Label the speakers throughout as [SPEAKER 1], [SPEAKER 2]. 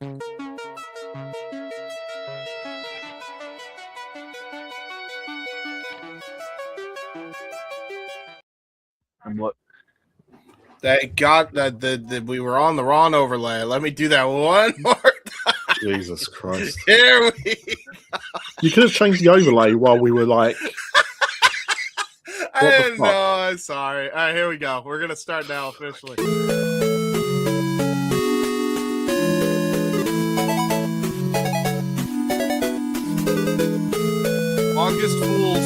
[SPEAKER 1] And what?
[SPEAKER 2] They got that we were on the wrong overlay. Let me do that one more time.
[SPEAKER 3] Jesus Christ.
[SPEAKER 2] Here we go.
[SPEAKER 3] You could have changed the overlay while we were like...
[SPEAKER 2] I didn't know. I'm sorry. All right, here we go. We're going to start now officially. August Fools.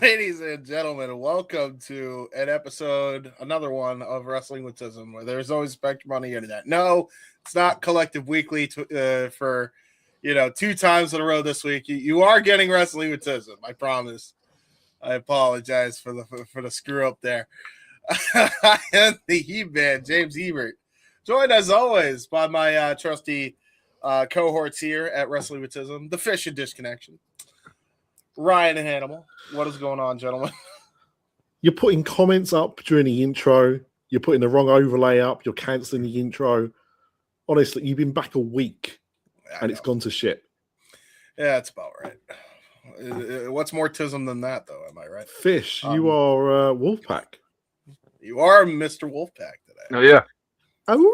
[SPEAKER 2] Ladies and gentlemen, welcome to an episode, another one of Wrestling with Tism, where there's always spectrum on the internet. No, it's not Collective Weekly for 2 times in a row this week. You are getting Wrestling with Tism, I promise. I apologize for the screw up there. I am the He-Man, James Ebert, joined as always by my trusty cohorts here at Wrestling with Tism, the Fish and Disconnection, Ryan and Hannibal. What is going on, gentlemen?
[SPEAKER 3] You're putting comments up during the intro. You're putting the wrong overlay up. You're cancelling the intro. Honestly, you've been back a week and it's gone to shit.
[SPEAKER 2] Yeah, that's about right. What's more Tism than that, though? Am I right?
[SPEAKER 3] Fish, you are Wolfpack.
[SPEAKER 2] You are Mr. Wolfpack today.
[SPEAKER 1] Oh, yeah.
[SPEAKER 3] Ow.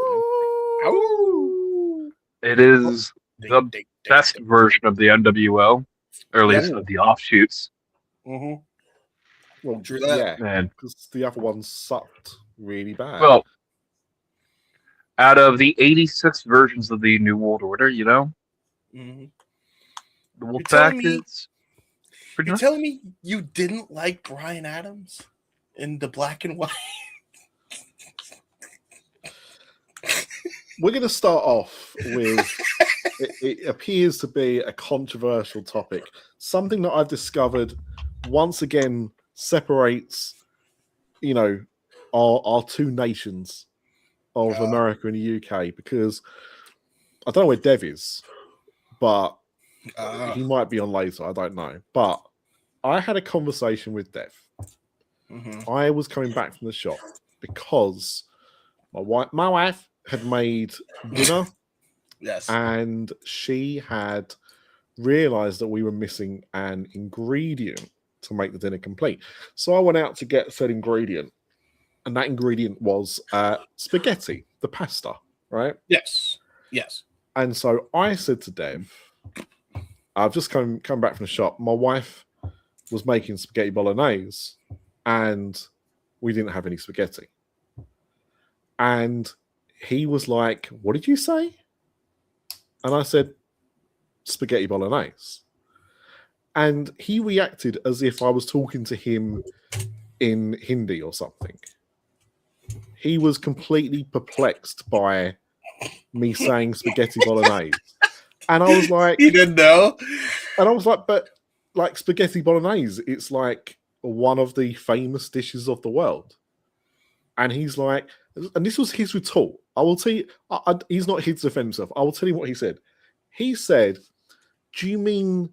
[SPEAKER 1] It is the best version of the NWO, or at least of the offshoots.
[SPEAKER 2] Mm-hmm.
[SPEAKER 3] Well,
[SPEAKER 2] True that.
[SPEAKER 3] yeah,
[SPEAKER 1] Man.
[SPEAKER 3] because the other one sucked really bad.
[SPEAKER 1] Well, out of the 86 versions of the New World Order,
[SPEAKER 2] Mm-hmm.
[SPEAKER 1] the Wolfpack is pretty
[SPEAKER 2] You're
[SPEAKER 1] nice.
[SPEAKER 2] telling me you didn't like Bryan Adams in the black and white?
[SPEAKER 3] We're going to start off with, it appears to be a controversial topic. Something that I've discovered once again separates, our two nations of America and the UK, because I don't know where Dev is, but he might be on later. I don't know. But I had a conversation with Dev.
[SPEAKER 2] Mm-hmm.
[SPEAKER 3] I was coming back from the shop because my wife had made dinner.
[SPEAKER 2] Yes.
[SPEAKER 3] And she had realized that we were missing an ingredient to make the dinner complete. So I went out to get said ingredient. And that ingredient was spaghetti, the pasta, right?
[SPEAKER 2] Yes. Yes.
[SPEAKER 3] And so I said to Dev, I've just come back from the shop. My wife was making spaghetti bolognese and we didn't have any spaghetti. And he was like, what did you say? And I said, spaghetti bolognese. And he reacted as if I was talking to him in Hindi or something. He was completely perplexed by me saying spaghetti bolognese. And I was like...
[SPEAKER 2] He didn't know?
[SPEAKER 3] And I was like, but like spaghetti bolognese, it's like one of the famous dishes of the world. And he's like... And this was his retort. I will tell you, he's not here to defend himself. I will tell you what he said. He said, do you mean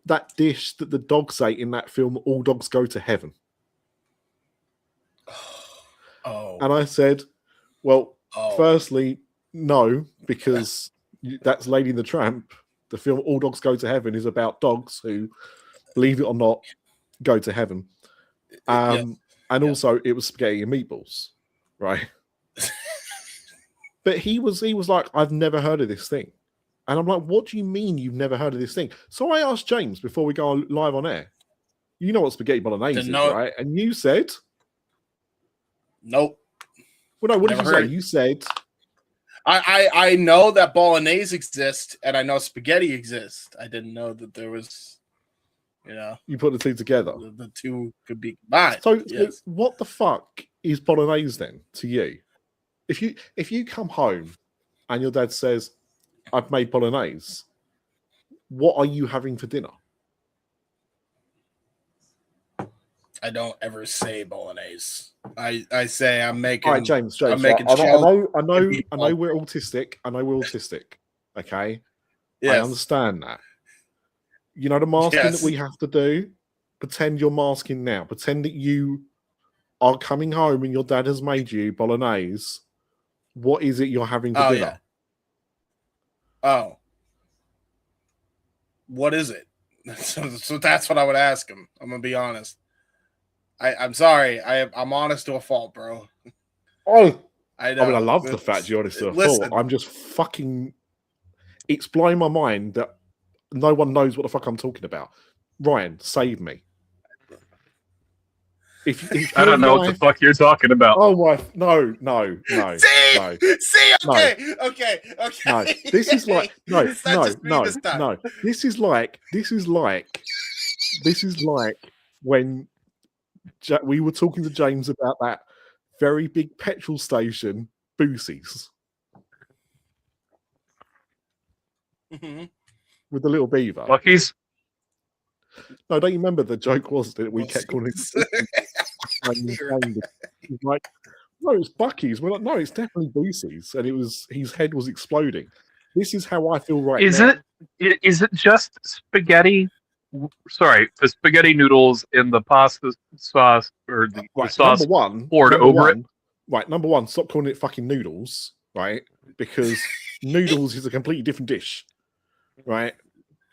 [SPEAKER 3] that dish that the dogs ate in that film, All Dogs Go to Heaven? And I said, well, firstly, no, because that's Lady and the Tramp. The film All Dogs Go to Heaven is about dogs who, believe it or not, go to heaven. And also it was spaghetti and meatballs, right? But he was like, I've never heard of this thing. And I'm like, what do you mean you've never heard of this thing? So I asked James before we go live on air, you know what spaghetti bolognese is, right? And you said,
[SPEAKER 2] nope.
[SPEAKER 3] Well, no, what did you say? You said,
[SPEAKER 2] I know that bolognese exists and I know spaghetti exists. I didn't know that there was,
[SPEAKER 3] you put the two together.
[SPEAKER 2] The two could be combined.
[SPEAKER 3] So what the fuck is bolognese then to you? If you come home and your dad says, I've made bolognese, what are you having for dinner?
[SPEAKER 2] I don't ever say bolognese. I say I'm making.
[SPEAKER 3] All right, James.
[SPEAKER 2] I'm making.
[SPEAKER 3] I know we're autistic. Okay. Yes. I understand that. You know the masking that we have to do? Pretend you're masking now. Pretend that you are coming home and your dad has made you bolognese. What is it you're having for dinner?
[SPEAKER 2] Yeah. Oh. What is it? So that's what I would ask him. I'm going to be honest. I'm sorry. I'm honest to a fault, bro.
[SPEAKER 3] Oh. I love the fact you're honest to a fault. I'm just fucking... It's blowing my mind that no one knows what the fuck I'm talking about. Ryan, save me. If
[SPEAKER 1] I don't know what the fuck you're talking about.
[SPEAKER 3] Oh my! No.
[SPEAKER 2] See, okay.
[SPEAKER 3] No, this is like no. This is like when we were talking to James about that very big petrol station, Boosie's, with the little beaver.
[SPEAKER 1] Lucky's.
[SPEAKER 3] No, don't you remember the joke was that we kept calling it like, no, it's Bucky's. We're like, no, it's definitely Boosie's, and his head was exploding. This is how I feel right now.
[SPEAKER 1] Is it just spaghetti? Sorry, the spaghetti noodles in the pasta sauce or the sauce poured over it?
[SPEAKER 3] Right, number one, stop calling it fucking noodles, right? Because noodles is a completely different dish, right?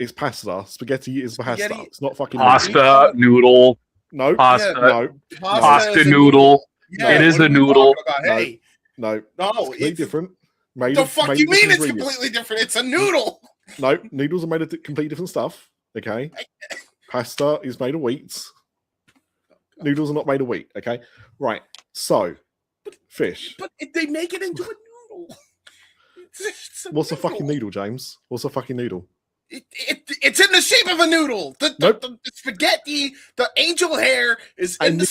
[SPEAKER 3] It's pasta. Spaghetti is pasta. It's not fucking
[SPEAKER 1] pasta noodle.
[SPEAKER 3] No,
[SPEAKER 1] pasta. Pasta noodle. Yeah, it is a noodle.
[SPEAKER 3] No, completely different.
[SPEAKER 2] The fuck you mean it's completely different? It's a noodle.
[SPEAKER 3] No, noodles are made of completely different stuff. Okay, pasta is made of wheat. Noodles are not made of wheat. Okay, right. So, fish.
[SPEAKER 2] But they make it into a noodle.
[SPEAKER 3] What's a fucking noodle, James? What's a fucking noodle?
[SPEAKER 2] It's in the shape of a noodle. The spaghetti, the angel hair is in the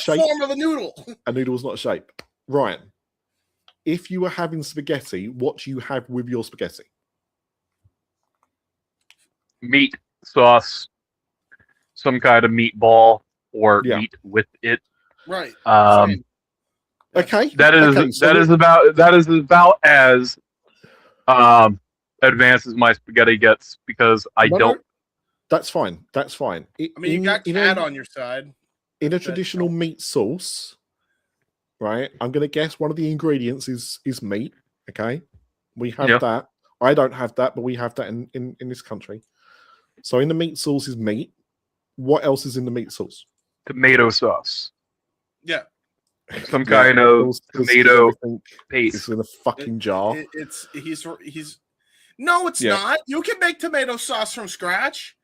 [SPEAKER 2] form of a noodle.
[SPEAKER 3] A noodle is not a shape. Ryan, if you were having spaghetti, what do you have with your spaghetti?
[SPEAKER 1] Meat, sauce, some kind of meatball, or meat with it.
[SPEAKER 2] Right.
[SPEAKER 3] Okay.
[SPEAKER 1] That is about as advanced as my spaghetti gets, because I don't.
[SPEAKER 3] That's fine.
[SPEAKER 2] You got cat on your side.
[SPEAKER 3] In a traditional meat sauce, right? I'm going to guess one of the ingredients is meat. Okay, we have that. I don't have that, but we have that in this country. So in the meat sauce is meat. What else is in the meat sauce?
[SPEAKER 1] Tomato sauce.
[SPEAKER 2] Yeah.
[SPEAKER 1] Some kind of tomato paste.
[SPEAKER 3] It's in a fucking jar.
[SPEAKER 2] He's. No, it's not. You can make tomato sauce from scratch.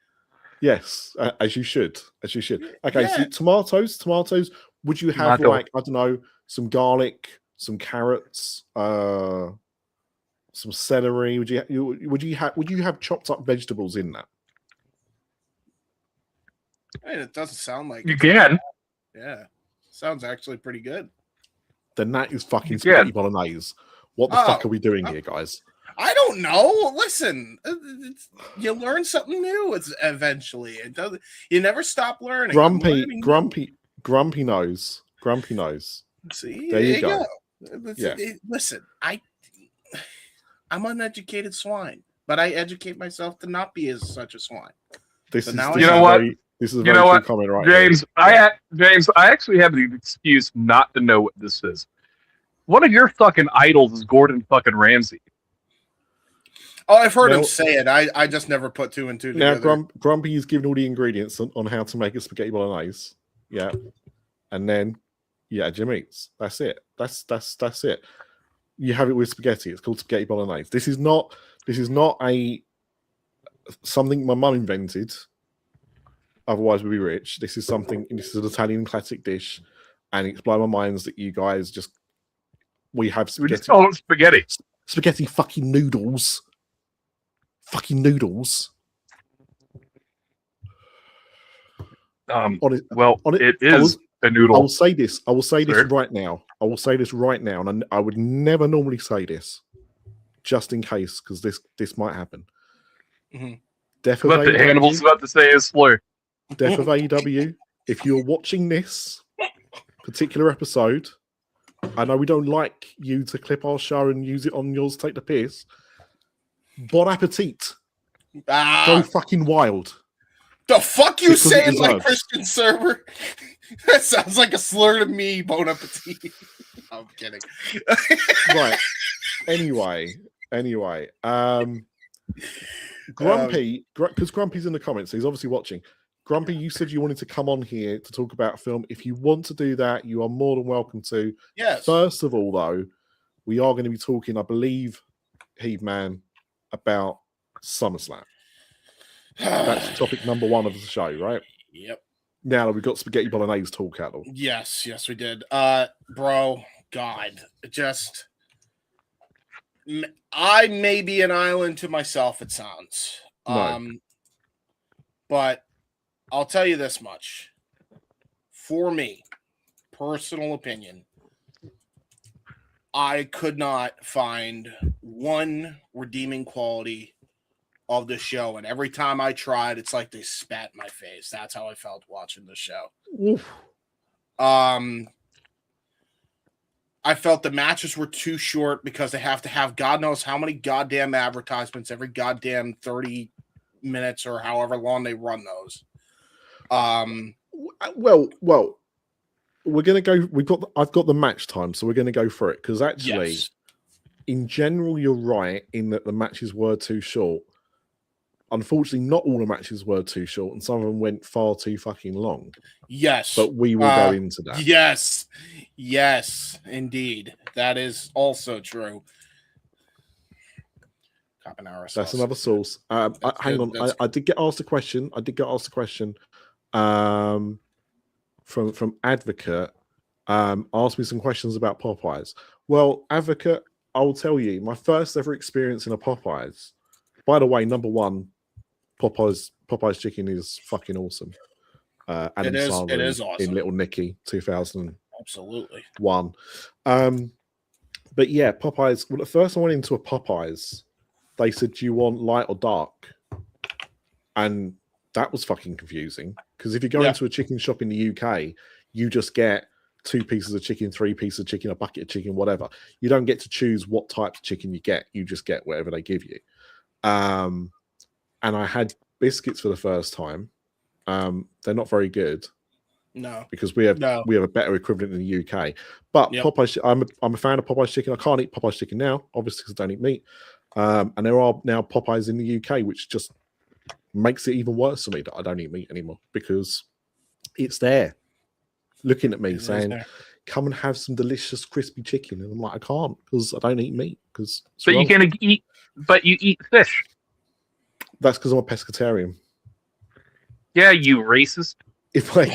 [SPEAKER 3] Yes, as you should. Okay, so tomatoes. Would you have like, I don't know, some garlic, some carrots, some celery? Would you have chopped up vegetables in that?
[SPEAKER 2] Hey, it doesn't sound like
[SPEAKER 1] you can.
[SPEAKER 2] Yeah, sounds actually pretty good.
[SPEAKER 3] Then that is fucking spaghetti bolognese. What the fuck are we doing here, guys?
[SPEAKER 2] I don't know. Listen, you learn something new. Eventually. It doesn't. You never stop learning.
[SPEAKER 3] Grumpy nose.
[SPEAKER 2] See,
[SPEAKER 3] there you go.
[SPEAKER 2] Listen, I'm an uneducated swine, but I educate myself to not be as such a swine.
[SPEAKER 1] You know what?
[SPEAKER 3] This is a very true comment, right?
[SPEAKER 1] James, James, I actually have an excuse not to know what this is. One of your fucking idols is Gordon fucking Ramsay.
[SPEAKER 2] Oh, I've heard him say it. I just never put two and two together.
[SPEAKER 3] Now, Grumpy is giving all the ingredients on how to make a spaghetti bolognese. Yeah. And then you add your meats. That's it. That's it. You have it with spaghetti. It's called spaghetti bolognese. This is not something my mum invented. Otherwise, we'd be rich. This is an Italian classic dish, and it's blown my mind that you guys we have spaghetti.
[SPEAKER 1] We just call it spaghetti.
[SPEAKER 3] Spaghetti fucking noodles. Fucking noodles.
[SPEAKER 1] It is a noodle.
[SPEAKER 3] I will say this right now. And I would never normally say this, just in case, because this might happen.
[SPEAKER 2] Mm-hmm.
[SPEAKER 3] Death
[SPEAKER 1] what the Hannibal's about to say is slur.
[SPEAKER 3] Death of AEW. If you're watching this particular episode, I know we don't like you to clip our show and use it on yours to take the piss. Bon appetit. Go fucking wild.
[SPEAKER 2] The fuck you saying like Christian server? That sounds like a slur to me, bon appetit. I'm kidding.
[SPEAKER 3] Right. Anyway. Grumpy, because Grumpy's in the comments, so he's obviously watching. Grumpy, you said you wanted to come on here to talk about film. If you want to do that, you are more than welcome to.
[SPEAKER 2] Yes.
[SPEAKER 3] First of all, though, we are going to be talking, I believe, Heavman, about SummerSlam. That's topic number 1 of the show, right?
[SPEAKER 2] Yep.
[SPEAKER 3] Now we've got spaghetti bolognese talk out.
[SPEAKER 2] Yes, we did. Bro, God, I may be an island to myself, it sounds.
[SPEAKER 3] No.
[SPEAKER 2] But I'll tell you this much. For me, personal opinion, I could not find one redeeming quality of the show. And every time I tried, it's like they spat in my face. That's how I felt watching the show.
[SPEAKER 3] Oof.
[SPEAKER 2] I felt the matches were too short because they have to have God knows how many goddamn advertisements every goddamn 30 minutes or however long they run those.
[SPEAKER 3] Well, we're gonna go. I've got the match time, so we're gonna go for it because actually, in general, you're right in that the matches were too short. Unfortunately, not all the matches were too short, and some of them went far too fucking long.
[SPEAKER 2] Yes,
[SPEAKER 3] but we will go into that.
[SPEAKER 2] Yes, indeed, that is also true.
[SPEAKER 3] That's another source. Hang on, I did get asked a question. From Advocate. Asked me some questions about Popeyes. Well, Advocate, I will tell you, my first ever experience in a Popeyes. By the way, number 1, Popeyes chicken is fucking awesome.
[SPEAKER 2] It is awesome.
[SPEAKER 3] In Little Nicky 2000.
[SPEAKER 2] Absolutely.
[SPEAKER 3] 1. But yeah, Popeyes. Well, the first I went into a Popeyes, they said, "Do you want light or dark?" And that was fucking confusing because if you go into a chicken shop in the UK, you just get 2 pieces of chicken, 3 pieces of chicken, a bucket of chicken, whatever. You don't get to choose what type of chicken you get. You just get whatever they give you. And I had biscuits for the first time. They're not very good.
[SPEAKER 2] No,
[SPEAKER 3] because we have a better equivalent in the UK. But Popeyes, I'm a fan of Popeyes chicken. I can't eat Popeyes chicken now, obviously, because I don't eat meat. And there are now Popeyes in the UK, which just makes it even worse for me that I don't eat meat anymore because it's there, looking at me saying, "Come and have some delicious crispy chicken," and I'm like, I can't because I don't eat meat.
[SPEAKER 1] But you can eat, but you eat fish.
[SPEAKER 3] That's because I'm a pescatarian.
[SPEAKER 1] Yeah, you racist.
[SPEAKER 3] If I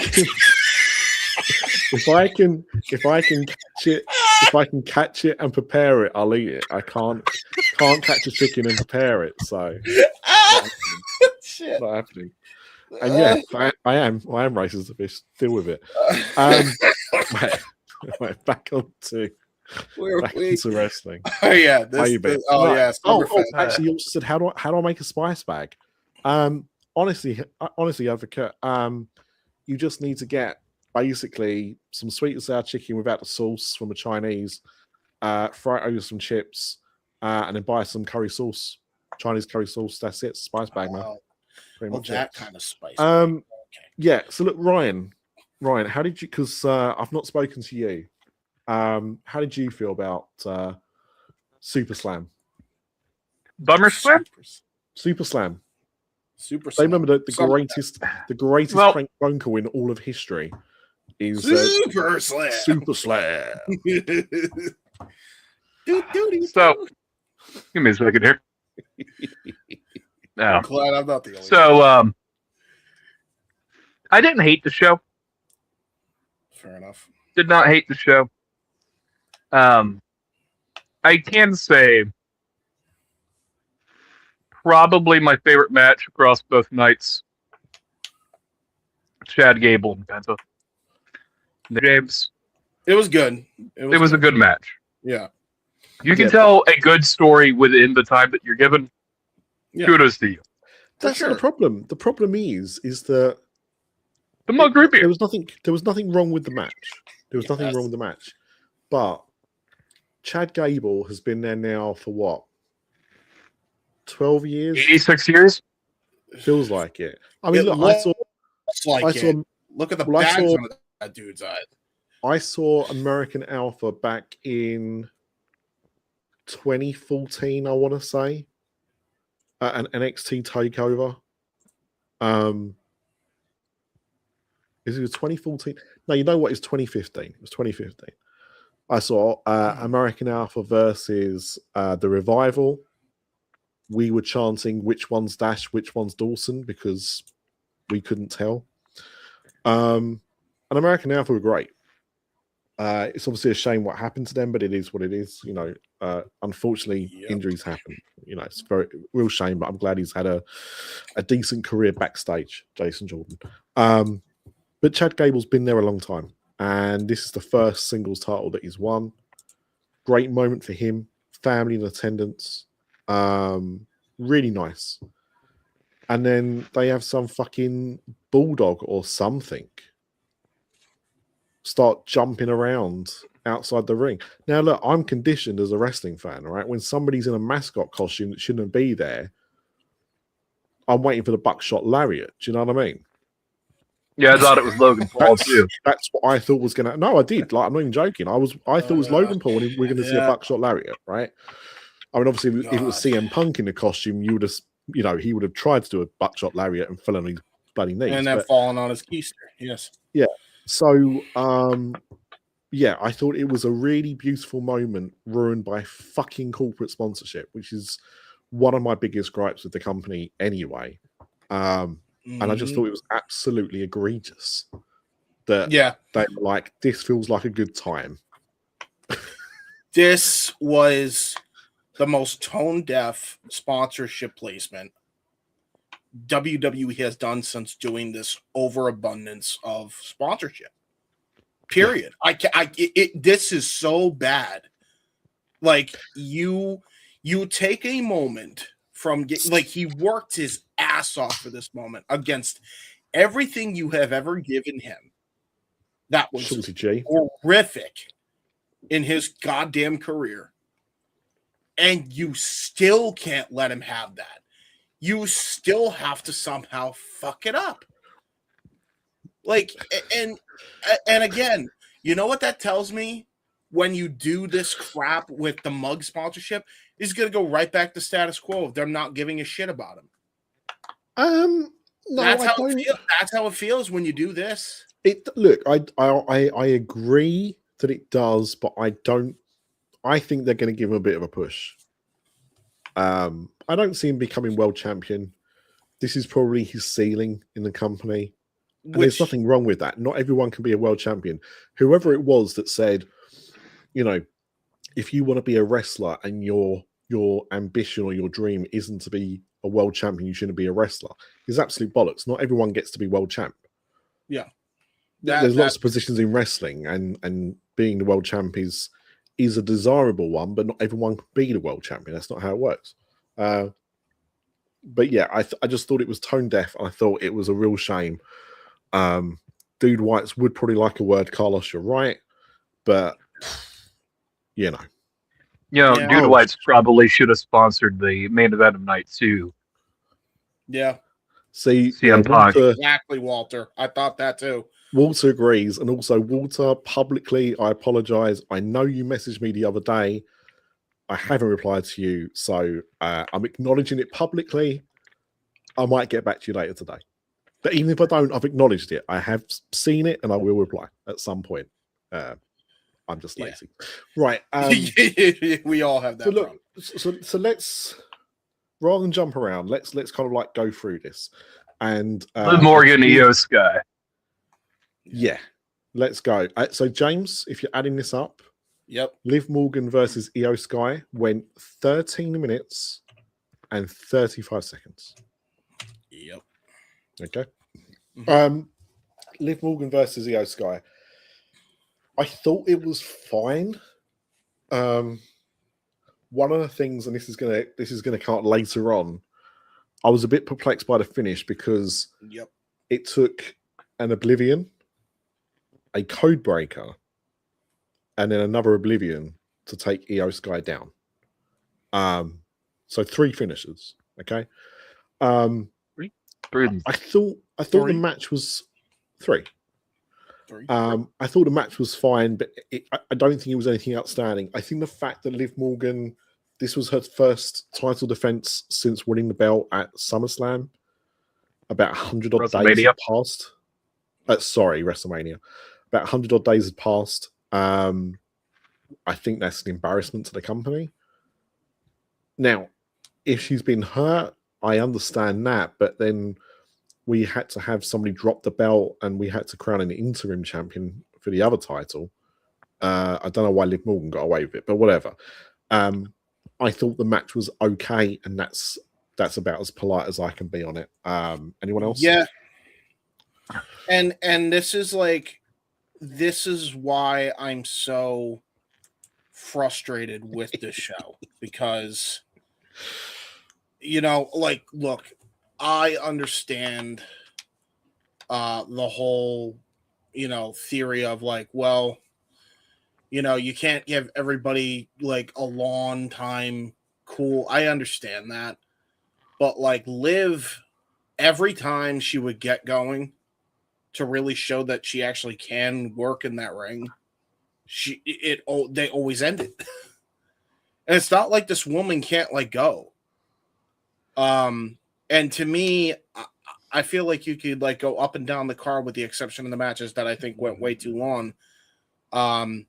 [SPEAKER 3] can catch it and prepare it, I'll eat it. I can't catch a chicken and prepare it, so not happening. And yeah, I am racist a fish. Deal with it. Back onto wrestling.
[SPEAKER 2] Oh yeah,
[SPEAKER 3] actually, you also said how do I make a spice bag? Honestly, Advocate, you just need to get basically some sweet and sour chicken without the sauce from a Chinese, fry it over some chips, and then buy some curry sauce, Chinese curry sauce. That's it, spice bag, man.
[SPEAKER 2] Pretty much that kind of spice.
[SPEAKER 3] Yeah. So look, Ryan, how did you? Because I've not spoken to you. How did you feel about Super Slam?
[SPEAKER 1] Bummer Slam?
[SPEAKER 3] Super Slam.
[SPEAKER 2] Super
[SPEAKER 3] They
[SPEAKER 2] Slam.
[SPEAKER 3] remember the greatest prank phone call in all of history is
[SPEAKER 2] Super Slam.
[SPEAKER 3] Super Slam.
[SPEAKER 1] So, give me a second here.
[SPEAKER 2] I'm glad I'm not the only one.
[SPEAKER 1] So, I didn't hate the show.
[SPEAKER 2] Fair enough.
[SPEAKER 1] Did not hate the show. I can say probably my favorite match across both nights. Chad Gable and Penta. James.
[SPEAKER 2] It was good.
[SPEAKER 1] It was a good match.
[SPEAKER 2] Yeah.
[SPEAKER 1] You can tell a good story within the time that you're given.
[SPEAKER 2] Yeah.
[SPEAKER 1] Kudos to you.
[SPEAKER 3] That's the problem. The problem is that
[SPEAKER 1] the mug root beer.
[SPEAKER 3] There was nothing wrong with the match. There was nothing wrong with the match. But Chad Gable has been there now for what? 12 years?
[SPEAKER 1] 86 years?
[SPEAKER 3] Feels like it. I mean, look, I saw
[SPEAKER 2] look at the bags on that dude's eyes.
[SPEAKER 3] I saw American Alpha back in 2014, I want to say, at an NXT takeover. Is it 2014? No, you know what? It's 2015. It was 2015. I saw American Alpha versus the Revival. We were chanting which one's Dash, which one's Dawson because we couldn't tell. And American Alpha were great. It's obviously a shame what happened to them, but it is what it is. You know, unfortunately, injuries happen. You know, it's very real shame. But I'm glad he's had a decent career backstage, Jason Jordan. But Chad Gable's been there a long time, and this is the first singles title that he's won. Great moment for him. Family in attendance. Really nice. And then they have some fucking bulldog or something start jumping around outside the ring. Now, look, I'm conditioned as a wrestling fan, all right? When somebody's in a mascot costume that shouldn't be there, I'm waiting for the buckshot lariat. Do you know what I mean?
[SPEAKER 1] Yeah, I thought it was Logan Paul too.
[SPEAKER 3] That's what I thought was gonna. No, I did. Like, I'm not even joking. I thought it was Logan Paul, and we're going to see a buckshot lariat, right? I mean, obviously, if it was CM Punk in the costume, you would have, you know, he would have tried to do a buckshot lariat and fell on his bloody knees,
[SPEAKER 2] and then fallen on his keister. Yes.
[SPEAKER 3] Yeah. So, yeah, I thought it was a really beautiful moment ruined by fucking corporate sponsorship, which is one of my biggest gripes with the company anyway. And I just thought it was absolutely egregious that they were like, this feels like a good time.
[SPEAKER 2] This was the most tone-deaf sponsorship placement WWE has done since doing this overabundance of sponsorship. Period. Yeah. This is so bad. Like, you take a moment from like, he worked his ass off for this moment against everything you have ever given him. That was horrific in his goddamn career. And you still can't let him have that. You still have to somehow fuck it up. Like, and again, you know what that tells me? When you do this crap with the mug sponsorship, is going to go right back to status quo if they're not giving a shit about him.
[SPEAKER 3] No,
[SPEAKER 2] that's how it feels when you do this.
[SPEAKER 3] Look, I agree that it does, but I don't. I think they're going to give him a bit of a push. I don't see him becoming world champion. This is probably his ceiling in the company. And there's nothing wrong with that. Not everyone can be a world champion. Whoever it was that said, you know, if you want to be a wrestler and your ambition or your dream isn't to be a world champion, you shouldn't be a wrestler, is absolute bollocks. Not everyone gets to be world champ.
[SPEAKER 2] Yeah.
[SPEAKER 3] There's lots of positions in wrestling, and being the world champ is a desirable one, but not everyone can be the world champion. That's not how it works. But yeah, I just thought it was tone deaf, and I thought it was a real shame. Dude Whites would probably like a word, Carlos, you're right, but you know.
[SPEAKER 1] Dude Whites probably should have sponsored the main event of night 2.
[SPEAKER 2] Yeah.
[SPEAKER 3] See,
[SPEAKER 1] CM Punk.
[SPEAKER 2] Exactly, Walter. I thought that too.
[SPEAKER 3] Walter agrees, and also Walter, publicly, I apologize. I know you messaged me the other day. I haven't replied to you, so I'm acknowledging it publicly. I might get back to you later today. But even if I don't, I've acknowledged it. I have seen it, and I will reply at some point. I'm just lazy. Right.
[SPEAKER 2] We all have that.
[SPEAKER 3] So look, so let's, rather than jump around, let's kind of like go through this. And
[SPEAKER 1] Liv Morgan, Iyo Sky.
[SPEAKER 3] Yeah, let's go. So James, if you're adding this up,
[SPEAKER 2] yep.
[SPEAKER 3] Liv Morgan versus Iyo Sky went 13 minutes and 35 seconds.
[SPEAKER 2] Yep.
[SPEAKER 3] Okay. Liv Morgan versus Iyo Sky. I thought it was fine. One of the things, and this is gonna come out later on, I was a bit perplexed by the finish because it took an Oblivion, a Code Breaker, and then another Oblivion to take Iyo Sky down. So 3 finishes. Okay. I thought the match was 3. I thought the match was fine, but I don't think it was anything outstanding. I think the fact that Liv Morgan, this was her first title defense since winning the belt at SummerSlam, about 100 odd days had passed. WrestleMania. About 100 odd days had passed. I think that's an embarrassment to the company. Now, if she's been hurt, I understand that, but then we had to have somebody drop the belt and we had to crown an interim champion for the other title. I don't know why Liv Morgan got away with it, but whatever. I thought the match was okay, and that's about as polite as I can be on it. Anyone else?
[SPEAKER 2] Yeah. And this is why I'm so frustrated with this show, because look, I understand the whole theory of you can't give everybody a long time cool. I understand that, but Liv, every time she would get going to really show that she actually can work in that ring, they always end it. And it's not like this woman can't go. And to me, I feel like you could go up and down the card with the exception of the matches that I think went way too long. And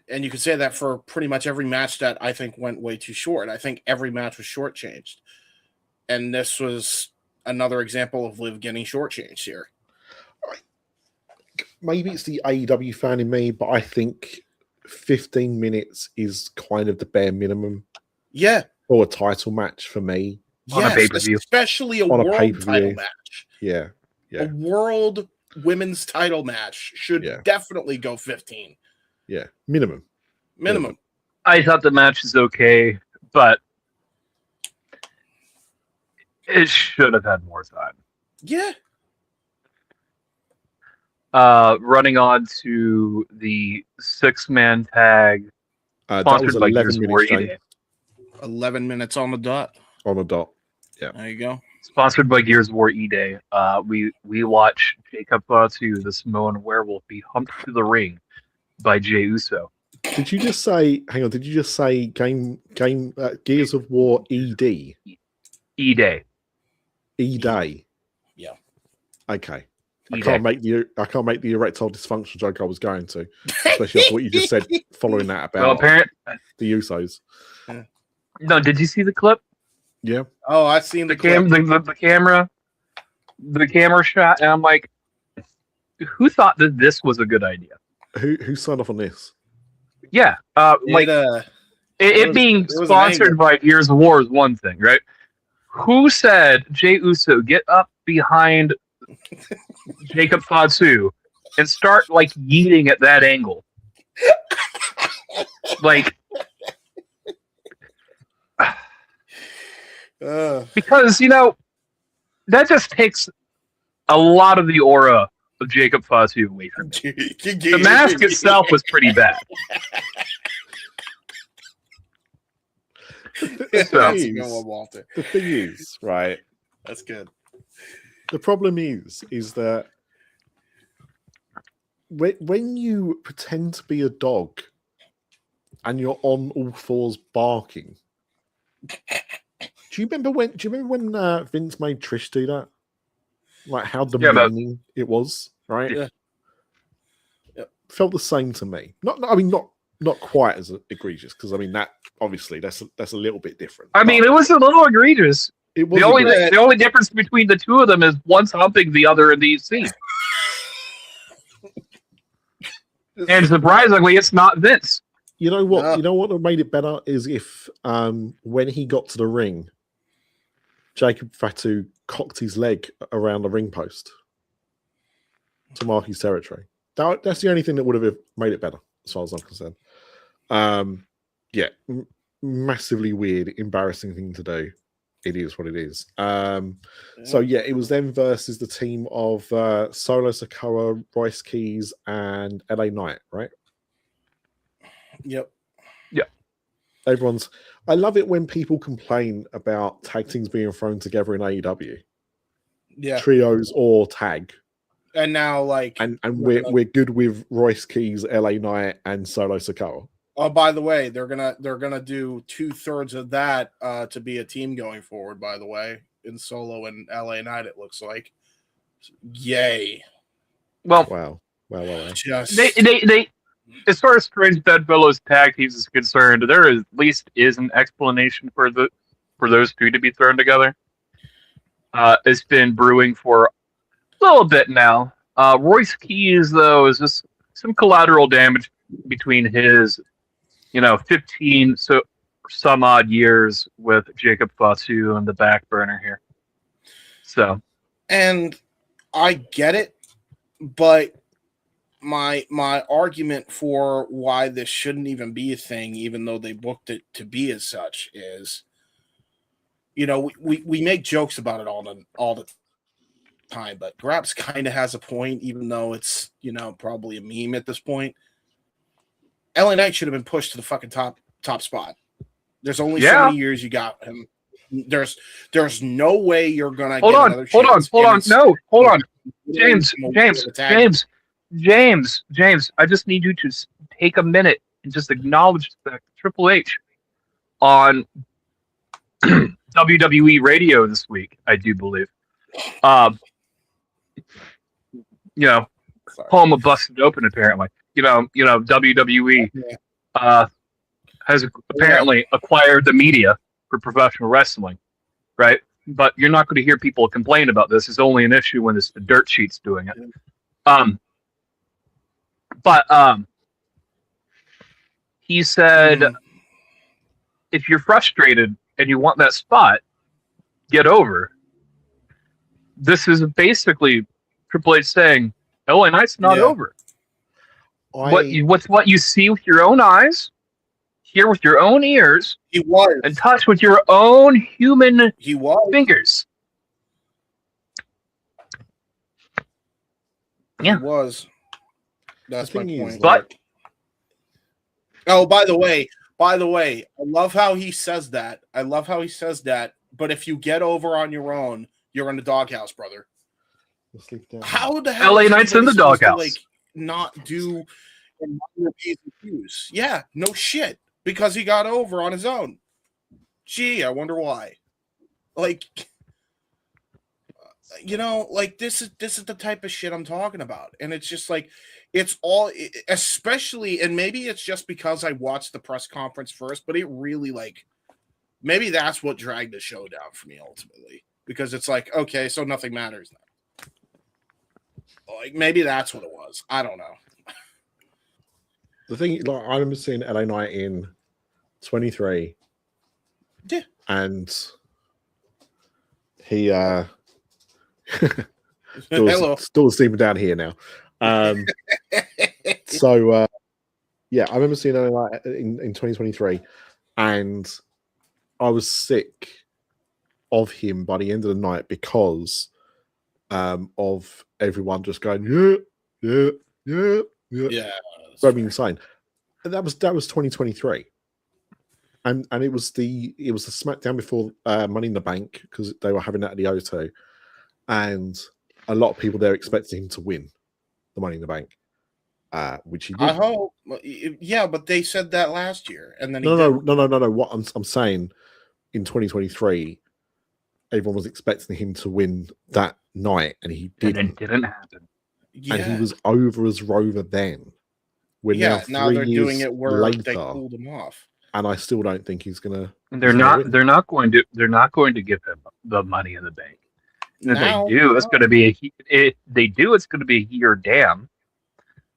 [SPEAKER 2] you could say that for pretty much every match that I think went way too short. I think every match was shortchanged. And this was another example of Liv getting shortchanged here.
[SPEAKER 3] Maybe it's the AEW fan in me, but I think 15 minutes is kind of the bare minimum.
[SPEAKER 2] Yeah.
[SPEAKER 3] For a title match for me.
[SPEAKER 2] Yes, especially a world title match.
[SPEAKER 3] Yeah.
[SPEAKER 2] A world women's title match should definitely go 15.
[SPEAKER 3] Yeah. Minimum.
[SPEAKER 1] I thought the match was okay, but it should have had more time.
[SPEAKER 2] Yeah.
[SPEAKER 1] Running on to the 6-man tag, sponsored by Gears of War E-Day.
[SPEAKER 2] 11 minutes on the dot.
[SPEAKER 3] On the dot. Yeah.
[SPEAKER 2] There you go.
[SPEAKER 1] Sponsored by Gears of War E-Day. We watch Jacob Fatu, the Samoan werewolf, be humped to the ring by Jey Uso.
[SPEAKER 3] Did you just say? Hang on. Did you just say Gears of War ED?
[SPEAKER 1] E-Day.
[SPEAKER 3] E-Day.
[SPEAKER 2] Yeah.
[SPEAKER 3] Okay. I can't make the erectile dysfunction joke I was going to, especially after what you just said following that about the Usos.
[SPEAKER 1] No, did you see the clip?
[SPEAKER 3] Yeah.
[SPEAKER 2] Oh, I've seen the clip.
[SPEAKER 1] The camera shot, and I'm like, who thought that this was a good idea?
[SPEAKER 3] Who signed off on this?
[SPEAKER 1] Yeah, it being sponsored by Gears of War is one thing, right? Who said Jey Uso get up behind Jacob Fatu and start yeeting at that angle? Because that just takes a lot of the aura of Jacob Fatu away from him. The mask itself was pretty bad.
[SPEAKER 3] The thing is, right?
[SPEAKER 2] That's good.
[SPEAKER 3] The problem is that when you pretend to be a dog and you're on all fours barking, do you remember when Vince made Trish do that? Like how demeaning it was, right?
[SPEAKER 2] Yeah. Yep.
[SPEAKER 3] Felt the same to me. Not quite as egregious, because I mean that obviously that's a little bit different.
[SPEAKER 1] I mean, it was a little egregious.
[SPEAKER 3] It was
[SPEAKER 1] the only difference between the two of them is one's humping the other in the scene. And surprisingly, it's not Vince.
[SPEAKER 3] You know what? No. You know what made it better is if when he got to the ring, Jacob Fatu cocked his leg around the ring post to mark his territory. That's the only thing that would have made it better, as far as I'm concerned. Massively weird, embarrassing thing to do. It is what it is. So yeah, it was them versus the team of Solo Sikoa, Royce Keys, and LA Knight, right?
[SPEAKER 2] Yep.
[SPEAKER 1] Yeah.
[SPEAKER 3] I love it when people complain about tag teams being thrown together in AEW.
[SPEAKER 2] Yeah.
[SPEAKER 3] Trios or tag.
[SPEAKER 2] And now,
[SPEAKER 3] and we're good with Royce Keys, LA Knight, and Solo Sikoa.
[SPEAKER 2] Oh, by the way, they're gonna do 2/3 of that to be a team going forward. By the way, in Solo and LA Knight, it looks like. Yay!
[SPEAKER 1] Well,
[SPEAKER 3] wow.
[SPEAKER 2] Just
[SPEAKER 1] they as far as Strange Bedfellows tag teams is concerned, there at least is an explanation for those two to be thrown together. It's been brewing for a little bit now. Royce Keys, though, is just some collateral damage between his 15 some odd years with Jacob Fatu on the back burner here. So,
[SPEAKER 2] and I get it, but my argument for why this shouldn't even be a thing, even though they booked it to be as such, is we make jokes about it all the time, but Graps kind of has a point, even though it's probably a meme at this point. LA Knight should have been pushed to the fucking top spot. There's only so many years you got him. There's no way you're gonna get another chance.
[SPEAKER 1] Hold on. James, I just need you to take a minute and just acknowledge that Triple H on WWE radio this week, I do believe. Home of Busted Open, apparently. WWE has apparently acquired the media for professional wrestling, right? But you're not going to hear people complain about this. It's only an issue when it's the dirt sheets doing it. He said, if you're frustrated and you want that spot, get over. This is basically Triple H saying, LA Knight's not over. What's what you see with your own eyes, hear with your own ears, and touch with your own human fingers. Yeah.
[SPEAKER 2] He was. That's my point.
[SPEAKER 1] But
[SPEAKER 2] by the way, I love how he says that. But if you get over on your own, you're in the doghouse, brother. How the hell
[SPEAKER 1] LA Knight's in the doghouse?
[SPEAKER 2] Not do P's and Q's. Yeah, no shit. Because he got over on his own. Gee, I wonder why. This is the type of shit I'm talking about. And it's just it's all, especially, and maybe it's just because I watched the press conference first, but it really maybe that's what dragged the show down for me ultimately. Because it's okay, so nothing matters now. Maybe that's what it was. I don't know.
[SPEAKER 3] The thing, I remember seeing LA Knight in 23.
[SPEAKER 2] Yeah.
[SPEAKER 3] And he still steaming down here now. So I remember seeing LA Knight in 2023, and I was sick of him by the end of the night because of everyone just going, yeah. Drove me insane. And that was 2023. And it was the SmackDown before Money in the Bank, because they were having that at the O2, and a lot of people there expecting him to win the Money in the Bank, which he did.
[SPEAKER 2] I hope, yeah, but they said that last year, and then
[SPEAKER 3] no. What I'm saying, in 2023, everyone was expecting him to win that night, and he didn't.
[SPEAKER 1] And it didn't happen.
[SPEAKER 2] Yeah.
[SPEAKER 3] And he was over as Rover then. Now
[SPEAKER 2] they're doing it where
[SPEAKER 3] later,
[SPEAKER 2] they pulled him off.
[SPEAKER 3] And I still don't think he's gonna.
[SPEAKER 1] They're not going to give him the Money in the Bank. And if they do, it's going to be it's going to be a he or damn,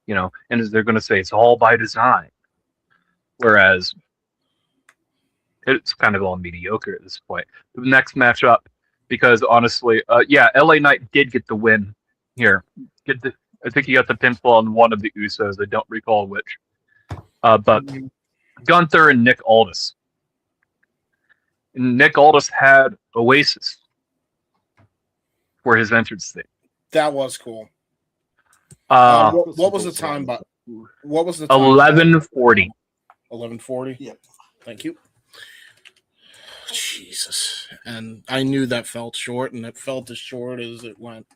[SPEAKER 1] and they're going to say it's all by design. Whereas it's kind of all mediocre at this point. The next matchup, because honestly, LA Knight did get the win here. I think he got the pinfall on one of the Usos. I don't recall which. But Gunther and Nick Aldis. And Nick Aldis had Oasis for his entrance thing.
[SPEAKER 2] That was cool. What was the time? What was the time?
[SPEAKER 1] 11:40.
[SPEAKER 2] 11:40.
[SPEAKER 4] Yep.
[SPEAKER 2] Thank you. Jesus, and I knew that felt short, and it felt as short as it went.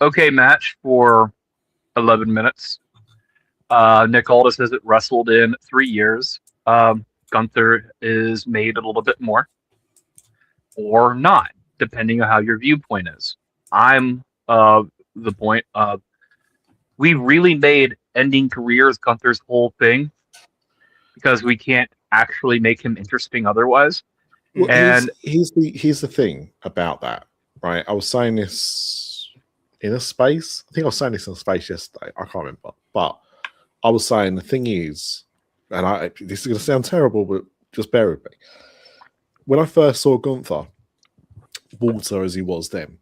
[SPEAKER 1] Okay, match for 11 minutes. Nick Aldis hasn't wrestled in 3 years. Gunther is made a little bit more, or not, depending on how your viewpoint is. I'm the point of we really made ending careers Gunther's whole thing because we can't actually make him interesting otherwise.
[SPEAKER 3] Well,
[SPEAKER 1] and
[SPEAKER 3] here's the thing about that, right? I was saying this in a space. I think I was saying this in a space yesterday. I can't remember, but I was saying the thing is, and this is going to sound terrible, but just bear with me. When I first saw Gunther, Walter as he was then,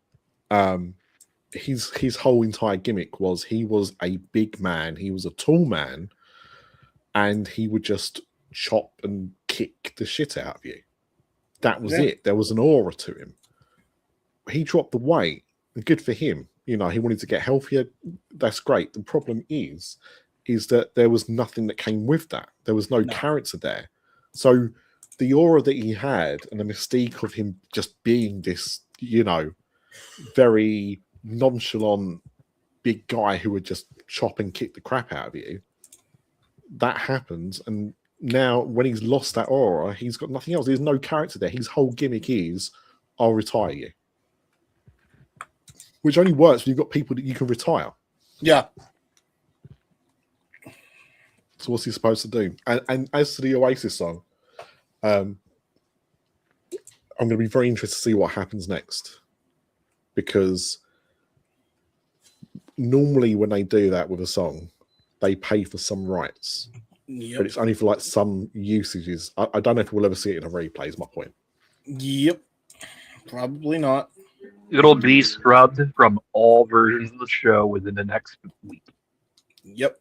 [SPEAKER 3] his whole entire gimmick was he was a big man, he was a tall man, and he would just chop and kick the shit out of you. That was it. There was an aura to him. He dropped the weight, and good for him. He wanted to get healthier. That's great. The problem is that there was nothing that came with that. There was no character there. So the aura that he had and the mystique of him just being this, very nonchalant big guy who would just chop and kick the crap out of you, that happens. And now when he's lost that aura, he's got nothing else. There's no character there. His whole gimmick is, I'll retire you. Which only works when you've got people that you can retire.
[SPEAKER 2] Yeah.
[SPEAKER 3] So what's he supposed to do? And as to the Oasis song, I'm going to be very interested to see what happens next. Because normally when they do that with a song, they pay for some rights.
[SPEAKER 2] Yep.
[SPEAKER 3] But it's only for some usages. I don't know if we'll ever see it in a replay, is my point.
[SPEAKER 2] Yep. Probably not.
[SPEAKER 1] It'll be scrubbed from all versions of the show within the next week.
[SPEAKER 2] Yep.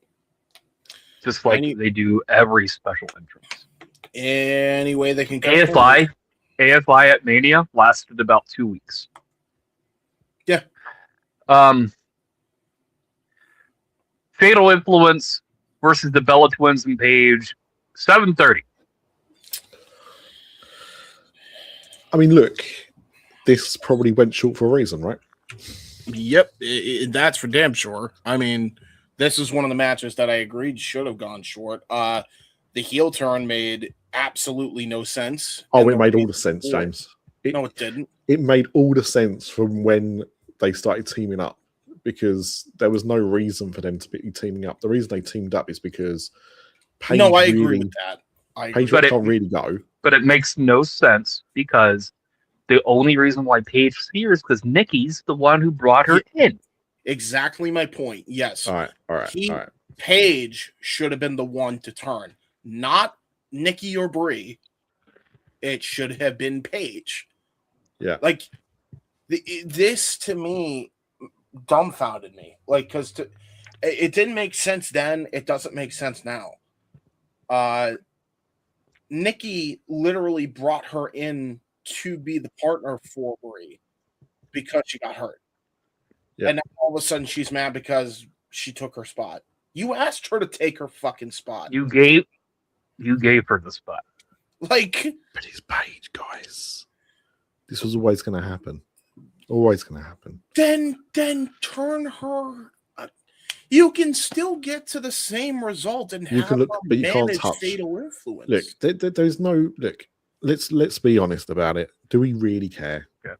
[SPEAKER 1] Just like they do every special entrance.
[SPEAKER 2] Any way they can.
[SPEAKER 1] AFI at Mania lasted about 2 weeks.
[SPEAKER 2] Yeah.
[SPEAKER 1] Fatal Influence versus the Bella Twins and Paige, 7:30.
[SPEAKER 3] I mean, look, this probably went short for a reason, right?
[SPEAKER 2] Yep, that's for damn sure. I mean, this is one of the matches that I agreed should have gone short. The heel turn made absolutely no sense.
[SPEAKER 3] Oh, it made all the sense, James.
[SPEAKER 2] No, it didn't.
[SPEAKER 3] It made all the sense from when they started teaming up, because there was no reason for them to be teaming up. The reason they teamed up is because Paige
[SPEAKER 2] I agree with that.
[SPEAKER 3] Paige can't really go.
[SPEAKER 1] But it makes no sense because the only reason why Paige is here is because Nikki's the one who brought her in.
[SPEAKER 2] Exactly my point. Yes.
[SPEAKER 3] All right.
[SPEAKER 2] Paige should have been the one to turn, not Nikki or Brie. It should have been Paige.
[SPEAKER 3] Yeah.
[SPEAKER 2] Like this to me dumbfounded me. Like, because it didn't make sense then. It doesn't make sense now. Nikki literally brought her in to be the partner for Brie because she got hurt. Yeah. And now all of a sudden she's mad because she took her spot. You asked her to take her fucking spot.
[SPEAKER 1] You gave her the spot.
[SPEAKER 2] Like,
[SPEAKER 3] but it's Paige, guys. This was always going to happen. Always going to happen.
[SPEAKER 2] Then turn her. You can still get to the same result and
[SPEAKER 3] you
[SPEAKER 2] have
[SPEAKER 3] can look,
[SPEAKER 2] her
[SPEAKER 3] but you can't
[SPEAKER 2] manage
[SPEAKER 3] touch.
[SPEAKER 2] fatal influence.
[SPEAKER 3] Look, there's no look. Let's be honest about it. Do we really care?
[SPEAKER 1] Yeah.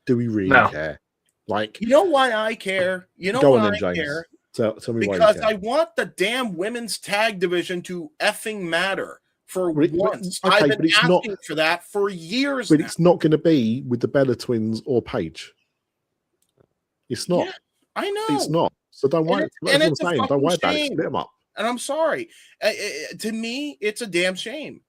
[SPEAKER 3] Do we really care? Like,
[SPEAKER 2] you know why I care? You know
[SPEAKER 3] go
[SPEAKER 2] why
[SPEAKER 3] on then,
[SPEAKER 2] I
[SPEAKER 3] James.
[SPEAKER 2] care?
[SPEAKER 3] Tell me why you
[SPEAKER 2] Because
[SPEAKER 3] care.
[SPEAKER 2] I want the damn women's tag division to effing matter for once.
[SPEAKER 3] Okay,
[SPEAKER 2] I've
[SPEAKER 3] but
[SPEAKER 2] been
[SPEAKER 3] it's
[SPEAKER 2] asking
[SPEAKER 3] not
[SPEAKER 2] for that for years.
[SPEAKER 3] But
[SPEAKER 2] now.
[SPEAKER 3] it's not going to be with the Bella Twins or Paige. It's not.
[SPEAKER 2] Yeah, I know.
[SPEAKER 3] It's not. So don't worry. That's what I'm saying. Don't worry about it. Split them up.
[SPEAKER 2] And I'm sorry. To me, it's a damn shame.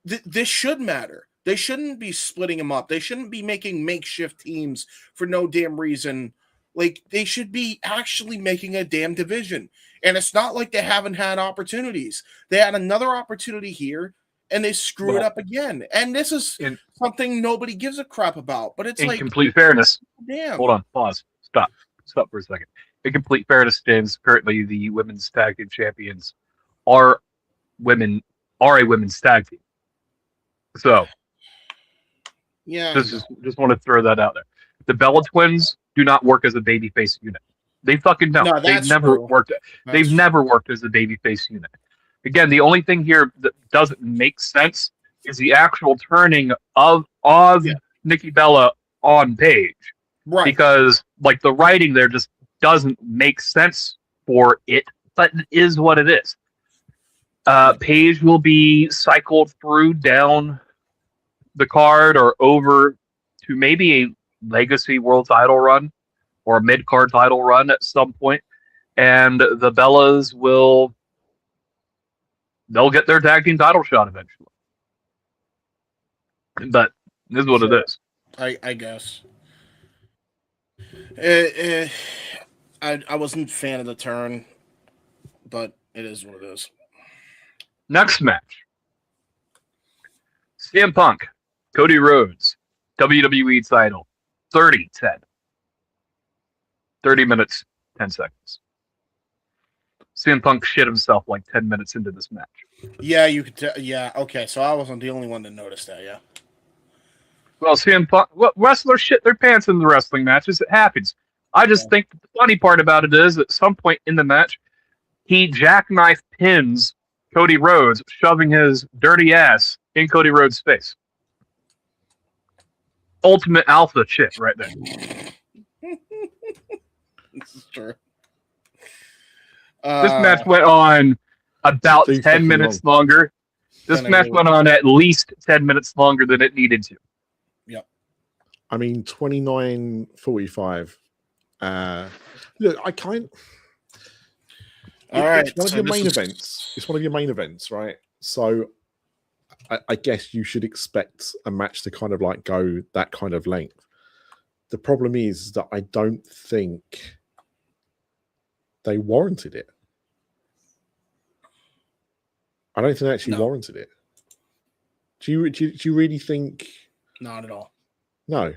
[SPEAKER 2] This should matter. They shouldn't be splitting them up. They shouldn't be making makeshift teams for no damn reason. Like, they should be actually making a damn division. And it's not like they haven't had opportunities. They had another opportunity here, and they screw it up again. And this is something nobody gives a crap about. But it's
[SPEAKER 1] in
[SPEAKER 2] like,
[SPEAKER 1] complete fairness.
[SPEAKER 2] Damn.
[SPEAKER 1] Hold on. Pause. Stop for a second. In complete fairness, James, currently the women's tag team champions are a women's tag team. So,
[SPEAKER 2] yeah,
[SPEAKER 1] just want to throw that out there. The Bella Twins do not work as a babyface unit. They fucking don't.
[SPEAKER 2] No,
[SPEAKER 1] They've never worked. They've never worked as a babyface unit. Again, the only thing here that doesn't make sense is the actual turning of Nikki Bella on Paige.
[SPEAKER 2] Right.
[SPEAKER 1] Because like the writing there just doesn't make sense for it, but it is what it is. Paige will be cycled through down the card or over to maybe a legacy world title run or a mid-card title run at some point, and the Bellas they'll get their tag team title shot eventually. But this is what it is.
[SPEAKER 2] I guess. I wasn't a fan of the turn, but it is what it is.
[SPEAKER 1] Next match. CM Punk, Cody Rhodes, WWE title, 30-10. 30 minutes, 10 seconds. CM Punk shit himself like 10 minutes into this match.
[SPEAKER 2] Yeah, you could tell. Yeah, okay, so I wasn't the only one to notice that, yeah.
[SPEAKER 1] Well, CM Punk, wrestlers shit their pants in the wrestling matches. It happens. I just think the funny part about it is at some point in the match, he jackknife pins Cody Rhodes, shoving his dirty ass in Cody Rhodes' face. Ultimate alpha shit right there.
[SPEAKER 2] This is true.
[SPEAKER 1] This match went on about 10 minutes longer. This match went on at least 10 minutes longer than it needed to.
[SPEAKER 2] Yep.
[SPEAKER 3] I mean, 29:45. Look, I can't.
[SPEAKER 2] All right.
[SPEAKER 3] It's one of your main events. It's one of your main events, right? So I guess you should expect a match to kind of like go that kind of length. The problem is that I don't think they warranted it. I don't think they actually warranted it. Do you really think?
[SPEAKER 2] Not at all.
[SPEAKER 3] No.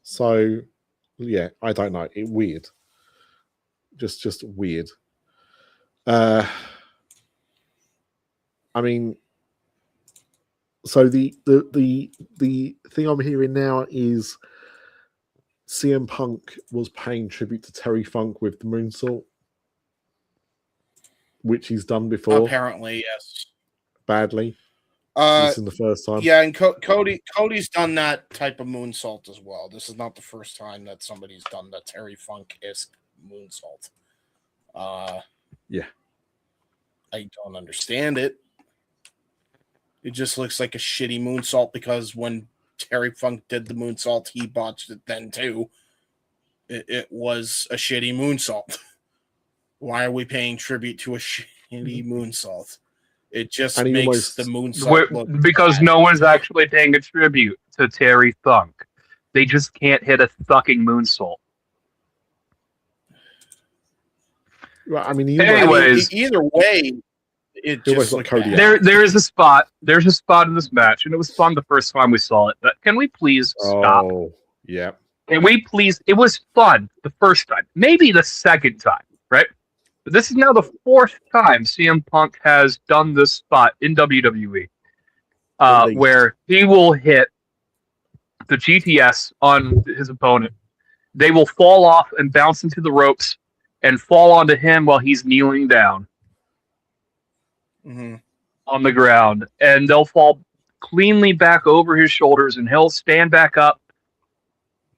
[SPEAKER 3] So, yeah, I don't know. Weird. Just weird. I mean, so the thing I'm hearing now is CM Punk was paying tribute to Terry Funk with the moonsault, which he's done before.
[SPEAKER 2] Apparently, yes.
[SPEAKER 3] Badly. This is the first time.
[SPEAKER 2] Yeah, and Cody's done that type of moonsault as well. This is not the first time that somebody's done the Terry Funk-esque moonsault.
[SPEAKER 3] Yeah.
[SPEAKER 2] I don't understand it. It just looks like a shitty moonsault because when Terry Funk did the moonsault, he botched it then too. It was a shitty moonsault. Why are we paying tribute to a shitty moonsault? It just makes the moonsault look
[SPEAKER 1] because
[SPEAKER 2] bad.
[SPEAKER 1] No one's actually paying a tribute to Terry Funk. They just can't hit a fucking moonsault.
[SPEAKER 3] Well, I mean,
[SPEAKER 1] anyways,
[SPEAKER 2] either way, it just looks bad.
[SPEAKER 1] There is a spot. There's a spot in this match, and it was fun the first time we saw it. But can we please stop?
[SPEAKER 3] Oh, yeah.
[SPEAKER 1] Can we please? It was fun the first time. Maybe the second time. right? But this is now the 4th time CM Punk has done this spot in WWE, where he will hit the GTS on his opponent. They will fall off and bounce into the ropes and fall onto him while he's kneeling down on the ground. And they'll fall cleanly back over his shoulders, and he'll stand back up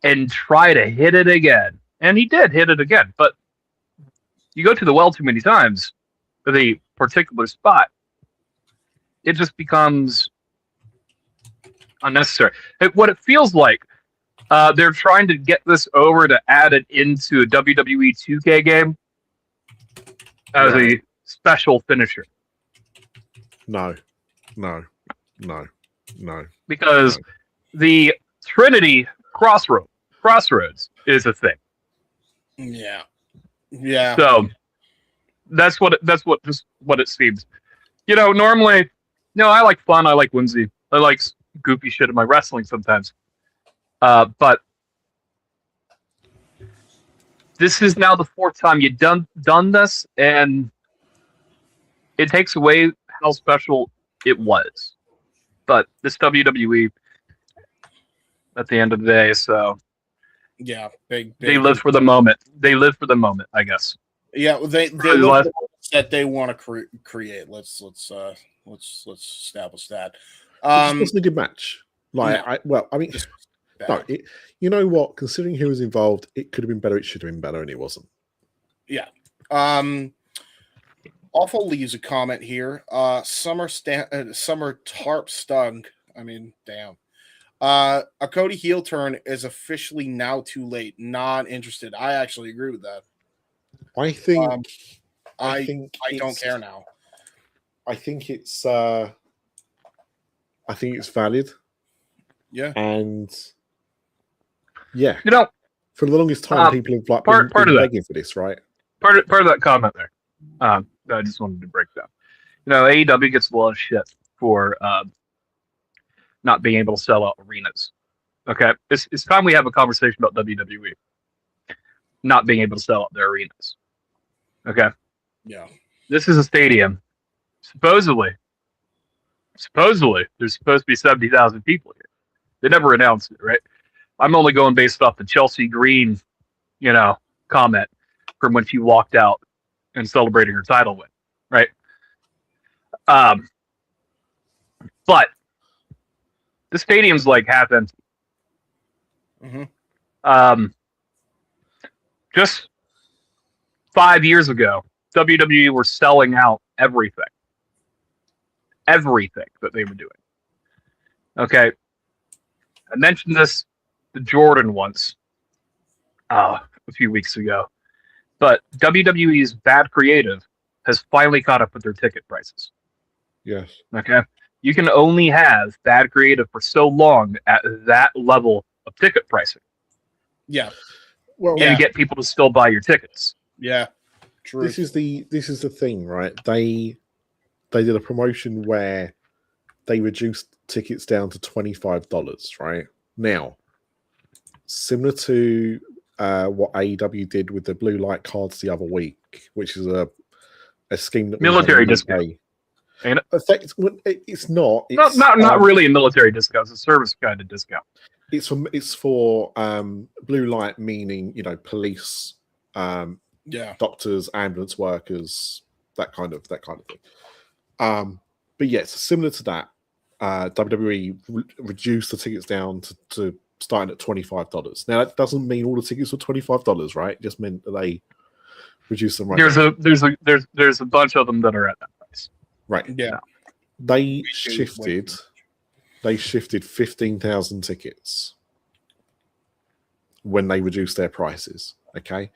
[SPEAKER 1] and try to hit it again. And he did hit it again. But you go to the well too many times for the particular spot, it just becomes unnecessary. What it feels like, they're trying to get this over to add it into a WWE 2K game as a special finisher.
[SPEAKER 3] No.
[SPEAKER 1] Because the Trinity Crossroads is a thing.
[SPEAKER 2] Yeah.
[SPEAKER 1] So that's what it seems. Normally, I like fun. I like whimsy. I like goofy shit in my wrestling sometimes. But this is now the 4th time you've done this, and it takes away how special it was. But this WWE, at the end of the day, so
[SPEAKER 2] yeah, big.
[SPEAKER 1] They live for the moment. I guess.
[SPEAKER 2] Yeah, they live that they want to create. Let's establish that.
[SPEAKER 3] It wasn't a good match. You know what? Considering who was involved, it could have been better. It should have been better, and it wasn't.
[SPEAKER 2] Yeah. Awful leaves a comment here. Summer tarp stung. I mean, damn. A Cody heel turn is officially now too late. Not interested. I actually agree with that.
[SPEAKER 3] I think
[SPEAKER 2] I don't care now.
[SPEAKER 3] I think it's valid.
[SPEAKER 2] Yeah.
[SPEAKER 3] And yeah. For the longest time, people have been begging for this, right?
[SPEAKER 1] Part of that comment there. That I just wanted to break down. AEW gets a lot of shit for not being able to sell out arenas. Okay, it's time we have a conversation about WWE not being able to sell out their arenas. Okay.
[SPEAKER 2] Yeah.
[SPEAKER 1] This is a stadium. Supposedly, there's supposed to be 70,000 people here. They never announced it, right? I'm only going based off the Chelsea Green, comment from when she walked out and celebrating her title win, right? But the stadium's like half empty. Just 5 years ago, WWE were selling out everything that they were doing. Okay, I mentioned this to Jordan once a few weeks ago, but WWE's bad creative has finally caught up with their ticket prices.
[SPEAKER 3] Yes.
[SPEAKER 1] Okay, you can only have bad creative for so long at that level of ticket pricing.
[SPEAKER 2] Yeah.
[SPEAKER 3] Well,
[SPEAKER 1] and get people to still buy your tickets.
[SPEAKER 2] Yeah. True.
[SPEAKER 3] This is the thing, right? They did a promotion where they reduced tickets down to $25, right? Now, similar to what AEW did with the blue light cards the other week, which is a scheme that
[SPEAKER 1] military discount.
[SPEAKER 3] It's not.
[SPEAKER 1] It's not really a military discount. It's a service kind of discount.
[SPEAKER 3] It's for blue light, meaning police, doctors, ambulance workers, that kind of thing. But yes, similar to that, WWE reduced the tickets down to starting at $25. Now that doesn't mean all the tickets were $25, right? It just meant that they reduced them. Right.
[SPEAKER 1] There's a bunch of them that are at that price.
[SPEAKER 3] Right.
[SPEAKER 2] Yeah.
[SPEAKER 3] Now, they shifted 15,000 tickets when they reduced their prices. Okay.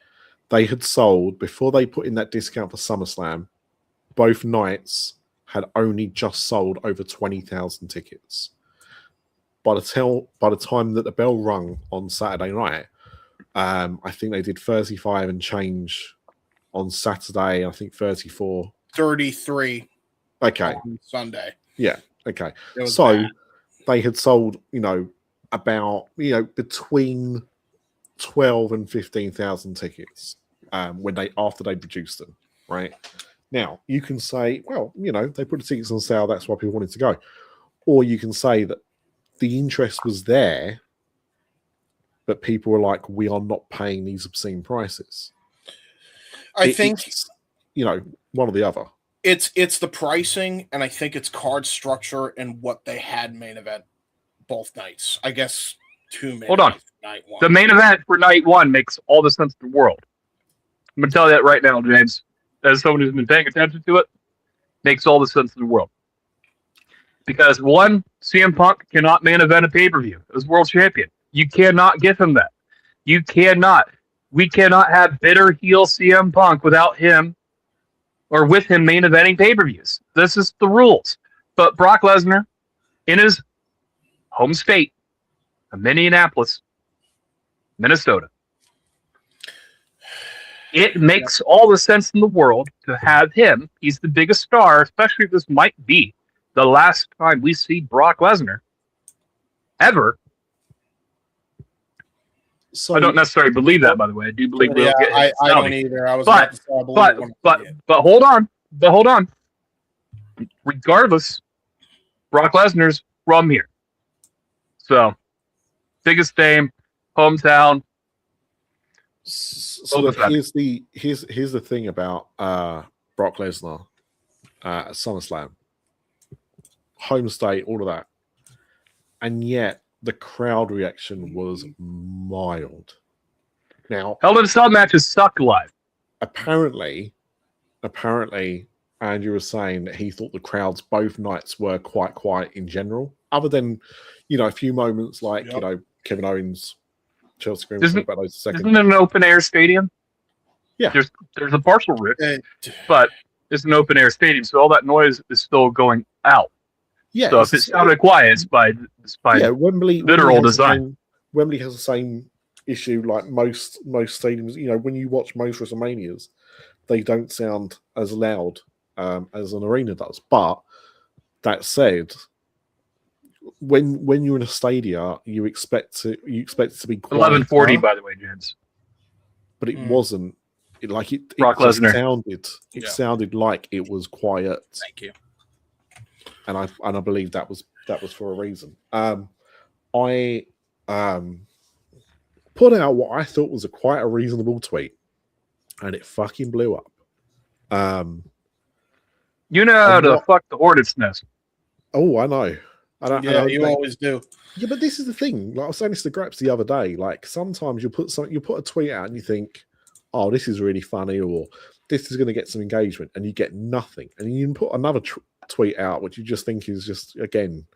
[SPEAKER 3] They had sold, before they put in that discount for SummerSlam, both nights had only just sold over 20,000 tickets. By the time that the bell rung on Saturday night, I think they did 35 and change on Saturday. I think 34.
[SPEAKER 2] 33.
[SPEAKER 3] Okay.
[SPEAKER 2] On Sunday.
[SPEAKER 3] Yeah. Okay. So they had sold, about, between 12 and 15,000 tickets, after they produced them, right? Now, you can say, well, they put the tickets on sale, that's why people wanted to go. Or you can say that the interest was there, but people were like, we are not paying these obscene prices.
[SPEAKER 2] I think
[SPEAKER 3] it's, one or the other.
[SPEAKER 2] It's the pricing, and I think it's card structure and what they had main event both nights. I guess 2 main
[SPEAKER 1] Hold on.
[SPEAKER 2] Night one.
[SPEAKER 1] The main event for night one makes all the sense in the world. I'm going to tell you that right now, James. As someone who's been paying attention to it, makes all the sense in the world. Because one, CM Punk cannot main event a pay-per-view as world champion. You cannot give him that. You cannot. We cannot have bitter heel CM Punk without him or with him main eventing pay-per-views. This is the rules. But Brock Lesnar, in his home state of Minneapolis, Minnesota, it makes all the sense in the world to have him. He's the biggest star, especially if this might be the last time we see Brock Lesnar ever. So, I don't necessarily believe that, by the way. I do believe we'll get him.
[SPEAKER 2] I don't either. I was
[SPEAKER 1] but hold on. Regardless, Brock Lesnar's from here. So, biggest name, hometown.
[SPEAKER 3] So here's the thing about Brock Lesnar at SummerSlam, home state, all of that, and yet the crowd reaction was mild. Now,
[SPEAKER 1] Hell in a Cell matches suck live.
[SPEAKER 3] Apparently, Andrew was saying that he thought the crowds both nights were quite quiet in general, other than a few moments like Kevin Owens. Chelsea Green,
[SPEAKER 1] isn't
[SPEAKER 3] about those a second.
[SPEAKER 1] Isn't it an open air stadium?
[SPEAKER 3] Yeah.
[SPEAKER 1] There's a partial rip, but it's an open air stadium, so all that noise is still going out.
[SPEAKER 3] Yeah.
[SPEAKER 1] So if it sounded quiet, it's by
[SPEAKER 3] Wembley
[SPEAKER 1] literal design.
[SPEAKER 3] Wembley has the same issue like most stadiums. When you watch most WrestleManias, they don't sound as loud as an arena does. But that said, when you're in a stadia, you expect it to be quiet.
[SPEAKER 1] 11:40, by the way, James.
[SPEAKER 3] But it wasn't.
[SPEAKER 1] Brock Lesnar
[SPEAKER 3] sounded like it was quiet.
[SPEAKER 2] Thank you.
[SPEAKER 3] And I believe that was for a reason. I put out what I thought was quite a reasonable tweet, and it fucking blew up.
[SPEAKER 1] You know how to fuck the hornet's nest.
[SPEAKER 3] Oh, I know.
[SPEAKER 2] You always do.
[SPEAKER 3] Yeah, but this is the thing. Like I was saying this to Graps the other day. Like sometimes you put a tweet out and you think, "Oh, this is really funny," or "This is going to get some engagement," and you get nothing. And you can put another tweet out, which you just think is just again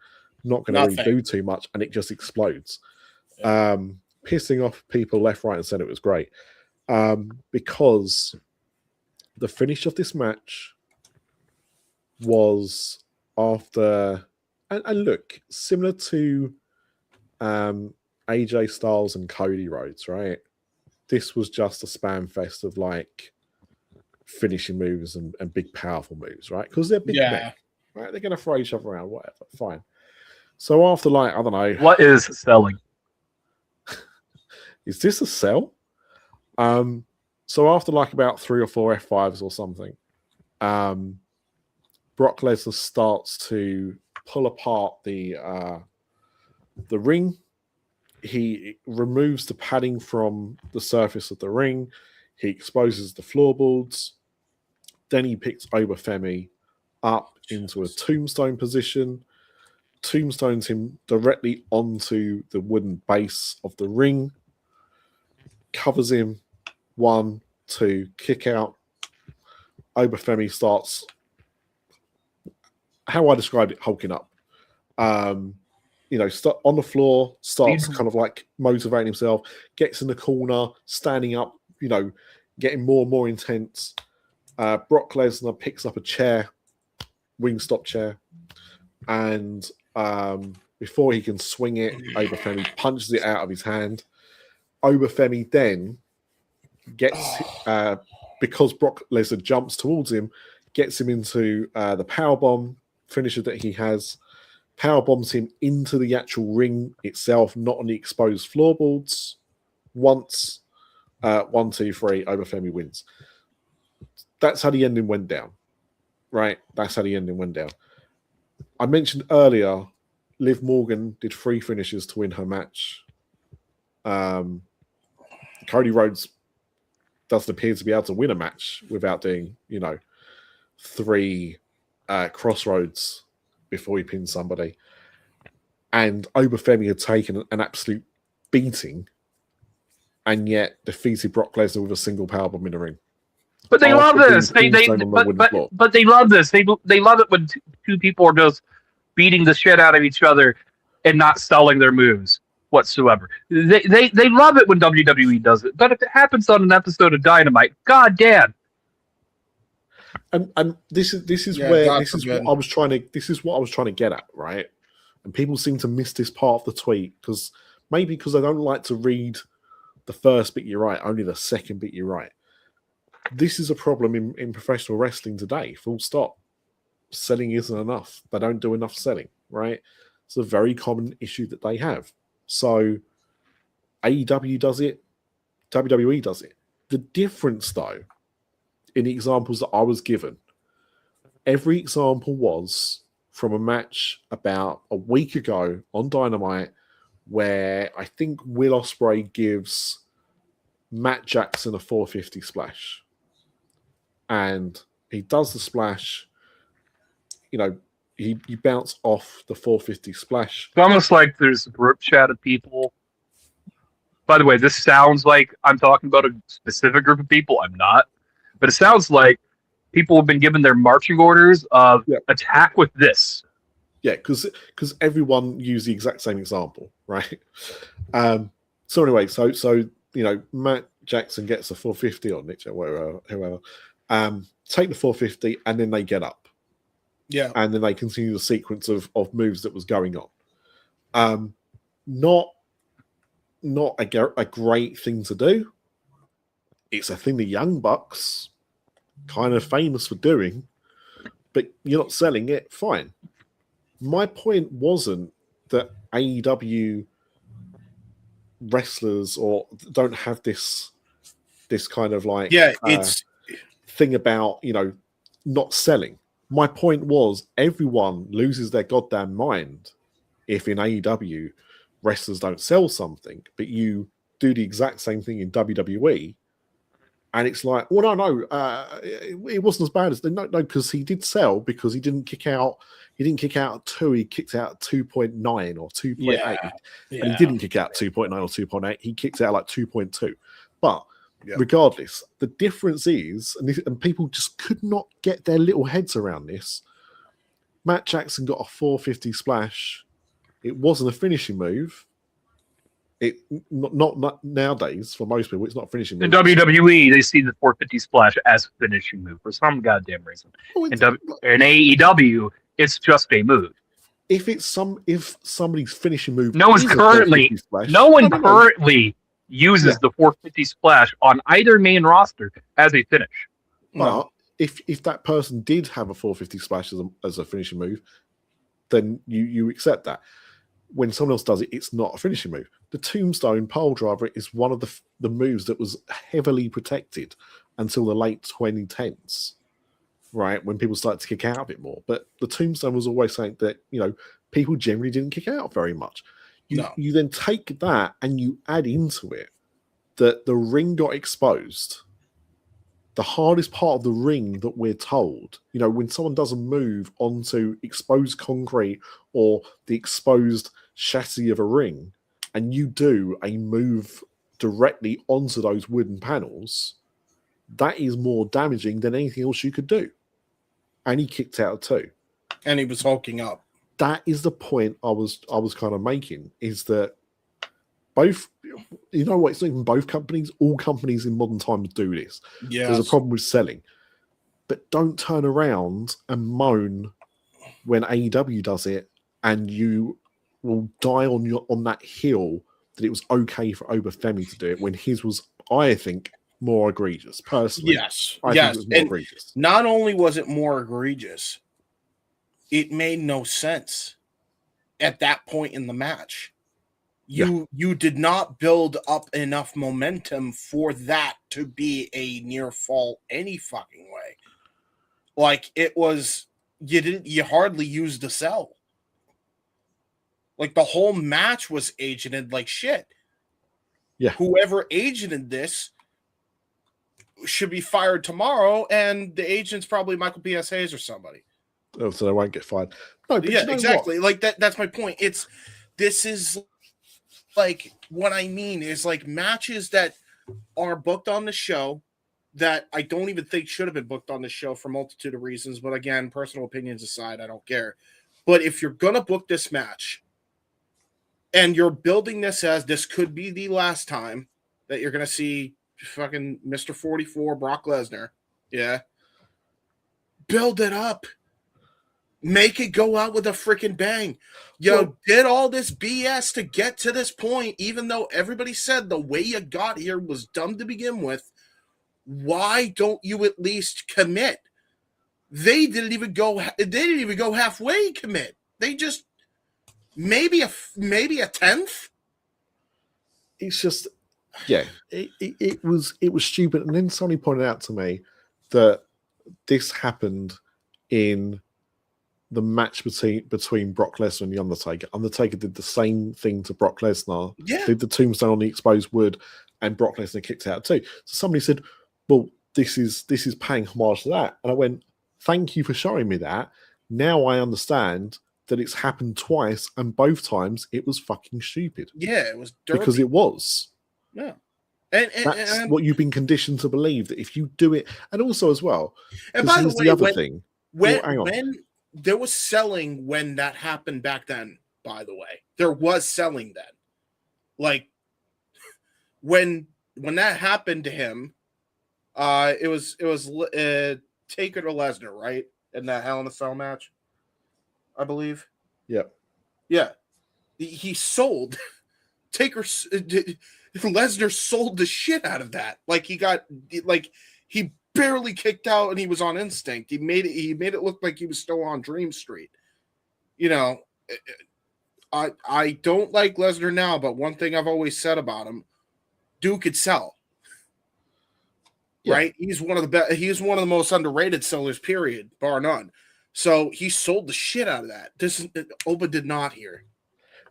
[SPEAKER 3] not going to really do too much, and it just explodes, pissing off people left, right, and center. It was great because the finish of this match was after. And look, similar to AJ Styles and Cody Rhodes, right? This was just a spam fest of like finishing moves and big powerful moves, right? Because they're big men, right? They're going to throw each other around, whatever. Fine. So after like, I don't know.
[SPEAKER 1] What is selling?
[SPEAKER 3] Is this a sell? So after like about 3 or 4 F5s or something, Brock Lesnar starts to pull apart the ring. He removes the padding from the surface of the ring. He exposes the floorboards. Then he picks Obafemi up into a tombstone position, tombstones him directly onto the wooden base of the ring, covers him, 1, 2, kick out. Obafemi starts, how I described it, hulking up. On the floor, starts kind of like motivating himself, gets in the corner, standing up, getting more and more intense. Brock Lesnar picks up a chair, Wingstop chair, and before he can swing it, Obafemi punches it out of his hand. Obafemi then gets, because Brock Lesnar jumps towards him, gets him into the powerbomb finisher that he has, powerbombs him into the actual ring itself, not on the exposed floorboards, once, 1, 2, 3, Obafemi wins. That's how the ending went down, right? That's how the ending went down. I mentioned earlier, Liv Morgan did 3 finishes to win her match. Cody Rhodes doesn't appear to be able to win a match without doing, 3 crossroads before he pins somebody. And Obafemi had taken an absolute beating and yet defeated Brock Lesnar with a single powerbomb in the ring.
[SPEAKER 1] But they love this. But they love this. They love it when two people are just beating the shit out of each other and not selling their moves whatsoever. They love it when WWE does it. But if it happens on an episode of Dynamite, goddamn.
[SPEAKER 3] And this is what I was trying to get at, right? And people seem to miss this part of the tweet because they don't like to read the first bit you're right, only the second bit you're right. This is a problem in professional wrestling today, full stop. Selling isn't enough. They don't do enough selling, right? It's a very common issue that they have. So AEW does it, WWE does it. The difference, though, in the examples that I was given, every example was from a match about a week ago on Dynamite where I think Will Ospreay gives Matt Jackson a 450 splash. And he does the splash, he bounced off the 450 splash.
[SPEAKER 1] It's almost like there's a group chat of people. By the way, this sounds like I'm talking about a specific group of people. I'm not. But it sounds like people have been given their marching orders of attack with this.
[SPEAKER 3] Yeah, because everyone used the exact same example, right? So anyway, so Matt Jackson gets a 450 on Nick, whoever. Take the 450 and then they get up.
[SPEAKER 2] Yeah.
[SPEAKER 3] And then they continue the sequence of moves that was going on. Not a great thing to do. It's a thing the Young Bucks kind of famous for doing, but you're not selling it, fine. My point wasn't that AEW wrestlers or don't have this kind of like
[SPEAKER 2] it's
[SPEAKER 3] thing about not selling. My point was everyone loses their goddamn mind if in AEW wrestlers don't sell something, but you do the exact same thing in WWE, and it's like, well, no, it wasn't as bad as no, because he did sell because he didn't kick out. He didn't kick out at 2. He kicked out at 2.9 or 2.8, and he didn't kick out 2.9 or 2.8. He kicked out like 2.2. But regardless, the difference is, and people just could not get their little heads around this. Matt Jackson got a 450 splash. It wasn't a finishing move. It not nowadays for most people. It's not a finishing move.
[SPEAKER 1] In WWE, they see the 450 splash as a finishing move for some goddamn reason. In AEW, it's just a move.
[SPEAKER 3] If somebody's finishing move,
[SPEAKER 1] no one currently uses the 450 splash on either main roster as a finish.
[SPEAKER 3] But if that person did have a 450 splash as a finishing move, then you accept that. When someone else does it, it's not a finishing move. The Tombstone pole driver is one of the moves that was heavily protected until the late 2010s, right? When people started to kick out a bit more. But the Tombstone was always saying that, people generally didn't kick out very much. You then take that and you add into it that the ring got exposed. The hardest part of the ring that we're told, when someone does a move onto exposed concrete or the exposed chassis of a ring, and you do a move directly onto those wooden panels, that is more damaging than anything else you could do. And he kicked out at 2.
[SPEAKER 2] And he was hulking up.
[SPEAKER 3] That is the point I was kind of making, is that both, it's not even both companies, all companies in modern times do this.
[SPEAKER 2] Yes.
[SPEAKER 3] There's a problem with selling. But don't turn around and moan when AEW does it, and you will die on that hill that it was okay for Obafemi to do it when his was, I think, more egregious. Personally,
[SPEAKER 2] yes,
[SPEAKER 3] I think it was more egregious.
[SPEAKER 2] Not only was it more egregious, it made no sense at that point in the match. You did not build up enough momentum for that to be a near fall any fucking way. Like, it was, you hardly used the sell. Like, the whole match was agented like shit.
[SPEAKER 3] Yeah.
[SPEAKER 2] Whoever agented this should be fired tomorrow, and the agent's probably Michael P.S. Hayes or somebody.
[SPEAKER 3] Oh, so they won't get fired. No, but
[SPEAKER 2] yeah,
[SPEAKER 3] you know
[SPEAKER 2] exactly.
[SPEAKER 3] What?
[SPEAKER 2] Like, that's my point. This is like, what I mean is, like, matches that are booked on the show that I don't even think should have been booked on the show for a multitude of reasons. But again, personal opinions aside, I don't care. But if you're going to book this match and you're building this as this could be the last time that you're going to see fucking Mr. 44 Brock Lesnar, yeah, build it up. Make it go out with a freaking bang. Did all this BS to get to this point, even though everybody said the way you got here was dumb to begin with. Why don't you at least commit? They didn't even go halfway commit. They just maybe a tenth.
[SPEAKER 3] It's just, yeah, it was stupid. And then somebody pointed out to me that this happened in the match between Brock Lesnar and The Undertaker. Undertaker did the same thing to Brock Lesnar.
[SPEAKER 2] Yeah.
[SPEAKER 3] Did the tombstone on the exposed wood, and Brock Lesnar kicked out too. So somebody said, well, this is paying homage to that. And I went, thank you for showing me that. Now I understand that it's happened twice, and both times it was fucking stupid.
[SPEAKER 2] Yeah, it was dirty.
[SPEAKER 3] Because it was.
[SPEAKER 2] Yeah.
[SPEAKER 3] That's what you've been conditioned to believe, that if you do it, and also as well,
[SPEAKER 2] and by the way,
[SPEAKER 3] the other thing.
[SPEAKER 2] When there was selling when that happened back then, by the way, there was selling then. Like, when that happened to him, it was Taker to Lesnar, right? In that Hell in a Cell match, I believe.
[SPEAKER 3] Yep.
[SPEAKER 2] Yeah. He sold Taker. Lesnar sold the shit out of that. Like, he barely kicked out and he was on instinct. He made it look like he was still on Dream Street. You know, I don't like Lesnar now, but one thing I've always said about him, dude could sell. Yeah. Right? He's one of the best. He's one of the most underrated sellers, period, bar none. So he sold the shit out of that. Oba did not here.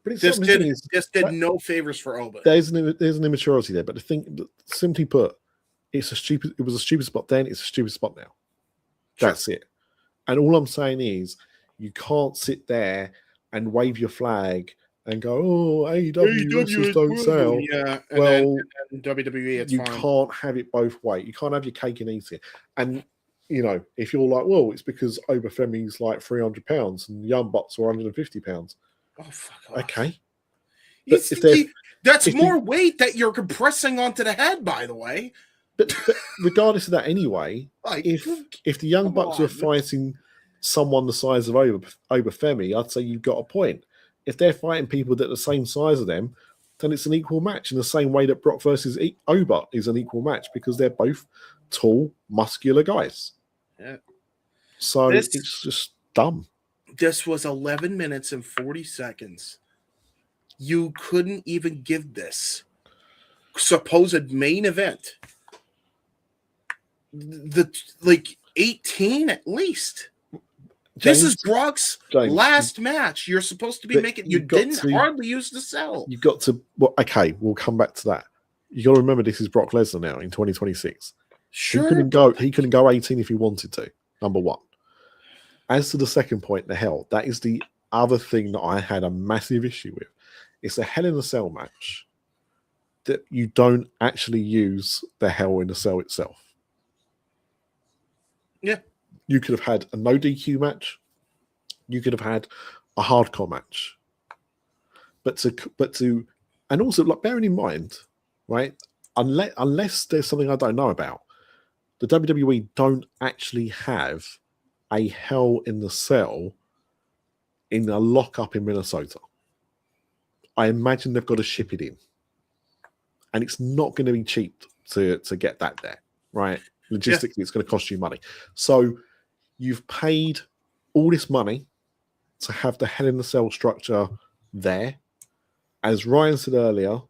[SPEAKER 3] But
[SPEAKER 2] this did no favors for Oba.
[SPEAKER 3] There's an immaturity there, but the thing, simply put, it was a stupid spot then, it's a stupid spot now. That's it. And all I'm saying is, you can't sit there and wave your flag and go, oh, AEW don't sell.
[SPEAKER 2] Yeah, and WWE, it's
[SPEAKER 3] you
[SPEAKER 2] fine.
[SPEAKER 3] Can't have it both ways. You can't have your cake and eat it. And, you know, if you're like, well, it's because Obafemi's like 300 pounds and Young Bucks are 150 pounds.
[SPEAKER 2] Oh, fuck off.
[SPEAKER 3] Okay.
[SPEAKER 2] That's more weight that you're compressing onto the head, by the way.
[SPEAKER 3] But regardless of that anyway,
[SPEAKER 2] like,
[SPEAKER 3] if the Young Bucks were fighting someone the size of Obafemi, I'd say you've got a point. If they're fighting people that are the same size of them, then it's an equal match in the same way that Brock versus Oba is an equal match, because they're both tall, muscular guys.
[SPEAKER 2] Yeah.
[SPEAKER 3] So it's just dumb.
[SPEAKER 2] This was 11 minutes and 40 seconds. You couldn't even give this supposed main event the 18 at least. James, this is Brock's last match. You're supposed to be making. You didn't hardly use the sell.
[SPEAKER 3] You've got to. Well, okay, we'll come back to that. You got to remember, this is Brock Lesnar now in 2026.
[SPEAKER 2] Sure,
[SPEAKER 3] he couldn't go 18 if he wanted to. Number one. As to the second point, the hell, that is the other thing that I had a massive issue with. It's a Hell in a Cell match that you don't actually use the Hell in a Cell itself.
[SPEAKER 2] Yeah.
[SPEAKER 3] You could have had a no DQ match. You could have had a hardcore match. But to, and also, like, bearing in mind, right, unless there's something I don't know about, the WWE don't actually have a Hell in the Cell in a lockup in Minnesota. I imagine they've got to ship it in. And it's not going to be cheap to get that there, right? Logistically, It's going to cost you money. So you've paid all this money to have the Hell in the Cell structure there. as Ryan said earlier,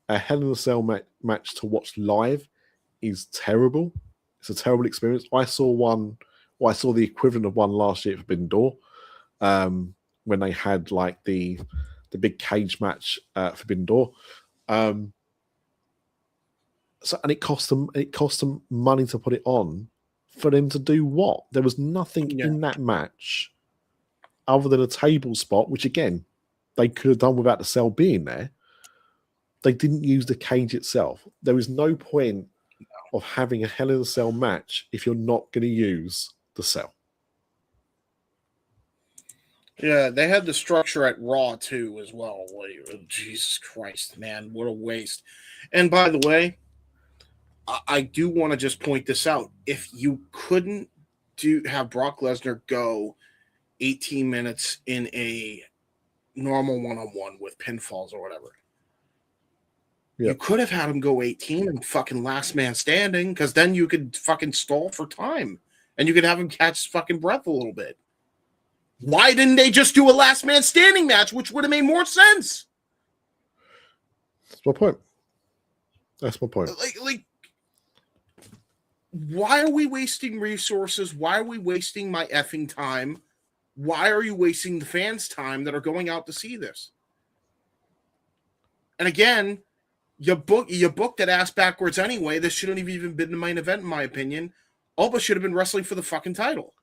[SPEAKER 3] a Hell in a Cell match to watch live is terrible. It's a terrible experience. I saw the equivalent of one last year for Forbidden Door, when they had like the big cage match for Forbidden Door. And it cost them money to put it on. For them to do what? There was nothing in that match other than a table spot, which again they could have done without the cell being there. They didn't use the cage itself. There is no point of having a Hell in a Cell match if you're not going to use the cell.
[SPEAKER 2] Yeah, they had the structure at Raw too as well. Jesus Christ, man, what a waste. And by the way, I do want to just point this out. If you couldn't have Brock Lesnar go 18 minutes in a normal one-on-one with pinfalls or whatever, you could have had him go 18 and fucking last man standing, because then you could fucking stall for time and you could have him catch his fucking breath a little bit. Why didn't they just do a last man standing match, which would have made more sense?
[SPEAKER 3] That's my point.
[SPEAKER 2] Like, why are we wasting resources? Why are we wasting my effing time? Why are you wasting the fans' time that are going out to see this? And again, you booked that ass backwards anyway. This shouldn't have even been the main event, in my opinion. Oba should have been wrestling for the fucking title.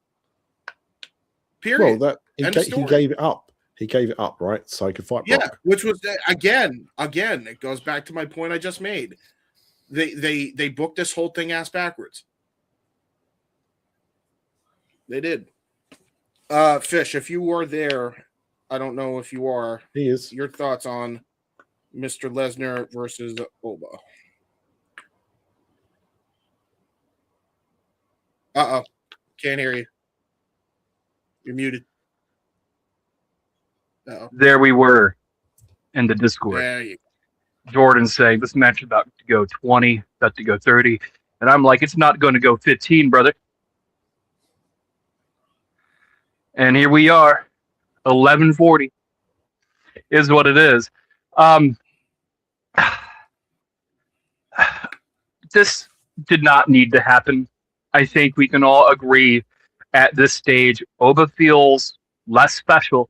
[SPEAKER 2] Period.
[SPEAKER 3] Well, he gave it up. He gave it up, right? So he could fight Brock.
[SPEAKER 2] Yeah, which was again, it goes back to my point I just made. They booked this whole thing ass backwards. They did. Fish, if you were there, I don't know if you are.
[SPEAKER 3] He is.
[SPEAKER 2] Your thoughts on Mr. Lesnar versus Oba? Uh-oh. Can't hear you. You're muted. Uh-oh.
[SPEAKER 1] There we were in the Discord.
[SPEAKER 2] There you go.
[SPEAKER 1] Jordan saying this match is about to go 20, about to go 30. And I'm like, it's not going to go 15, brother. And here we are. 11:40 is what it is. This did not need to happen. I think we can all agree at this stage, Oba feels less special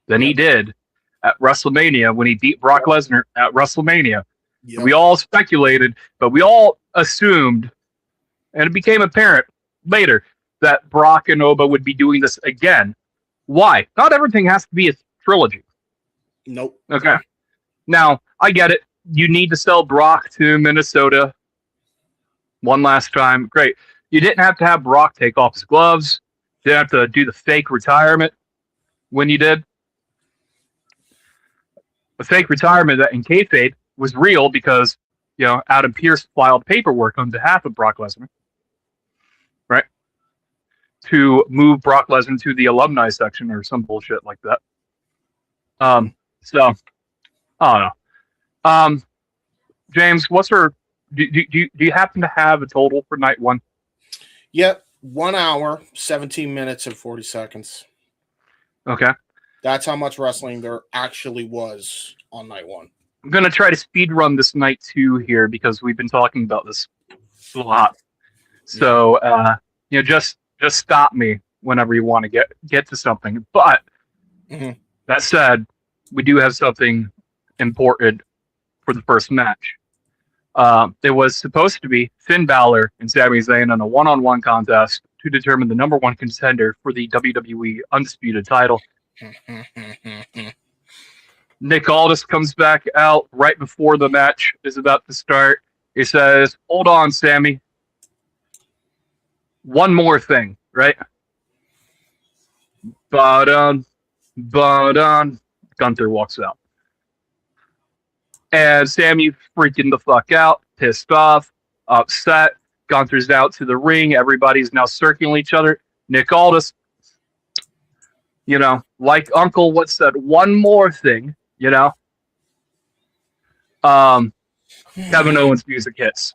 [SPEAKER 1] than he did at WrestleMania when he beat Brock Lesnar at WrestleMania. Yep. We all speculated, but we all assumed, and it became apparent later, that Brock and Oba would be doing this again. Why? Not everything has to be a trilogy.
[SPEAKER 2] Nope.
[SPEAKER 1] Okay. Now, I get it. You need to sell Brock to Minnesota one last time. Great. You didn't have to have Brock take off his gloves. You didn't have to do the fake retirement when you did. A fake retirement that in kayfabe was real because, Adam Pearce filed paperwork on behalf of Brock Lesnar, right? To move Brock Lesnar to the alumni section or some bullshit like that. So, I don't know. James, what's our... Do you happen to have a total for night one?
[SPEAKER 2] Yep, 1 hour, 17 minutes, and 40 seconds.
[SPEAKER 1] Okay.
[SPEAKER 2] That's how much wrestling there actually was on night one.
[SPEAKER 1] I'm going to try to speed run this night two here because we've been talking about this a lot. So, just stop me whenever you want to get to something. But that said, we do have something important for the first match. It was supposed to be Finn Balor and Sami Zayn in a one-on-one contest to determine the number one contender for the WWE Undisputed title. Nick Aldis comes back out right before the match is about to start. He says, "Hold on, Sammy. One more thing, right?" Gunther walks out. And Sammy freaking the fuck out, pissed off, upset. Gunther's out to the ring. Everybody's now circling each other. Nick Aldis, like Uncle What said, one more thing, Kevin Owens music hits.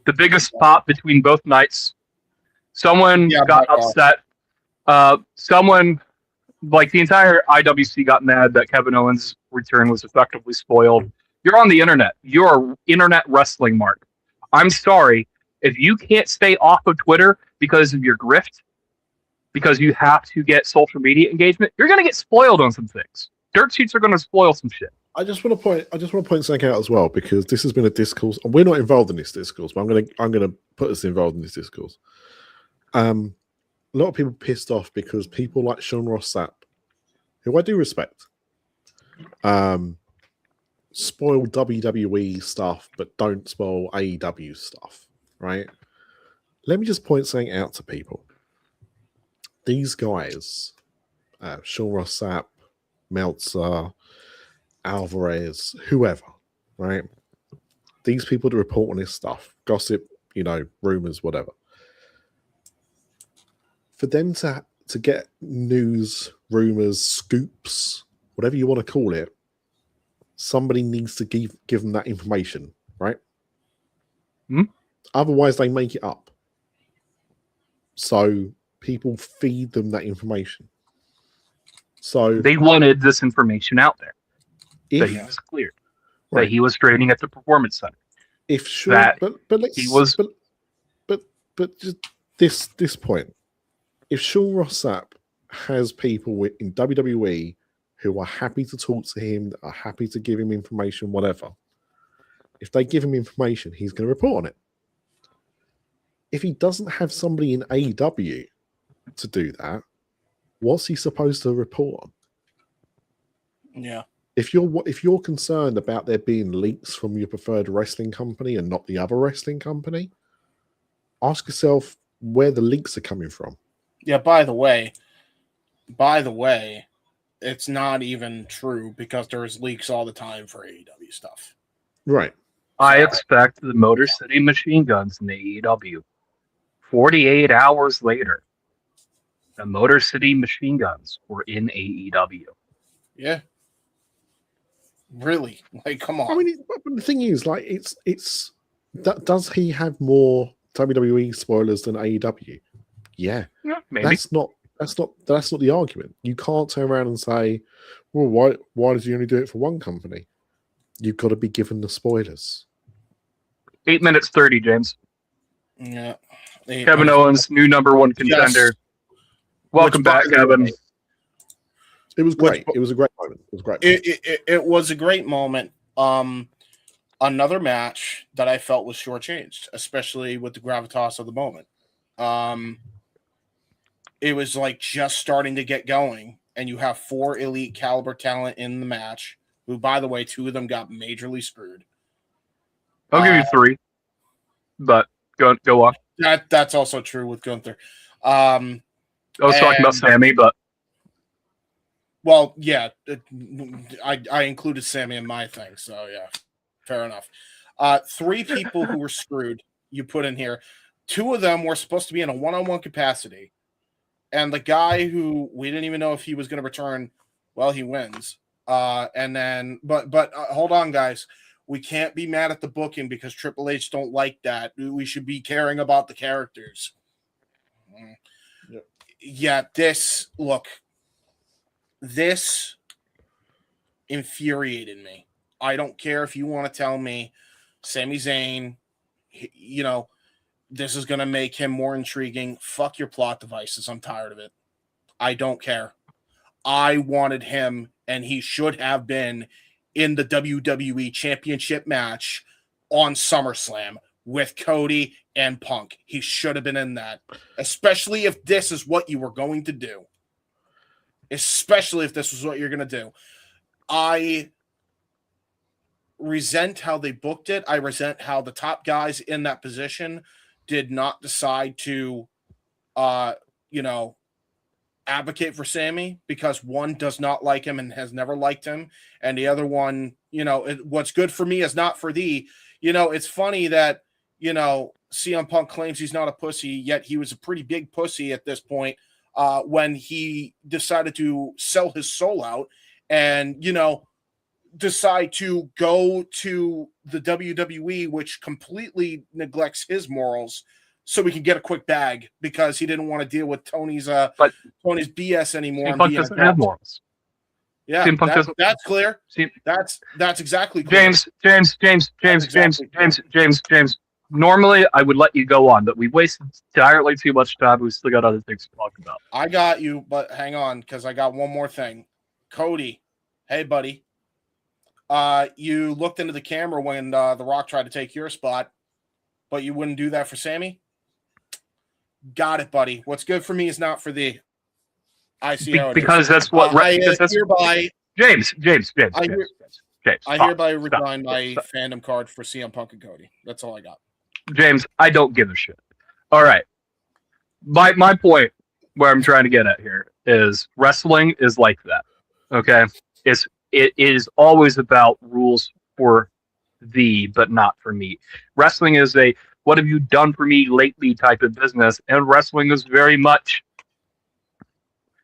[SPEAKER 1] The biggest pop between both nights. Someone got upset. Someone like the entire IWC got mad that Kevin Owens' return was effectively spoiled. You're on the internet. You're an internet wrestling mark. I'm sorry. If you can't stay off of Twitter because of your grift, because you have to get social media engagement, you're going to get spoiled on some things. Dirt sheets are going to spoil some shit.
[SPEAKER 3] I just want to point something out as well, because this has been a discourse, and we're not involved in this discourse, but I'm going to put us involved in this discourse. A lot of people pissed off because people like Sean Ross Sapp, who I do respect, spoil WWE stuff, but don't spoil AEW stuff, right? Let me just point something out to people. These guys, Sean Ross Sapp, Meltzer, Alvarez, whoever, right? These people to report on this stuff, gossip, rumors, whatever. For them to get news, rumors, scoops, whatever you want to call it, somebody needs to give them that information, right? Otherwise, they make it up. So people feed them that information. So
[SPEAKER 1] they wanted this information out there. That he was cleared. Right. That he was training at the Performance Center.
[SPEAKER 3] If sure, but just this point. If Sean Ross Sapp has people in WWE who are happy to talk to him, that are happy to give him information, whatever, if they give him information, he's going to report on it. If he doesn't have somebody in AEW to do that, what's he supposed to report on?
[SPEAKER 2] Yeah.
[SPEAKER 3] If you're concerned about there being leaks from your preferred wrestling company and not the other wrestling company, ask yourself where the leaks are coming from.
[SPEAKER 2] Yeah, by the way, it's not even true, because there's leaks all the time for AEW stuff.
[SPEAKER 3] Right.
[SPEAKER 1] I expect the Motor City Machine Guns in AEW. 48 hours later, the Motor City Machine Guns were in AEW.
[SPEAKER 2] Yeah. Really? Like, come on.
[SPEAKER 3] I mean, but the thing is, like, it's does he have more WWE spoilers than AEW? Yeah,
[SPEAKER 1] maybe.
[SPEAKER 3] That's not the argument. You can't turn around and say, well, why does he only do it for one company? You've got to be given the spoilers.
[SPEAKER 1] 8 minutes 30, James.
[SPEAKER 2] Yeah.
[SPEAKER 1] Kevin Owens, new number one contender.
[SPEAKER 2] Yes.
[SPEAKER 1] Welcome back, Kevin.
[SPEAKER 3] It was great. It was a great moment. It was great.
[SPEAKER 2] It was a great moment. Another match that I felt was shortchanged, especially with the gravitas of the moment. It was like just starting to get going, and you have 4 elite caliber talent in the match, who, by the way, 2 of them got majorly screwed.
[SPEAKER 1] I'll give you 3, but go on.
[SPEAKER 2] That's also true with Gunther.
[SPEAKER 1] I was talking about Sammy, but
[SPEAKER 2] well, yeah, I included Sammy in my thing, so yeah, fair enough. 3 people who were screwed you put in here. 2 of them were supposed to be in a one-on-one capacity, and the guy who we didn't even know if he was going to return, well, he wins. And then, but hold on, guys. We can't be mad at the booking because Triple H don't like that. We should be caring about the characters. Yeah, this infuriated me. I don't care if you want to tell me Sami Zayn, this is going to make him more intriguing. Fuck your plot devices. I'm tired of it. I don't care. I wanted him, and he should have been in the WWE Championship match on SummerSlam with Cody and Punk. He should have been in that, especially if this is what you were going to do. Especially if this was what you're going to do. I resent how they booked it. I resent how the top guys in that position did not decide to, advocate for Sammy, because one does not like him and has never liked him, and the other one, what's good for me is not for thee. It's funny that CM Punk claims he's not a pussy, yet he was a pretty big pussy at this point when he decided to sell his soul out and decide to go to the WWE, which completely neglects his morals, so we can get a quick bag because he didn't want to deal with Tony's BS anymore.
[SPEAKER 1] CM Punk doesn't have morals.
[SPEAKER 2] Yeah, that's clear. That's exactly clear.
[SPEAKER 1] James. Normally, I would let you go on, but we wasted entirely too much time. We still got other things to talk about.
[SPEAKER 2] I got you, but hang on, because I got one more thing. Cody, hey, buddy. You looked into the camera when The Rock tried to take your spot, but you wouldn't do that for Sammy? Got it, buddy. What's good for me is not for thee. I see how it
[SPEAKER 1] because
[SPEAKER 2] is.
[SPEAKER 1] That's what
[SPEAKER 2] hereby
[SPEAKER 1] James.
[SPEAKER 2] I hereby resign my fandom card for CM Punk and Cody. That's all I got.
[SPEAKER 1] James, I don't give a shit. All right. My point where I'm trying to get at here is wrestling is like that. Okay? It is always about rules for thee, but not for me. Wrestling is a what have you done for me lately type of business, and wrestling is very much.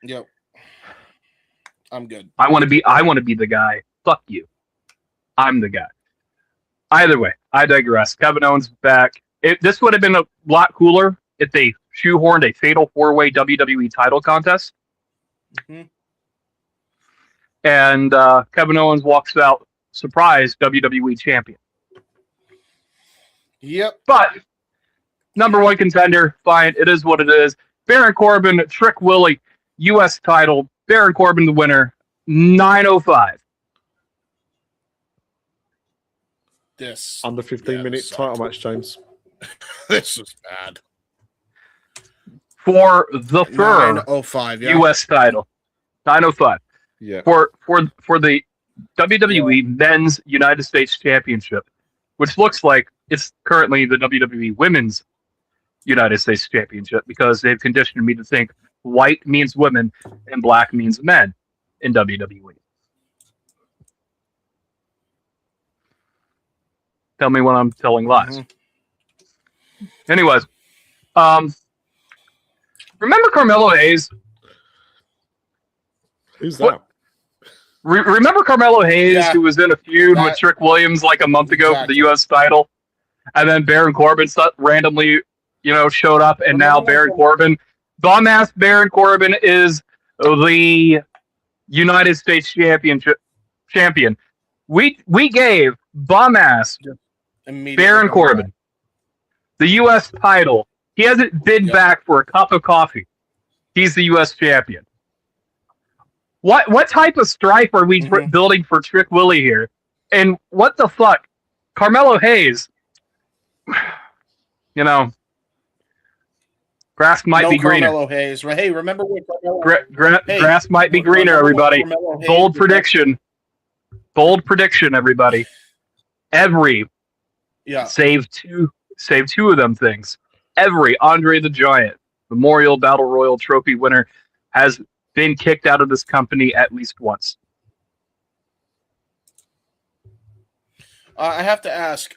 [SPEAKER 2] Yep. I'm good.
[SPEAKER 1] I want to be the guy. Fuck you. I'm the guy. Either way, I digress. Kevin Owens back. This would have been a lot cooler if they shoehorned a fatal 4-way WWE title contest.
[SPEAKER 2] Mm-hmm.
[SPEAKER 1] And Kevin Owens walks out, surprise, WWE champion.
[SPEAKER 2] Yep.
[SPEAKER 1] But number one contender, fine. It is what it is. Baron Corbin, Trick Willie, U.S. title. Baron Corbin, the winner. 9:05.
[SPEAKER 2] This
[SPEAKER 3] under 15-minute title match, James.
[SPEAKER 2] This is bad.
[SPEAKER 1] For the third
[SPEAKER 2] 9:05,
[SPEAKER 1] U.S. title. 9:05.
[SPEAKER 3] Yeah.
[SPEAKER 1] For the WWE Men's United States Championship, which looks like it's currently the WWE Women's United States Championship because they've conditioned me to think white means women and black means men in WWE. Tell me when I'm telling lies.
[SPEAKER 2] Mm-hmm.
[SPEAKER 1] Anyways, remember Carmelo Hayes?
[SPEAKER 3] Who's that?
[SPEAKER 1] Remember Carmelo Hayes, who was in a feud with Trick Williams like a month ago for the U.S. title? And then Baron Corbin randomly, showed up, and now Baron Corbin, bum-ass Baron Corbin, is the United States champion. We gave bum-ass Baron Corbin the U.S. title. He hasn't been back for a cup of coffee. He's the U.S. champion. What type of strife are we building for Trick Willie here? And what the fuck? Carmelo Hayes, grass might be greener.
[SPEAKER 2] Carmelo Hayes. Hey, remember when
[SPEAKER 1] grass might be greener, everybody. Bold prediction. Bold prediction, everybody. Save two of them things. Every Andre the Giant Memorial Battle Royal Trophy winner has been kicked out of this company at least once.
[SPEAKER 2] I have to ask,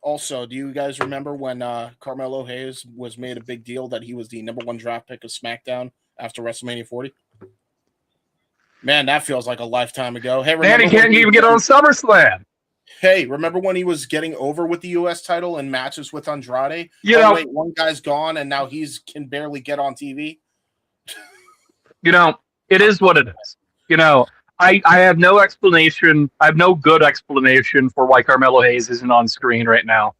[SPEAKER 2] also, do you guys remember when Carmelo Hayes was made a big deal that he was the number 1 draft pick of SmackDown after WrestleMania 40? Man, that feels like a lifetime ago. Hey,
[SPEAKER 1] he can't even get on SummerSlam.
[SPEAKER 2] Hey, remember when he was getting over with the U.S. title in matches with Andrade? Wait, one guy's gone and now can barely get on TV?
[SPEAKER 1] It is what it is. I have no explanation. I have no good explanation for why Carmelo Hayes isn't on screen right now.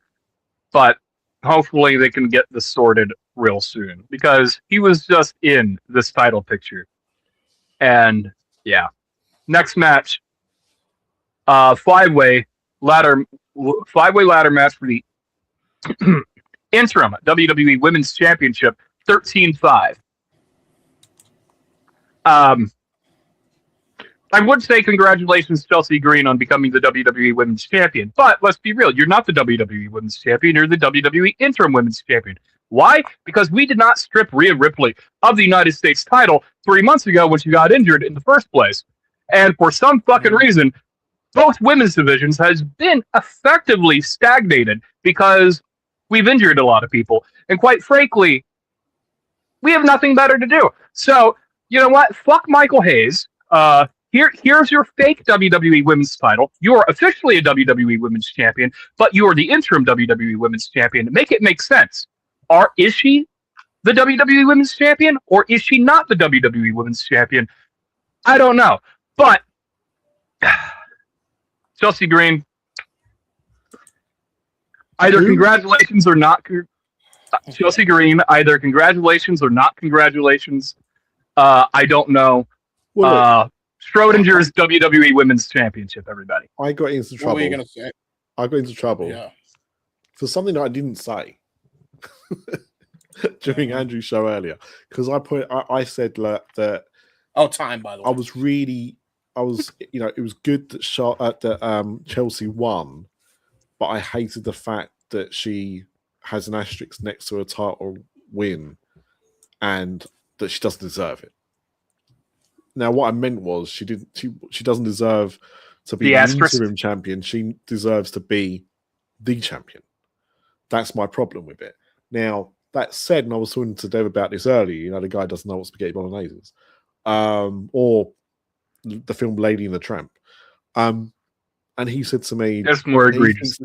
[SPEAKER 1] But hopefully they can get this sorted real soon because he was just in this title picture. And yeah. Next match. 5-way ladder match for the interim WWE Women's Championship, 13-5. I would say congratulations, Chelsea Green, on becoming the WWE Women's Champion. But let's be real. You're not the WWE Women's Champion. You're the WWE Interim Women's Champion. Why? Because we did not strip Rhea Ripley of the United States title 3 months ago when she got injured in the first place. And for some fucking reason, both women's divisions has been effectively stagnated because we've injured a lot of people. And quite frankly, we have nothing better to do. So, you know what? Fuck Michael Hayes. Here's your fake WWE Women's title. You are officially a WWE Women's Champion, but you are the interim WWE Women's Champion. Make it make sense. is she the WWE Women's Champion or is she not the WWE Women's Champion? I don't know. But Chelsea Green, either congratulations or not. Chelsea Green, either congratulations or not congratulations. I don't know. Schrodinger's WWE Women's Championship, everybody.
[SPEAKER 3] I got into trouble.
[SPEAKER 2] What were you going to say?
[SPEAKER 3] I got into trouble for something that I didn't say during Andrew's show earlier. Because I said that.
[SPEAKER 2] Oh, time, by the way.
[SPEAKER 3] It was good that Chelsea won, but I hated the fact that she has an asterisk next to a title win and that she doesn't deserve it. Now, what I meant was she doesn't deserve to be the interim champion. She deserves to be the champion. That's my problem with it. Now, that said, and I was talking to Dev about this earlier, the guy doesn't know what spaghetti bolognese is. Or the film Lady and the Tramp. And he said to me,
[SPEAKER 1] that's more egregious.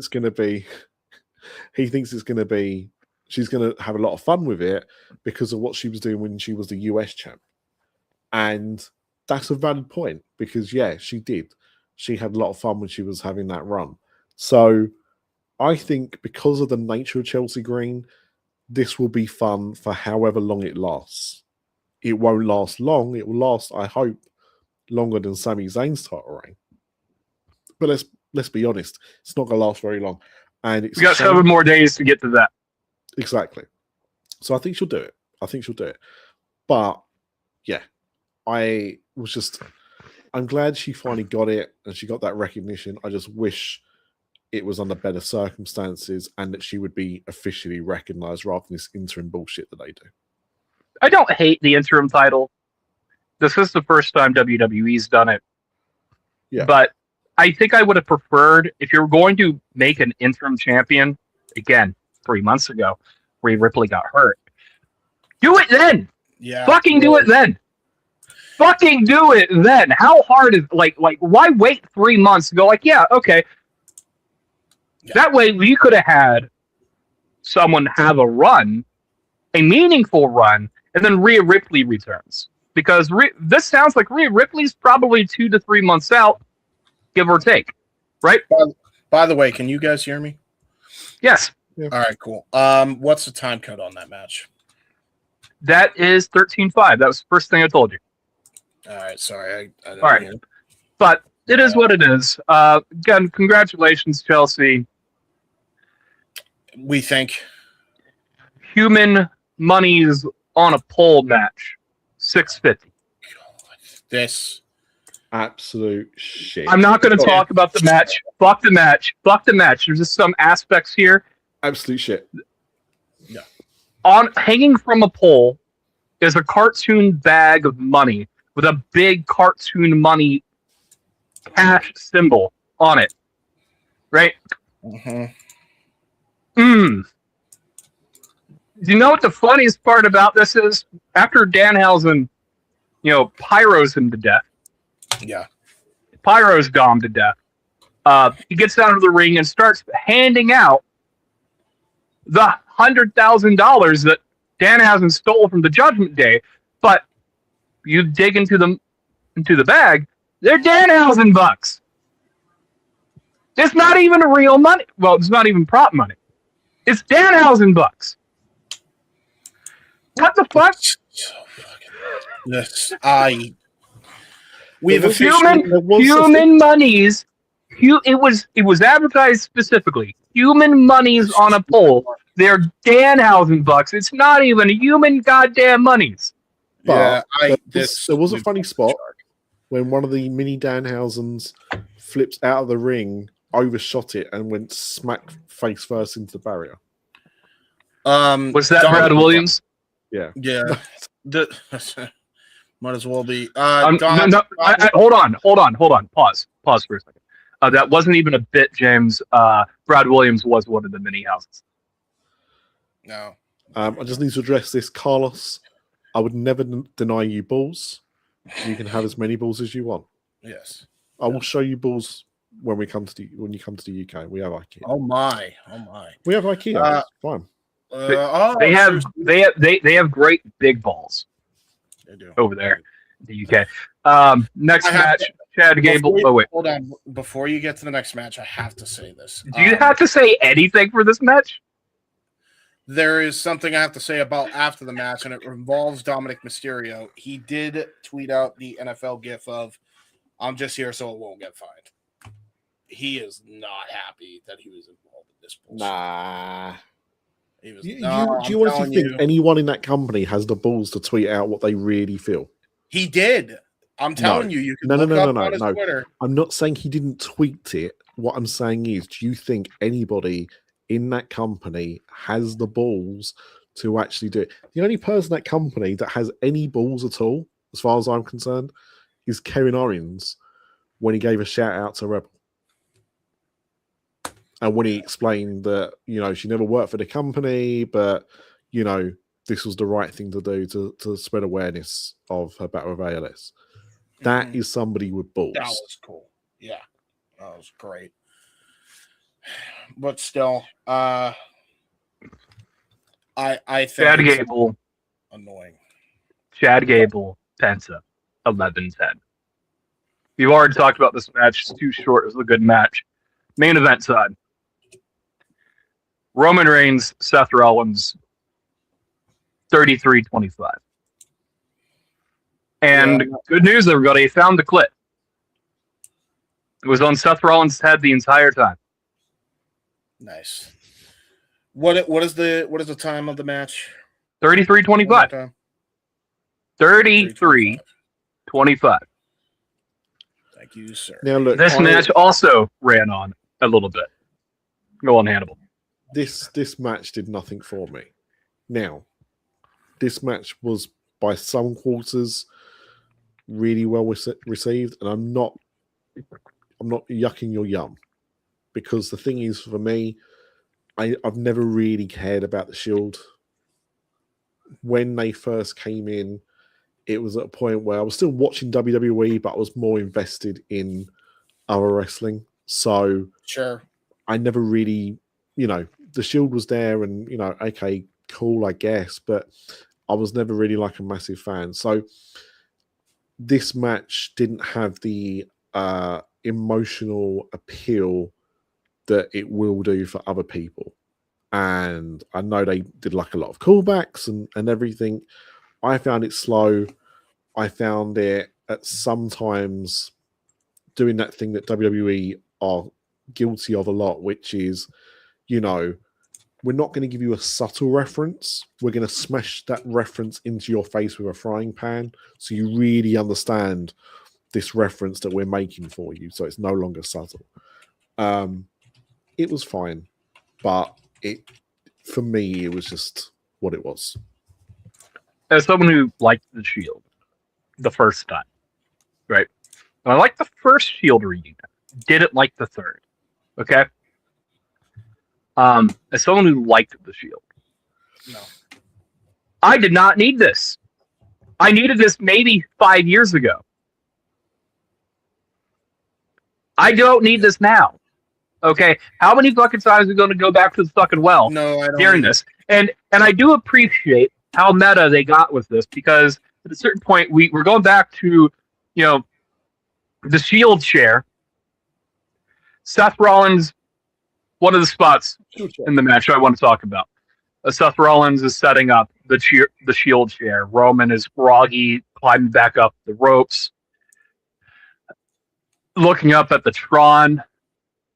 [SPEAKER 3] He thinks it's going to be, she's going to have a lot of fun with it because of what she was doing when she was the US champ. And that's a valid point because, she did. She had a lot of fun when she was having that run. So I think because of the nature of Chelsea Green, this will be fun for however long it lasts. It won't last long. It will last, I hope, longer than Sami Zayn's title reign. But let's be honest, it's not going to last very long. And we
[SPEAKER 1] got 7 more days to get to that.
[SPEAKER 3] Exactly. So I think she'll do it. But I'm glad she finally got it and she got that recognition. I just wish it was under better circumstances and that she would be officially recognized rather than this interim bullshit that they do.
[SPEAKER 1] I don't hate the interim title. This is the first time WWE's done it.
[SPEAKER 3] Yeah.
[SPEAKER 1] But I think I would have preferred, if you're going to make an interim champion, again, 3 months ago, Rhea Ripley got hurt. Do it then!
[SPEAKER 2] Yeah.
[SPEAKER 1] Fucking do it then! Fucking do it then! How hard is, why wait 3 months to go, okay. Yeah. That way, you could have had someone have a run, a meaningful run, and then Rhea Ripley returns. Because this sounds like Rhea Ripley's probably 2 to 3 months out, give or take, right?
[SPEAKER 2] By the way, can you guys hear me?
[SPEAKER 1] Yes.
[SPEAKER 2] Yeah. All right, cool. What's the time code on that match?
[SPEAKER 1] That is 13-5. That was the first thing I told you.
[SPEAKER 2] All right, sorry. I
[SPEAKER 1] all right. But it is what it is. Again, congratulations, Chelsea.
[SPEAKER 2] We think.
[SPEAKER 1] Human Money's on a pole match. $650.
[SPEAKER 2] This
[SPEAKER 3] absolute shit.
[SPEAKER 1] I'm not going to talk about the match. Fuck the match. There's just some aspects here.
[SPEAKER 3] Absolute shit.
[SPEAKER 2] Yeah.
[SPEAKER 1] Hanging from a pole is a cartoon bag of money with a big cartoon money cash symbol on it. Right?
[SPEAKER 2] Mm-hmm.
[SPEAKER 1] Do you know what the funniest part about this is? After Danhausen, pyros him to death.
[SPEAKER 2] Yeah.
[SPEAKER 1] Pyros Dom to death. He gets down to the ring and starts handing out the $100,000 that Danhausen stole from the Judgment Day. But you dig into the bag, they're Danhausen bucks. It's not even real money. Well, it's not even prop money. It's Danhausen bucks. What the fuck?
[SPEAKER 2] Yes, we have
[SPEAKER 1] human monies. It was advertised specifically. Human monies on a pole. They're Danhausen bucks. It's not even human goddamn monies.
[SPEAKER 3] But there was a funny spot when one of the mini Danhausens flips out of the ring, overshot it, and went smack face first into the barrier.
[SPEAKER 1] Was that Brad Williams?
[SPEAKER 3] Yeah.
[SPEAKER 2] Yeah. Might as well be.
[SPEAKER 1] Hold on. Pause for a second. That wasn't even a bit, James. Brad Williams was one of the mini houses.
[SPEAKER 2] No.
[SPEAKER 3] I just need to address this, Carlos. I would never deny you balls. You can have as many balls as you want.
[SPEAKER 2] Yes.
[SPEAKER 3] I will show you balls when you come to the UK. We have IKEA.
[SPEAKER 2] Oh my.
[SPEAKER 3] We have IKEA. Fine.
[SPEAKER 1] They have great big balls.
[SPEAKER 2] They do
[SPEAKER 1] over there in the UK. Next match, Chad Gable.
[SPEAKER 2] Hold on. Before you get to the next match, I have to say this.
[SPEAKER 1] Do you have to say anything for this match?
[SPEAKER 2] There is something I have to say about after the match, and it involves Dominic Mysterio. He did tweet out the NFL gif of, "I'm just here so it won't get fined." He is not happy that he was involved in this bullshit.
[SPEAKER 3] Nah.
[SPEAKER 2] He was,
[SPEAKER 3] do you honestly think anyone in that company has the balls to tweet out what they really feel?
[SPEAKER 2] He did. I'm telling you, you can look up on his Twitter.
[SPEAKER 3] I'm not saying he didn't tweet it. What I'm saying is, do you think anybody in that company has the balls to actually do it? The only person in that company that has any balls at all, as far as I'm concerned, is Kevin Owens when he gave a shout out to Rebel. And when he explained that, she never worked for the company, but, this was the right thing to do to spread awareness of her battle with ALS. That is somebody with balls.
[SPEAKER 2] That was cool. Yeah. That was great. But still, I think
[SPEAKER 1] Chad Gable.
[SPEAKER 2] Annoying.
[SPEAKER 1] Chad Gable, Penta, 11-10. We've already talked about this match. It's too short. It was a good match. Main event side. Roman Reigns, Seth Rollins, 33-25. And good news, everybody, found the clip. It was on Seth Rollins' head the entire time.
[SPEAKER 2] Nice. What is the time of the match?
[SPEAKER 1] 33-25. 33-25.
[SPEAKER 2] Thank you, sir.
[SPEAKER 3] Now look,
[SPEAKER 1] this match also ran on a little bit. Go on, Hannibal.
[SPEAKER 3] This match did nothing for me. Now, this match was by some quarters really well received, and I'm not yucking your yum, because the thing is, for me, I've never really cared about the Shield. When they first came in, it was at a point where I was still watching WWE, but I was more invested in other wrestling. So
[SPEAKER 2] sure,
[SPEAKER 3] I never really, the Shield was there, and okay, cool, I guess, but I was never really like a massive fan. So this match didn't have the emotional appeal that it will do for other people. And I know they did like a lot of callbacks and everything. I found it slow. I found it at sometimes doing that thing that WWE are guilty of a lot, which is, we're not going to give you a subtle reference. We're going to smash that reference into your face with a frying pan so you really understand this reference that we're making for you, so it's no longer subtle. It was fine, but for me, it was just what it was.
[SPEAKER 1] As someone who liked the Shield the first time, right? And I liked the first Shield reunion. Didn't like the third. Okay? As someone who liked the Shield,
[SPEAKER 2] no,
[SPEAKER 1] I did not need this. I needed this maybe 5 years ago. I don't need this now. Okay, how many fucking times are we going to go back to the fucking well?
[SPEAKER 2] No, I don't.
[SPEAKER 1] During this, and I do appreciate how meta they got with this, because at a certain point we're going back to, the Shield chair. Seth Rollins, one of the spots in the match I want to talk about. Seth Rollins is setting up the Shield chair. Roman is groggy, climbing back up the ropes, looking up at the Tron,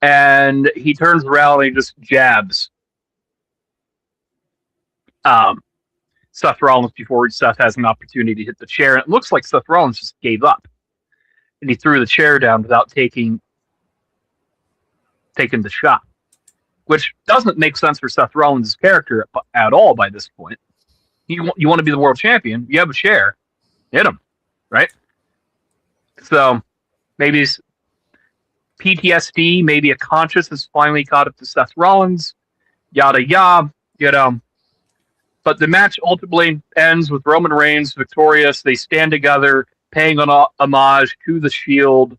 [SPEAKER 1] and he turns around and he just jabs Seth Rollins before Seth has an opportunity to hit the chair. And it looks like Seth Rollins just gave up, and he threw the chair down without taking the shot, which doesn't make sense for Seth Rollins' character at all by this point. You want to be the world champion, you have a chair, hit him, right? So maybe it's PTSD, maybe a conscience has finally caught up to Seth Rollins, yada yada, But the match ultimately ends with Roman Reigns victorious. They stand together, paying an homage to the Shield.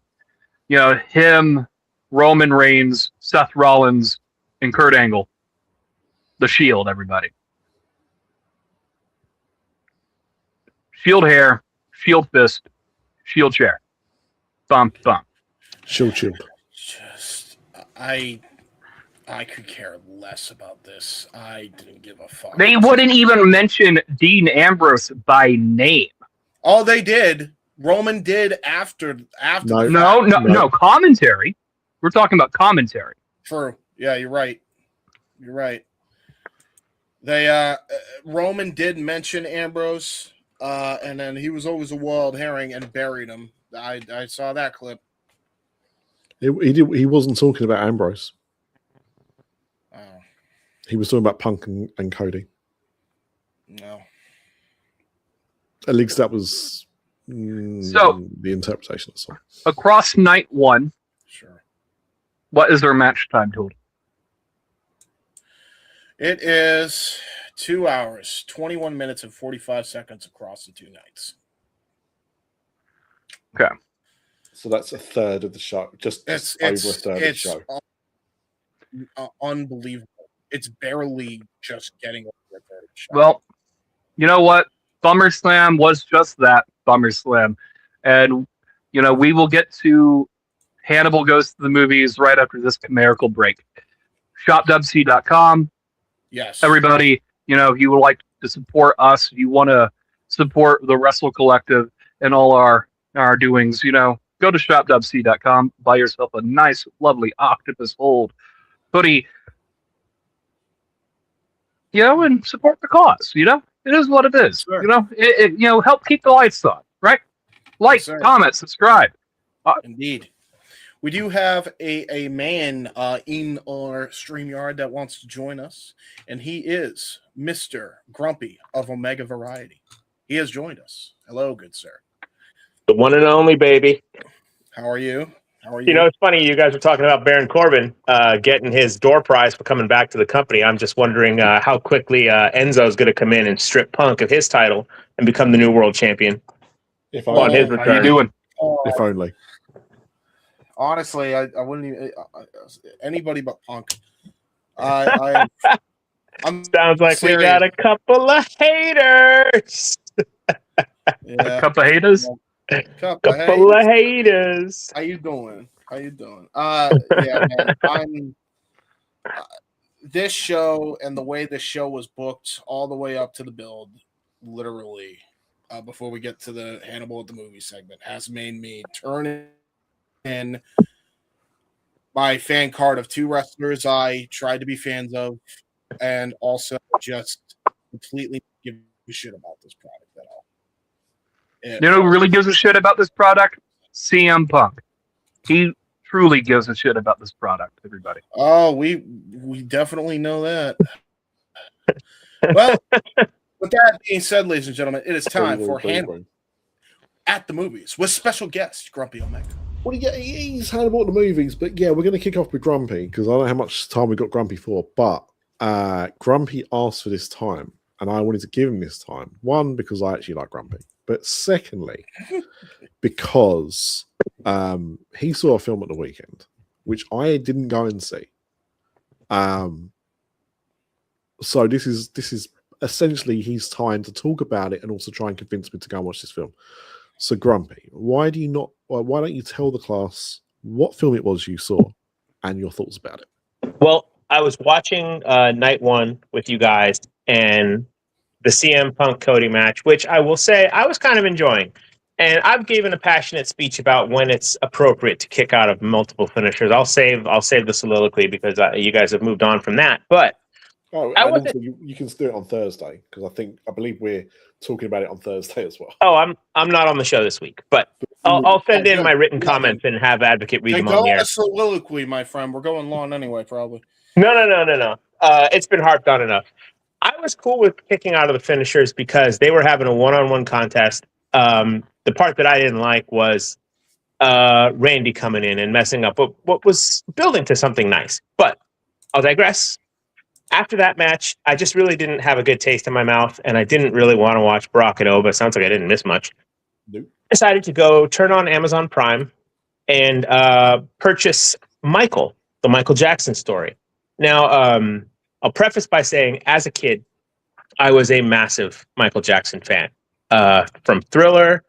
[SPEAKER 1] Him, Roman Reigns, Seth Rollins, and Kurt Angle. The Shield, everybody. Shield hair, shield fist, shield chair. Bump, bump.
[SPEAKER 3] Shield.
[SPEAKER 2] Just, I could care less about this. I didn't give a fuck.
[SPEAKER 1] They wouldn't even mention Dean Ambrose by name.
[SPEAKER 2] Oh, they did. Roman did after.
[SPEAKER 1] No. Commentary. We're talking about commentary.
[SPEAKER 2] True. Yeah, you're right. They Roman did mention Ambrose, and then he was always a wild herring and buried him. I saw that clip.
[SPEAKER 3] He wasn't talking about Ambrose.
[SPEAKER 2] Oh.
[SPEAKER 3] He was talking about Punk and Cody.
[SPEAKER 2] No.
[SPEAKER 3] At least that was the interpretation. So.
[SPEAKER 1] Across night one,
[SPEAKER 2] sure.
[SPEAKER 1] What is their match time total?
[SPEAKER 2] It is 2 hours, 21 minutes, and 45 seconds across the two nights.
[SPEAKER 1] Okay.
[SPEAKER 3] So that's a third of the show. Just over a third of the show.
[SPEAKER 2] Unbelievable. It's barely just getting over a third of the show.
[SPEAKER 1] Well, you know what? SummerSlam was just that, SummerSlam. And, we will get to Hannibal Goes to the Movies right after this miracle break. ShopWC.com.
[SPEAKER 2] Yes.
[SPEAKER 1] Everybody, if you would like to support us, if you want to support the WrestleCollective and all our doings, go to ShopWC.com, buy yourself a nice, lovely octopus hold hoodie, and support the cause, It is what it is.
[SPEAKER 2] Sure.
[SPEAKER 1] Help keep the lights on, right? Like, comment, subscribe.
[SPEAKER 2] Indeed. We do have a man in our StreamYard that wants to join us, and he is Mr. Grumpy of Omega Variety. He has joined us. Hello, good sir.
[SPEAKER 4] The one and only, baby.
[SPEAKER 2] How are you?
[SPEAKER 4] It's funny. You guys were talking about Baron Corbin getting his door prize for coming back to the company. I'm just wondering how quickly Enzo's going to come in and strip Punk of his title and become the new world champion on his return.
[SPEAKER 1] How you doing?
[SPEAKER 3] If only.
[SPEAKER 2] Honestly, I wouldn't even anybody but Punk. I'm
[SPEAKER 4] Sounds like serious. We got a couple of haters.
[SPEAKER 1] A couple of haters.
[SPEAKER 4] Couple of haters.
[SPEAKER 2] How you doing? Yeah, man. This show and the way this show was booked all the way up to the build, literally, before we get to the Hannibal at the movie segment, has made me turn in my fan card of two wrestlers I tried to be fans of, and also just completely give a shit about this product at all.
[SPEAKER 1] Who really gives a shit about this product? CM Punk. He truly gives a shit about this product, everybody.
[SPEAKER 2] Oh, we definitely know that. Well, with that being said, ladies and gentlemen, it is time for Hannibal at the movies with special guest Grumpy Omega.
[SPEAKER 3] Well, yeah, he's Hannibal at the movies, but yeah, we're going to kick off with Grumpy because I don't know how much time we got Grumpy for, but Grumpy asked for this time, and I wanted to give him this time. One, because I actually like Grumpy, but secondly, because he saw a film at the weekend, which I didn't go and see. So this is essentially his time to talk about it and also try and convince me to go and watch this film. So Grumpy, why don't you tell the class what film it was you saw and your thoughts about it?
[SPEAKER 4] Well, I was watching night one with you guys and the CM Punk Cody match, which I will say I was kind of enjoying. And I've given a passionate speech about when it's appropriate to kick out of multiple finishers. I'll save the soliloquy because you guys have moved on from that. But
[SPEAKER 3] also you can do it on Thursday because I believe we're talking about it on Thursday as well.
[SPEAKER 4] Oh, I'm not on the show this week, but I'll send in my written comments and have Advocate read them on the air.
[SPEAKER 2] Go on a soliloquy, my friend. We're going long anyway, probably.
[SPEAKER 4] No. It's been harped on enough. I was cool with kicking out of the finishers because they were having a one-on-one contest. The part that I didn't like was Randy coming in and messing up what was building to something nice. But I'll digress. After that match, I just really didn't have a good taste in my mouth, and I didn't really want to watch Brock and Oba. Sounds like I didn't miss much.
[SPEAKER 3] Nope.
[SPEAKER 4] Decided to go turn on Amazon Prime and purchase Michael, the Michael Jackson story. Now, I'll preface by saying, as a kid, I was a massive Michael Jackson fan. from Thriller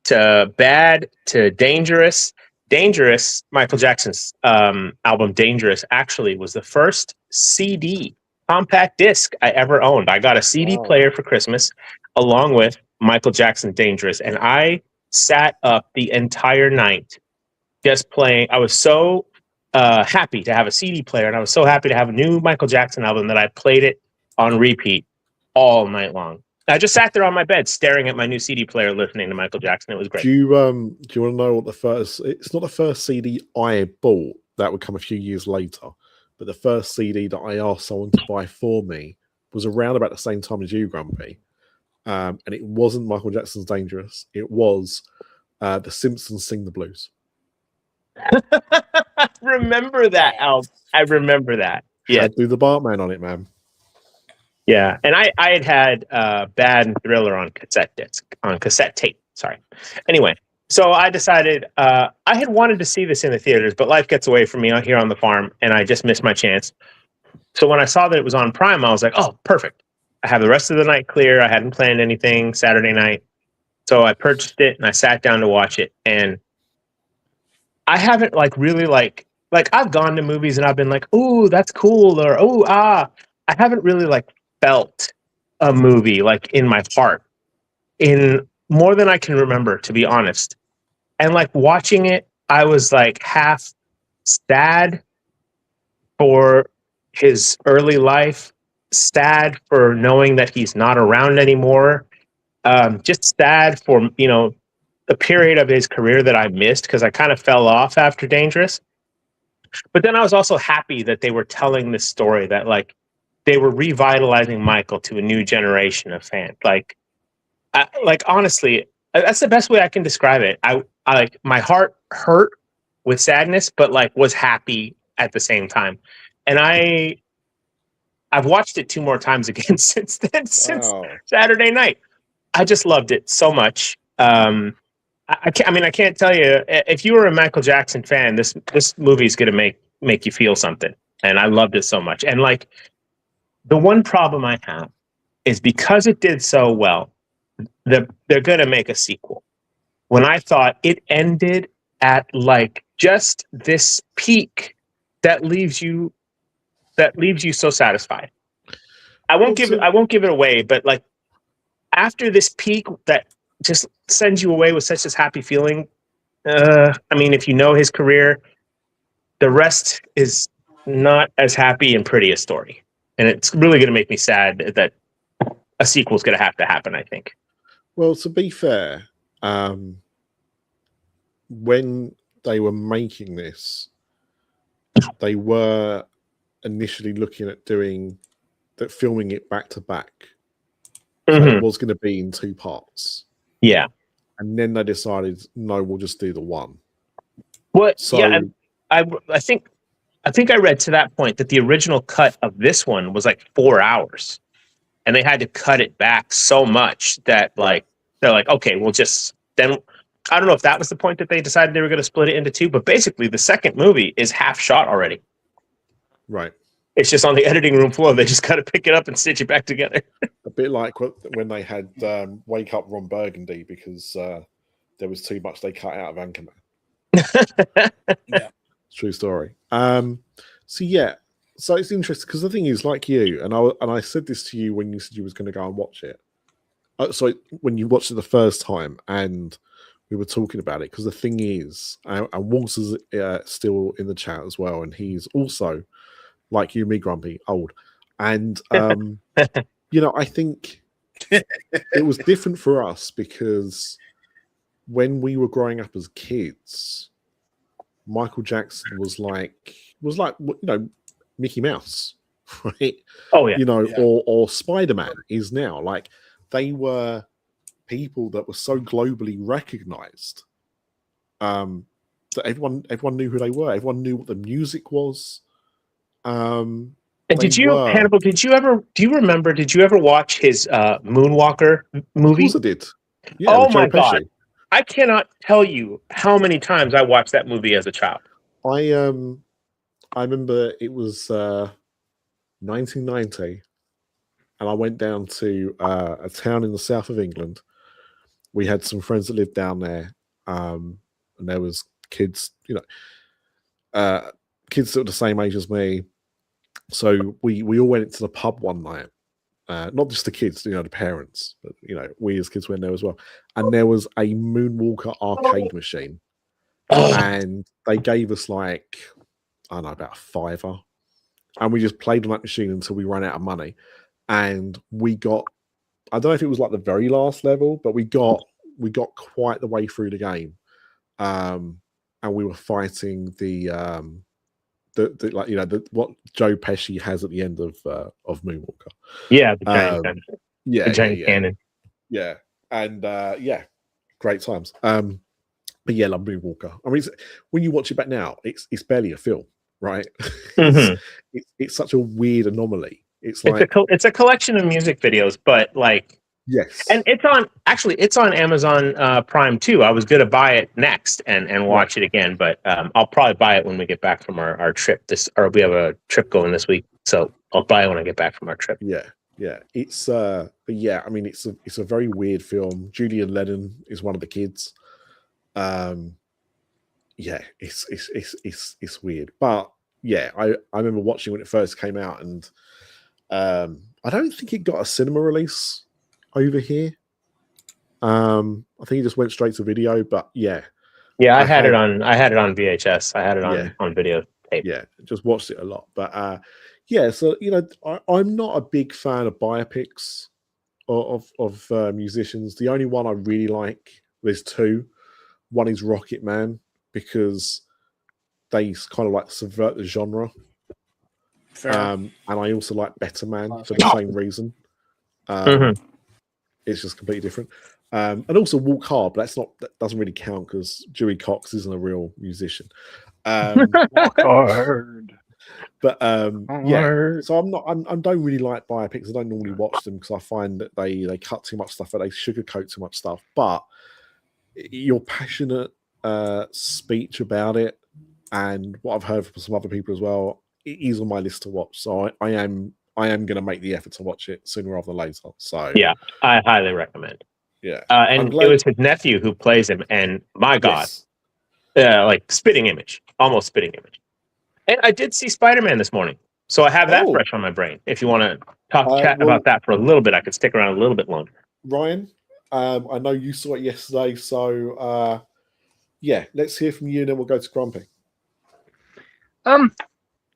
[SPEAKER 4] to Bad to Dangerous. Dangerous, Michael Jackson's album Dangerous, actually was the first CD compact disc I ever owned. I got a CD player for Christmas along with Michael Jackson Dangerous, and I sat up the entire night just playing. I was so happy to have a CD player, and I was so happy to have a new Michael Jackson album that I played it on repeat all night long. I just sat there on my bed staring at my new CD player, listening to Michael Jackson. It was great.
[SPEAKER 3] Do you want to know what the first? It's not the first CD I bought. That would come a few years later. But the first CD that I asked someone to buy for me was around about the same time as you, Grumpy. And it wasn't Michael Jackson's Dangerous. It was The Simpsons Sing the Blues.
[SPEAKER 4] I remember that album. I remember that. Yeah,
[SPEAKER 3] do the Bartman on it, man.
[SPEAKER 4] Yeah, and I had Bad and Thriller on cassette tape. Sorry. Anyway, so I decided I had wanted to see this in the theaters, but life gets away from me out here on the farm, and I just missed my chance. So when I saw that it was on Prime, I was like, "Oh, perfect! I have the rest of the night clear. I hadn't planned anything Saturday night, so I purchased it and I sat down to watch it. And I haven't really I've gone to movies and I've been like, "Ooh, that's cool," or "Ooh, ah." I haven't really felt a movie in my heart in more than I can remember, to be honest. And watching it, I was half sad for his early life, sad for knowing that he's not around anymore, just sad for the period of his career that I missed because I kind of fell off after Dangerous. But then I was also happy that they were telling this story, that they were revitalizing Michael to a new generation of fans. Honestly, that's the best way I can describe it. I my heart hurt with sadness, but was happy at the same time. And I've watched it 2 more times again since then, since Saturday night. I just loved it so much. I can't tell you, if you were a Michael Jackson fan, this movie is going to make you feel something. And I loved it so much. And the one problem I have is because it did so well, they're going to make a sequel. When I thought it ended at just this peak that leaves you so satisfied. I won't give it away, but after this peak that just sends you away with such a happy feeling. If you know his career, the rest is not as happy and pretty a story. And it's really going to make me sad that a sequel is going to have to happen, I think.
[SPEAKER 3] Well, to be fair, when they were making this, they were initially looking at filming it back to back. So it was going to be in 2 parts.
[SPEAKER 4] Yeah.
[SPEAKER 3] And then they decided, no, we'll just do the one.
[SPEAKER 4] Well, yeah, I think I read to that point that the original cut of this one was 4 hours. And they had to cut it back so much that they're okay, we'll just then. I don't know if that was the point that they decided they were going to split it into 2, but basically the second movie is half shot already.
[SPEAKER 3] Right.
[SPEAKER 4] It's just on the editing room floor. They just got to pick it up and stitch it back together.
[SPEAKER 3] A bit like when they had Wake Up Ron Burgundy because there was too much they cut out of Anchorman.
[SPEAKER 2] Yeah.
[SPEAKER 3] True story. So it's interesting because the thing is, like you, and I said this to you when you said you was going to go and watch it. So when you watched it the first time, and we were talking about it, because the thing is, and Walter's still in the chat as well, and he's also, like you and me, Grumpy, old. And, I think it was different for us because when we were growing up as kids, Michael Jackson was like Mickey Mouse, right?
[SPEAKER 4] Oh, yeah.
[SPEAKER 3] Or Spider-Man is now. They were people that were so globally recognized that everyone knew who they were. Everyone knew what the music was.
[SPEAKER 4] And Hannibal, do you ever watch his Moonwalker movie?
[SPEAKER 3] Of course I did. Yeah,
[SPEAKER 4] oh my God. I cannot tell you how many times I watched that movie as a child.
[SPEAKER 3] I remember it was 1990, and I went down to a town in the south of England we had some friends that lived down there, and there was kids, kids that were the same age as me. So we all went into the pub one night. Not just the kids, the parents, but we as kids went there as well. And there was a Moonwalker arcade machine, and they gave us like, I don't know, about $5, and we just played on that machine until we ran out of money. And we got, I don't know if it was like the very last level, but we got quite the way through the game, and we were fighting what Joe Pesci has at the end of Moonwalker.
[SPEAKER 4] Yeah, the giant,
[SPEAKER 3] the
[SPEAKER 4] giant cannon.
[SPEAKER 3] Yeah, and great times. But yeah, love Moonwalker. I mean, when you watch it back now, it's barely a film, right? It's such a weird anomaly. It's
[SPEAKER 4] a collection of music videos, but like.
[SPEAKER 3] Yes,
[SPEAKER 4] and it's on Amazon Prime too. I was going to buy it next and watch it again, but I'll probably buy it when we get back from our trip. We have a trip going this week, so I'll buy it when I get back from our trip.
[SPEAKER 3] Yeah. It's but yeah, I mean, it's a very weird film. Julian Lennon is one of the kids. Yeah, it's weird, but yeah, I remember watching when it first came out, and I don't think it got a cinema release over here. I think it just went straight to video, but yeah,
[SPEAKER 4] I had it on VHS. I had it on video tape.
[SPEAKER 3] Yeah, just watched it a lot, but yeah. So I'm not a big fan of biopics of musicians. The only one I really like, there's two. One is Rocket Man, because they kind of like subvert the genre. And I also like Better Man for the same reason. It's just completely different. And also Walk Hard, but that doesn't really count because Dewey Cox isn't a real musician.
[SPEAKER 1] Walk Hard.
[SPEAKER 3] But yeah, so I don't really like biopics. I don't normally watch them because I find that they cut too much stuff, or they sugarcoat too much stuff. But your passionate speech about it, and what I've heard from some other people as well, it is on my list to watch. So I am going to make the effort to watch it sooner rather than later. So
[SPEAKER 4] yeah, I highly recommend.
[SPEAKER 3] Yeah,
[SPEAKER 4] and it was his nephew who plays him, and my God, like spitting image, almost spitting image. And I did see Spider-Man this morning, so I have that fresh on my brain. If you want to chat about that for a little bit, I could stick around a little bit longer.
[SPEAKER 3] Ryan, I know you saw it yesterday, so yeah, let's hear from you, and then we'll go to Grumpy.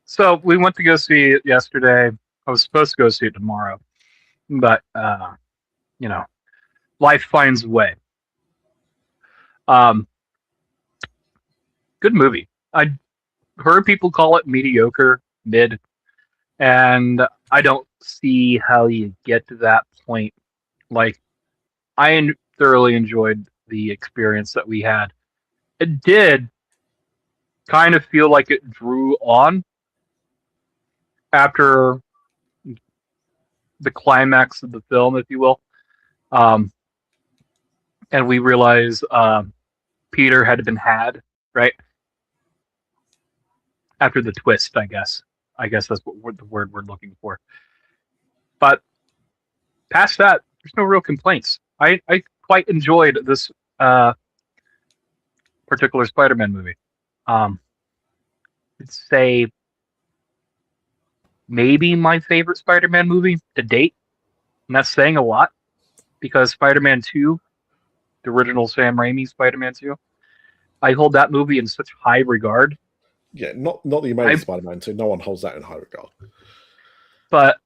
[SPEAKER 1] So we went to go see it yesterday. I was supposed to go see it tomorrow, but life finds a way. Good movie. I heard people call it mediocre, mid, and I don't see how you get to that point. Like, I thoroughly enjoyed the experience that we had. It did kind of feel like it drew on after the climax of the film, if you will. And we realize Peter had been had, right? After the twist, I guess. I guess that's the word we're looking for. But past that, there's no real complaints. I quite enjoyed this particular Spider-Man movie. I'd say maybe my favorite Spider-Man movie to date. And that's saying a lot, because Spider-Man 2, the original Sam Raimi Spider-Man 2, I hold that movie in such high regard.
[SPEAKER 3] Yeah, not the Amazing Spider-Man 2. No one holds that in high regard.
[SPEAKER 1] But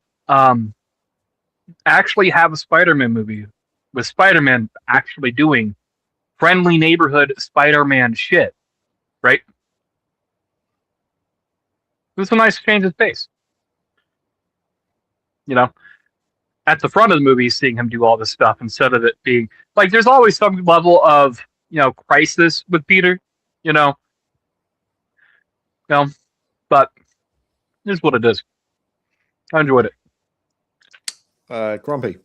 [SPEAKER 1] actually have a Spider-Man movie with Spider-Man actually doing friendly neighborhood Spider-Man shit, right? It was a nice change of pace. At the front of the movie, seeing him do all this stuff instead of it being like, there's always some level of crisis with Peter, but here's what it is. I enjoyed
[SPEAKER 3] it. Grumpy.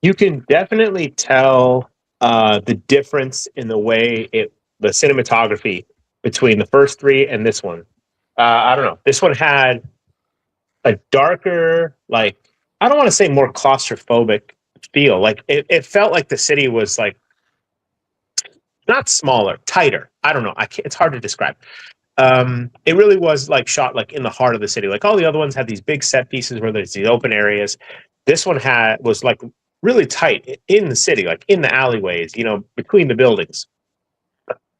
[SPEAKER 4] You can definitely tell the difference in the way the cinematography between the first three and this one. I don't know. This one had a darker, like, I don't want to say more claustrophobic feel. Like it felt like the city was like not smaller, tighter. I don't know. It's hard to describe. It really was like shot like in the heart of the city. Like all the other ones had these big set pieces where there's these open areas. This one was like really tight in the city, like in the alleyways, you know, between the buildings.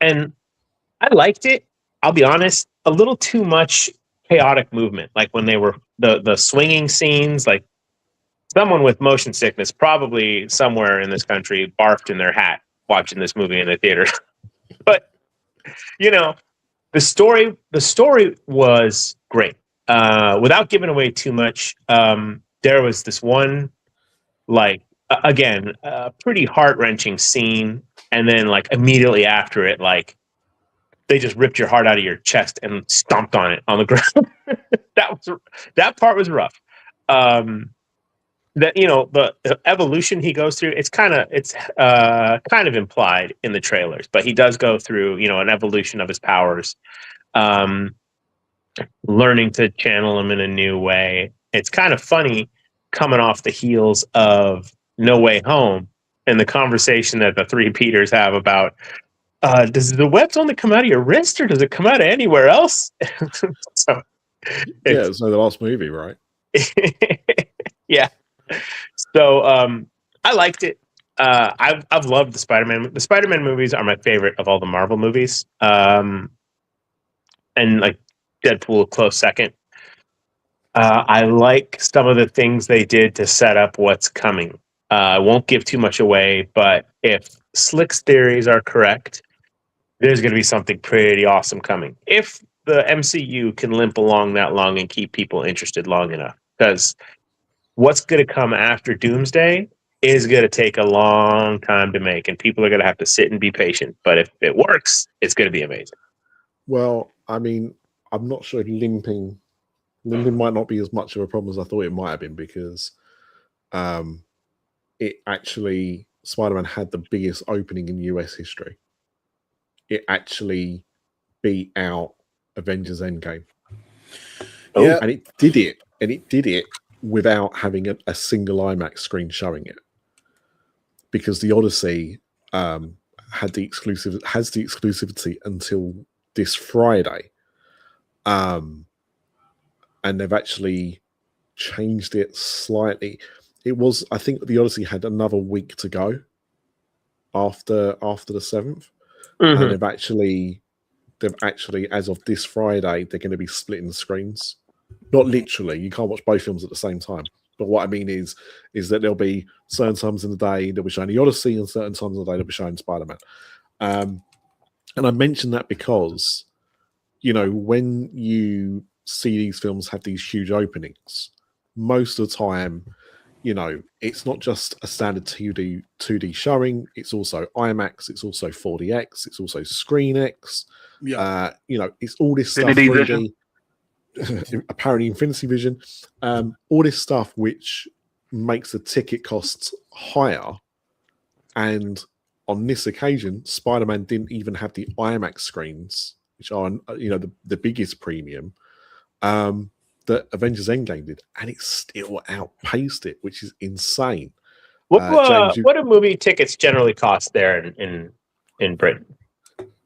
[SPEAKER 4] And I liked it. I'll be honest, a little too much chaotic movement. Like when they were the swinging scenes, like someone with motion sickness, probably somewhere in this country, barfed in their hat watching this movie in the theater. But you know, the story was great. Without giving away too much, there was this one, like again, a pretty heart-wrenching scene, and then like immediately after it, like they just ripped your heart out of your chest and stomped on it on the ground. That part was rough. That, you know, the evolution he goes through, it's kind of implied in the trailers, but he does go through, you know, an evolution of his powers, learning to channel them in a new way. It's kind of funny coming off the heels of No Way Home and the conversation that the three Peters have about, does the webs only come out of your wrist or does it come out of anywhere else? So,
[SPEAKER 3] it's the last movie, right?
[SPEAKER 4] Yeah. So I liked it. I've loved the Spider-Man. The Spider-Man movies are my favorite of all the Marvel movies. And like Deadpool a close second. I like some of the things they did to set up what's coming. I won't give too much away, but if Slick's theories are correct, there's going to be something pretty awesome coming. If the MCU can limp along that long and keep people interested long enough, because what's going to come after Doomsday is going to take a long time to make, and people are going to have to sit and be patient. But if it works, it's going to be amazing.
[SPEAKER 3] Well, I mean, I'm not sure if limping might not be as much of a problem as I thought it might have been, because it actually, Spider-Man had the biggest opening in US history. It actually beat out Avengers Endgame.
[SPEAKER 2] Yeah.
[SPEAKER 3] And it did it without having a single IMAX screen showing it, because the Odyssey has the exclusivity until this Friday, and they've actually changed it slightly. It was, I think, the Odyssey had another week to go after the 7th, and they've actually, as of this Friday, they're going to be splitting the screens. Not literally, you can't watch both films at the same time. But what I mean is that there'll be certain times in the day they'll be showing the Odyssey, and certain times in the day they'll be showing Spider-Man. And I mention that because, you know, when you see these films have these huge openings, most of the time, you know, it's not just a standard 2D showing. It's also IMAX. It's also 4DX. It's also ScreenX.
[SPEAKER 2] Yeah.
[SPEAKER 3] You know, it's all this
[SPEAKER 1] Infinity
[SPEAKER 3] stuff. 3D.
[SPEAKER 1] Vision.
[SPEAKER 3] Apparently Infinity Vision, all this stuff which makes the ticket costs higher. And on this occasion, Spider-Man didn't even have the IMAX screens, which are, you know, the biggest premium, that Avengers Endgame did, and it still outpaced it, which is insane.
[SPEAKER 4] James, what do movie tickets generally cost there in Britain?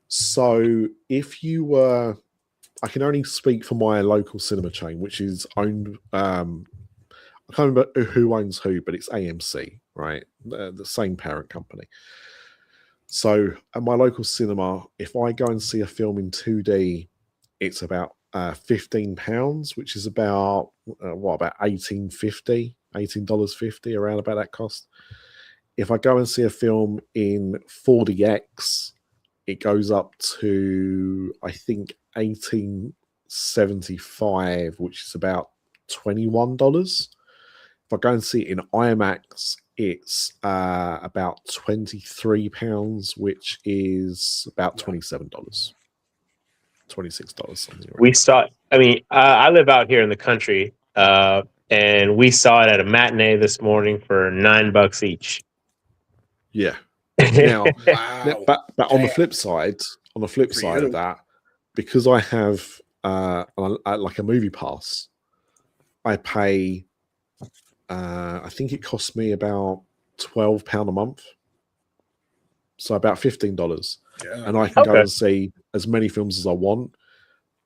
[SPEAKER 3] So if you were, I can only speak for my local cinema chain, which is owned, I can't remember who owns who, but it's AMC, right? The same parent company. So at my local cinema, if I go and see a film in 2D, it's about £15, which is about about $18.50, around about that cost. If I go and see a film in 4DX, it goes up to, I think, $18.75, which is about $21. If I go and see it in IMAX, it's about £23, which is about $27. $26, something like
[SPEAKER 4] We saw, I mean, I live out here in the country, and we saw it at a matinee this morning for $9 each.
[SPEAKER 3] Yeah. Now,
[SPEAKER 2] Wow.
[SPEAKER 3] but on the flip side, of that, because I have like a movie pass, I pay. I think it costs me about £12 a month, so about $15, and I can
[SPEAKER 4] Okay.
[SPEAKER 3] go and see as many films as I want.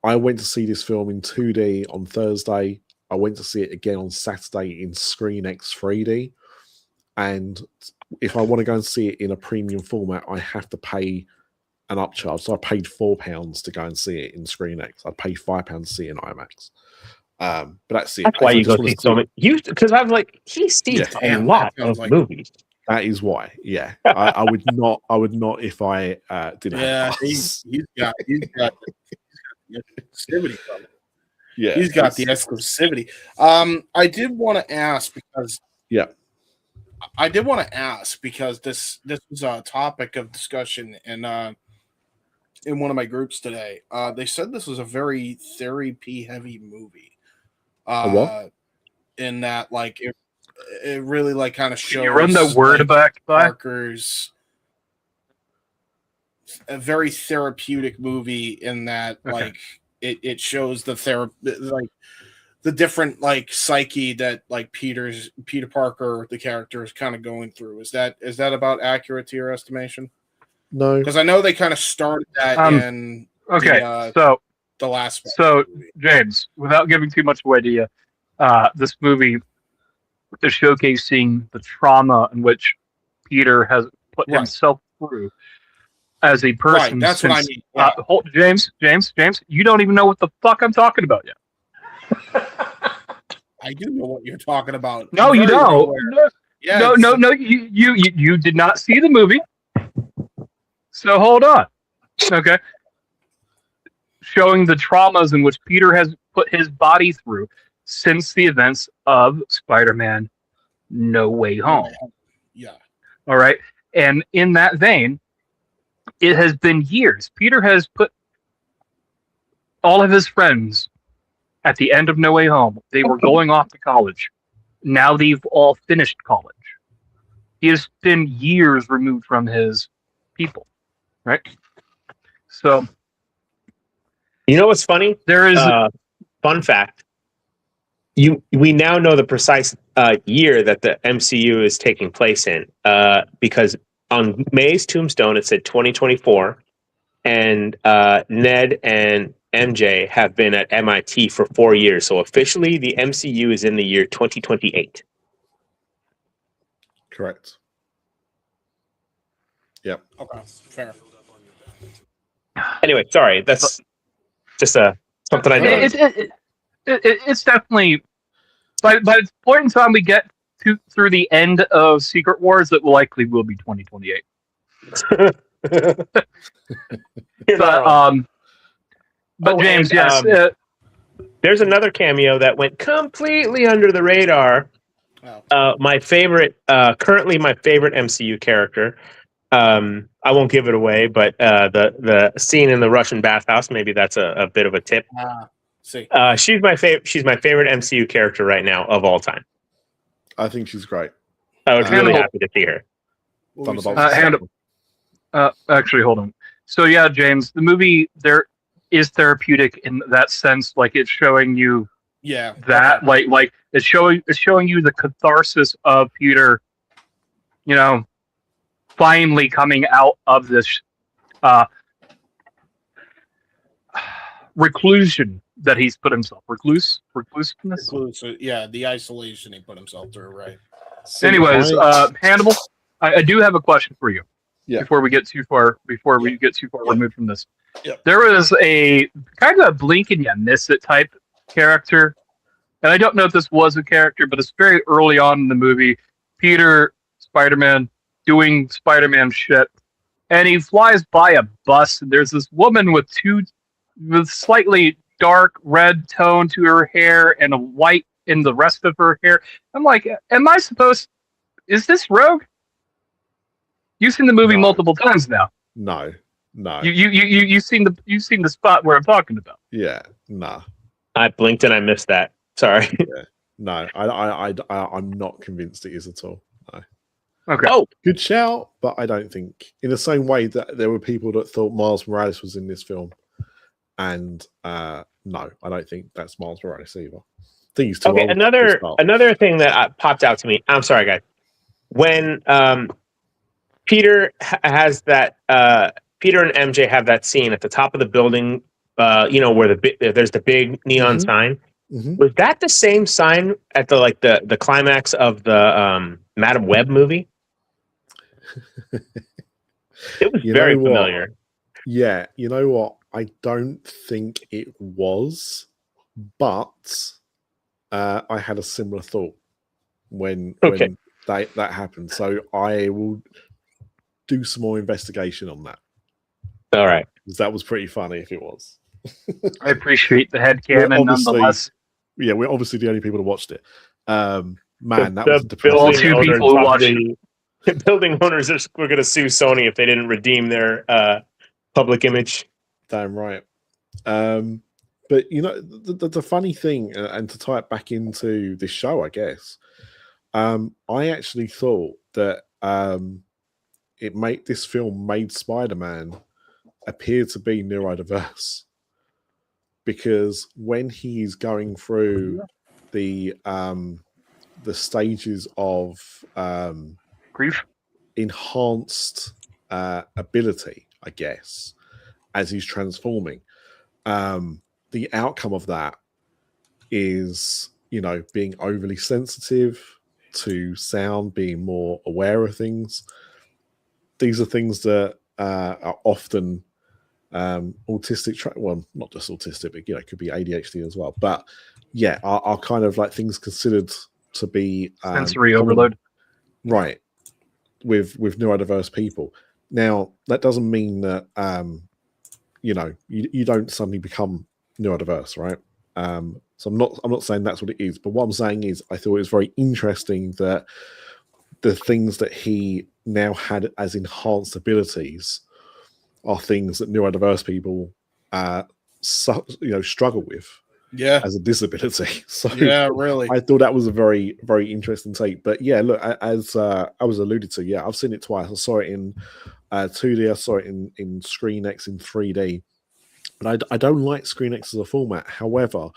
[SPEAKER 3] I went to see this film in 2D on Thursday. I went to see it again on Saturday in ScreenX 3D. And if I want to go and see it in a premium format, I have to pay an upcharge. So I paid £4 to go and see it in ScreenX. I paid £5 to see it in IMAX. But that's it.
[SPEAKER 4] That's why you go see so many. Because I'm like, he sees a lot of movies.
[SPEAKER 3] That is why. Yeah, I would not. I would not if I didn't.
[SPEAKER 2] Yeah,
[SPEAKER 3] have
[SPEAKER 2] he's got the exclusivity from it.
[SPEAKER 3] Yeah,
[SPEAKER 2] he's got the exclusivity. I did want to ask because this was a topic of discussion in one of my groups today. They said this was a very therapy heavy movie.
[SPEAKER 3] What?
[SPEAKER 2] In that, like, it really like kind of shows.
[SPEAKER 1] Can you run the word back by
[SPEAKER 2] Parker's a very therapeutic movie in that,
[SPEAKER 1] Okay.
[SPEAKER 2] like, it shows the different like psyche that like Peter Parker, the character, is kind of going through. Is that about accurate to your estimation?
[SPEAKER 3] No,
[SPEAKER 2] because I know they kind of started that in
[SPEAKER 1] so
[SPEAKER 2] the last.
[SPEAKER 1] So James, without giving too much away to you, this movie is showcasing the trauma in which Peter has put himself through as a person.
[SPEAKER 2] Right, that's what I mean. Yeah.
[SPEAKER 1] James, you don't even know what the fuck I'm talking about yet.
[SPEAKER 2] I do know what you're talking about.
[SPEAKER 1] No, you don't.
[SPEAKER 2] Yeah,
[SPEAKER 1] no. You did not see the movie. So hold on. Okay. Showing the traumas in which Peter has put his body through since the events of Spider-Man No Way Home.
[SPEAKER 2] Yeah.
[SPEAKER 1] All right. And in that vein, it has been years. Peter has put all of his friends at the end of No Way Home. They were going off to college. Now they've all finished college. He has been years removed from his people. Right? So,
[SPEAKER 4] you know what's funny?
[SPEAKER 1] There is
[SPEAKER 4] fun fact. We now know the precise year that the MCU is taking place in, because on May's tombstone it said 2024, and Ned and MJ have been at MIT for 4 years. So officially, the MCU is in the year 2028.
[SPEAKER 3] correct. Yep.
[SPEAKER 2] Okay, fair.
[SPEAKER 4] Anyway, sorry. That's just something I know.
[SPEAKER 1] It's definitely by the point in time we get through the end of Secret Wars, it likely will be 2028. But James, yes.
[SPEAKER 4] There's another cameo that went completely under the radar.
[SPEAKER 2] Wow.
[SPEAKER 4] My favorite, currently my favorite MCU character. I won't give it away, but the scene in the Russian bathhouse, maybe that's a bit of a tip.
[SPEAKER 2] See.
[SPEAKER 4] She's my favorite MCU character right now of all time.
[SPEAKER 3] I think she's great.
[SPEAKER 4] I was really
[SPEAKER 1] Hannibal.
[SPEAKER 4] happy to see her.
[SPEAKER 1] Actually, hold on. So yeah, James, the movie there is therapeutic in that sense. Like it's showing you, that like it's showing you the catharsis of Peter, finally coming out of this reclusion that he's put himself. Reclusiveness.
[SPEAKER 2] Yeah, the isolation he put himself through. Right.
[SPEAKER 1] Anyways, Hannibal, I do have a question for you.
[SPEAKER 3] Yeah.
[SPEAKER 1] Before we get too far removed from this.
[SPEAKER 2] Yep.
[SPEAKER 1] There was a kind of a blink and you miss it type character. And I don't know if this was a character, but it's very early on in the movie. Peter, Spider-Man, doing Spider-Man shit. And he flies by a bus, and there's this woman with slightly dark red tone to her hair and a white in the rest of her hair. I'm like, is this Rogue? You've seen the movie multiple times now.
[SPEAKER 3] No.
[SPEAKER 1] You've seen the spot where I'm talking about.
[SPEAKER 3] Yeah, nah.
[SPEAKER 4] I blinked and I missed that. Sorry.
[SPEAKER 3] Yeah. No, I'm not convinced it is at all. No.
[SPEAKER 1] Okay.
[SPEAKER 4] Oh,
[SPEAKER 3] good shout, but I don't think in the same way that there were people that thought Miles Morales was in this film, and no, I don't think that's Miles Morales either. I think he's too old.
[SPEAKER 4] Another thing that popped out to me. I'm sorry, guys. when Peter has that Peter and MJ have that scene at the top of the building, where there's the big neon sign. Was that the same sign at the climax of the Madam Web movie? It was very familiar.
[SPEAKER 3] Yeah, you know what? I don't think it was, but I had a similar thought when that happened. So I will do some more investigation on that.
[SPEAKER 4] All right.
[SPEAKER 3] Because that was pretty funny if it was.
[SPEAKER 1] I appreciate the headcanon nonetheless.
[SPEAKER 3] Yeah, we're obviously the only people who watched it. Man, that was
[SPEAKER 1] all two people who watched it.
[SPEAKER 4] Building owners were going to sue Sony if they didn't redeem their public image.
[SPEAKER 3] Damn right. But the funny thing, and to tie it back into this show, I guess, I actually thought that this film made Spider-Man appear to be neurodiverse, because when he's going through the stages of
[SPEAKER 1] grief,
[SPEAKER 3] enhanced ability, I guess, as he's transforming, the outcome of that is, being overly sensitive to sound, being more aware of things. These are things that are often autistic, well, not just autistic, but it could be ADHD as well. But yeah, are kind of like things considered to be
[SPEAKER 1] sensory overload,
[SPEAKER 3] right? With neurodiverse people. Now, that doesn't mean that you don't suddenly become neurodiverse, right? So I'm not saying that's what it is, but what I'm saying is I thought it was very interesting that the things that he now had as enhanced abilities are things that neurodiverse people struggle with as a disability. So
[SPEAKER 2] yeah, really,
[SPEAKER 3] I thought that was a very, very interesting take. But yeah, look, as I was alluded to, yeah, I've seen it twice. I saw it in 2D, I saw it in ScreenX in 3D. But I don't like ScreenX as a format. However,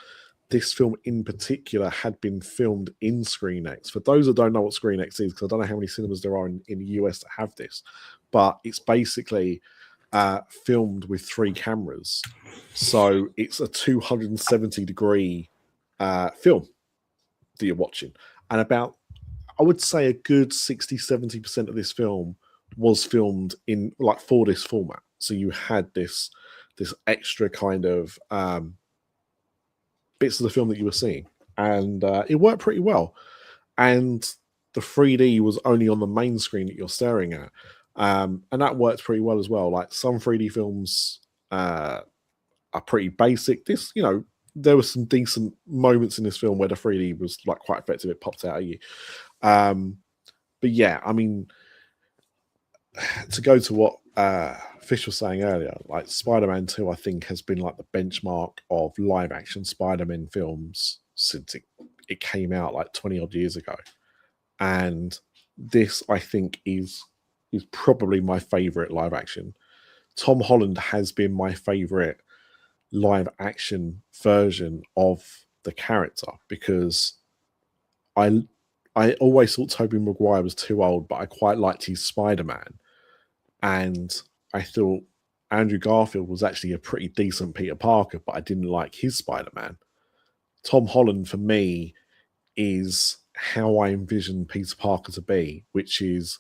[SPEAKER 3] this film in particular had been filmed in ScreenX. For those that don't know what ScreenX is, because I don't know how many cinemas there are in the US that have this, but it's basically filmed with 3 cameras. So it's a 270-degree film that you're watching. And about, I would say, a good 60-70% of this film was filmed in for this format. So you had this extra kind of bits of the film that you were seeing, and it worked pretty well. And the 3D was only on the main screen that you're staring at, and that worked pretty well as well. Like, some 3D films are pretty basic. This, there were some decent moments in this film where the 3D was quite effective. It popped out at you. But yeah, I mean, to go to what Fish was saying earlier, Spider-Man 2, I think, has been the benchmark of live action Spider-Man films since it came out 20 odd years ago. And this, I think, is probably my favorite live action. Tom Holland has been my favorite live action version of the character, because I always thought Tobey Maguire was too old, but I quite liked his Spider-Man. And I thought Andrew Garfield was actually a pretty decent Peter Parker, but I didn't like his Spider-Man. Tom Holland, for me, is how I envision Peter Parker to be, which is,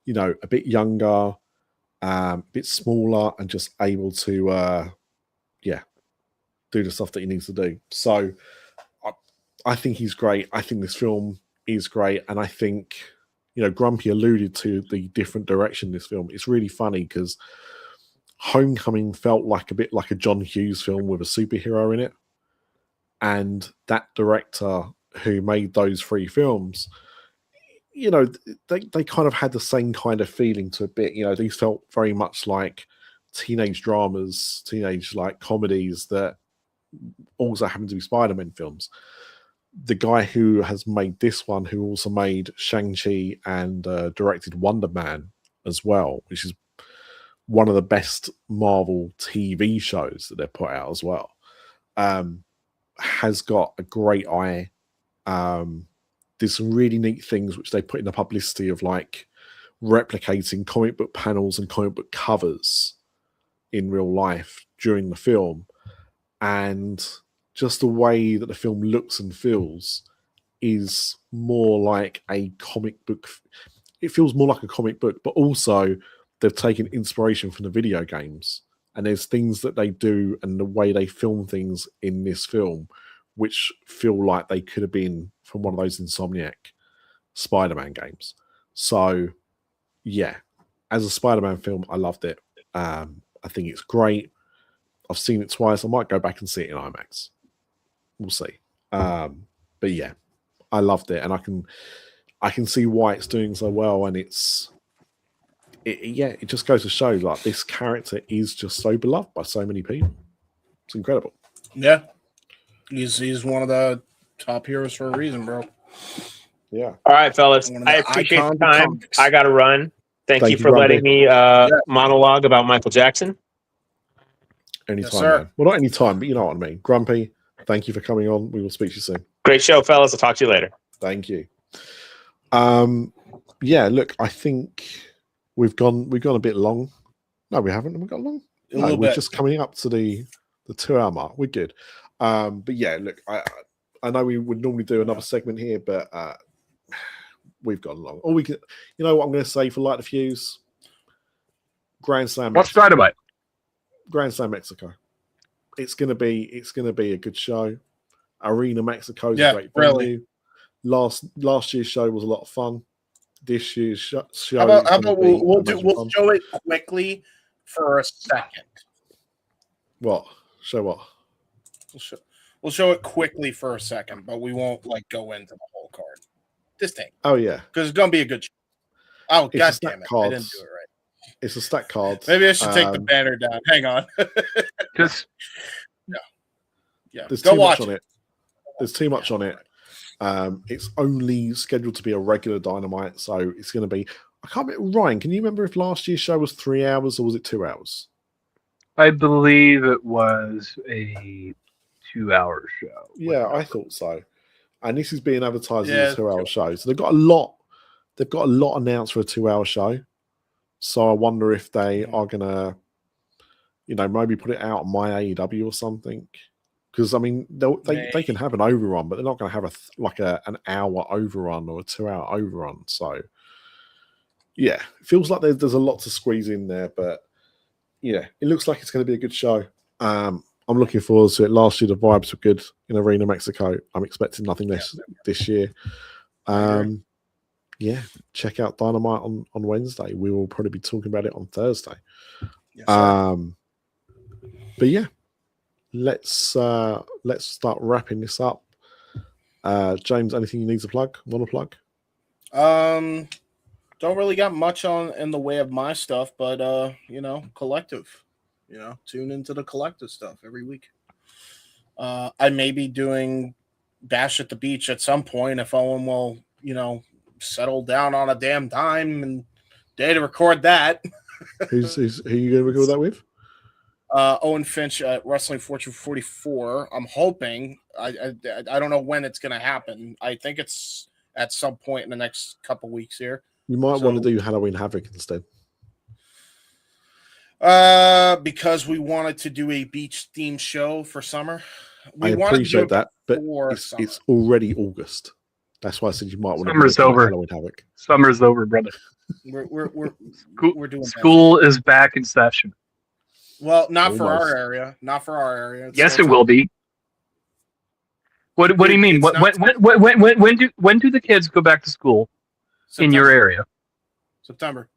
[SPEAKER 3] a bit younger, a bit smaller, and just able to, do the stuff that he needs to do. So I think he's great. I think this film is great. And I think, Grumpy alluded to the different direction this film. It's really funny because Homecoming felt a bit like a John Hughes film with a superhero in it. And that director who made those 3 films, they kind of had the same kind of feeling to a bit. These felt very much like teenage dramas, teenage comedies that also happen to be Spider-Man films. The guy who has made this one, who also made Shang-Chi and directed Wonder Man as well, which is one of the best Marvel TV shows that they've put out as well, has got a great eye there's some really neat things which they put in the publicity of like replicating comic book panels and comic book covers in real life during the film, and just the way that the film looks and feels is more like a comic book. It feels more like a comic book, but also they've taken inspiration from the video games, and there's things that they do and the way they film things in this film which feel like they could have been from one of those Insomniac Spider-Man games. So yeah, as a Spider-Man film, I loved it. I think it's great. I've seen it twice. I might go back and see it in IMAX. We'll see. But yeah, I loved it, and I can see why it's doing so well. And it just goes to show like this character is just so beloved by so many people. It's incredible.
[SPEAKER 2] Yeah, he's one of the top heroes for a reason, bro.
[SPEAKER 3] Yeah.
[SPEAKER 4] All right, fellas. I appreciate the time. Comics. I got to run. Thank you for letting me monologue about Michael Jackson.
[SPEAKER 3] Anytime,
[SPEAKER 2] yes,
[SPEAKER 3] man. Well, not anytime, but you know what I mean. Grumpy, thank you for coming on. We will speak to you soon.
[SPEAKER 4] Great show, fellas. I'll talk to you later.
[SPEAKER 3] Thank you. Yeah, look, I think we've gone a bit long. No, we haven't. We've got long. No, we're just coming up to the 2 hour mark. We're good. But yeah, look, I know we would normally do another segment here, but we've gone long. Or we can, you know what I'm going to say for Light the Fuse? Grand Slam.
[SPEAKER 1] What's Dynamite?
[SPEAKER 3] Grand Slam Mexico. It's gonna be a good show. Arena Mexico is a great venue. Last year's show was a lot of fun. This year's show.
[SPEAKER 2] How about we'll show it quickly for a second.
[SPEAKER 3] What? Show what?
[SPEAKER 2] We'll show it quickly for a second, but we won't like go into the whole card. This thing.
[SPEAKER 3] Oh yeah,
[SPEAKER 2] because it's gonna be a good show. Oh god damn it!
[SPEAKER 3] Cards.
[SPEAKER 2] I didn't do it right.
[SPEAKER 3] It's a stack card.
[SPEAKER 2] Maybe I should take the banner down. Hang on.
[SPEAKER 1] Just
[SPEAKER 2] yeah.
[SPEAKER 3] There's too much on it. There's too much on it. It's only scheduled to be a regular Dynamite, so it's going to be. I can't remember. Ryan, can you remember if last year's show was 3 hours or was it 2 hours?
[SPEAKER 1] I believe it was a 2 hour show.
[SPEAKER 3] Yeah, I thought so. And this is being advertised as a 2 hour show, so they've got a lot. They've got a lot announced for a 2 hour show. So I wonder if they are gonna, maybe put it out on my AEW or something. Because I mean, they can have an overrun, but they're not going to have an hour overrun or a 2 hour overrun. So yeah, it feels like there's a lot to squeeze in there, but yeah, it looks like it's going to be a good show. I'm looking forward to it. Last year the vibes were good in Arena Mexico. I'm expecting nothing less this year. Yeah, check out Dynamite on Wednesday. We will probably be talking about it on Thursday. Yes, but yeah, let's start wrapping this up. James, anything you need to plug? Want to plug?
[SPEAKER 2] Don't really got much in the way of my stuff, but Collective. Tune into the Collective stuff every week. I may be doing Bash at the Beach at some point if Owen will, settle down on a damn time and day to record that.
[SPEAKER 3] Who are you going to record that with?
[SPEAKER 2] Owen Finch at Wrestling Fortune 44. I'm hoping. I don't know when it's going to happen. I think it's at some point in the next couple weeks here.
[SPEAKER 3] You might want to do Halloween Havoc instead.
[SPEAKER 2] Because we wanted to do a beach themed show for summer.
[SPEAKER 3] I appreciate that, but it's already August. That's why I said you might want
[SPEAKER 1] to do
[SPEAKER 3] Halloween Havoc.
[SPEAKER 1] Summer's over, brother.
[SPEAKER 2] We're doing
[SPEAKER 1] school is back in session.
[SPEAKER 2] Well, not for our area. Not for our area.
[SPEAKER 1] Yes, it will be. What do you mean? When do the kids go back to school in your area?
[SPEAKER 2] September.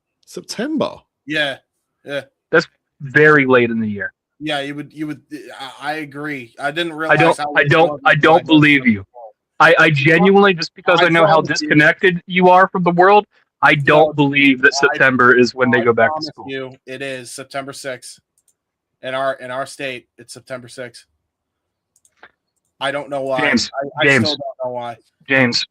[SPEAKER 3] Yeah.
[SPEAKER 1] That's very late in the year.
[SPEAKER 2] Yeah, you would. I agree. I didn't realize.
[SPEAKER 1] I don't believe you. I genuinely, just because I know how disconnected you are from the world, I don't believe that September is when they go back to school.
[SPEAKER 2] It is September 6th. In our state, it's September 6th. I don't know why.
[SPEAKER 1] James,
[SPEAKER 2] I still don't know why.
[SPEAKER 1] James,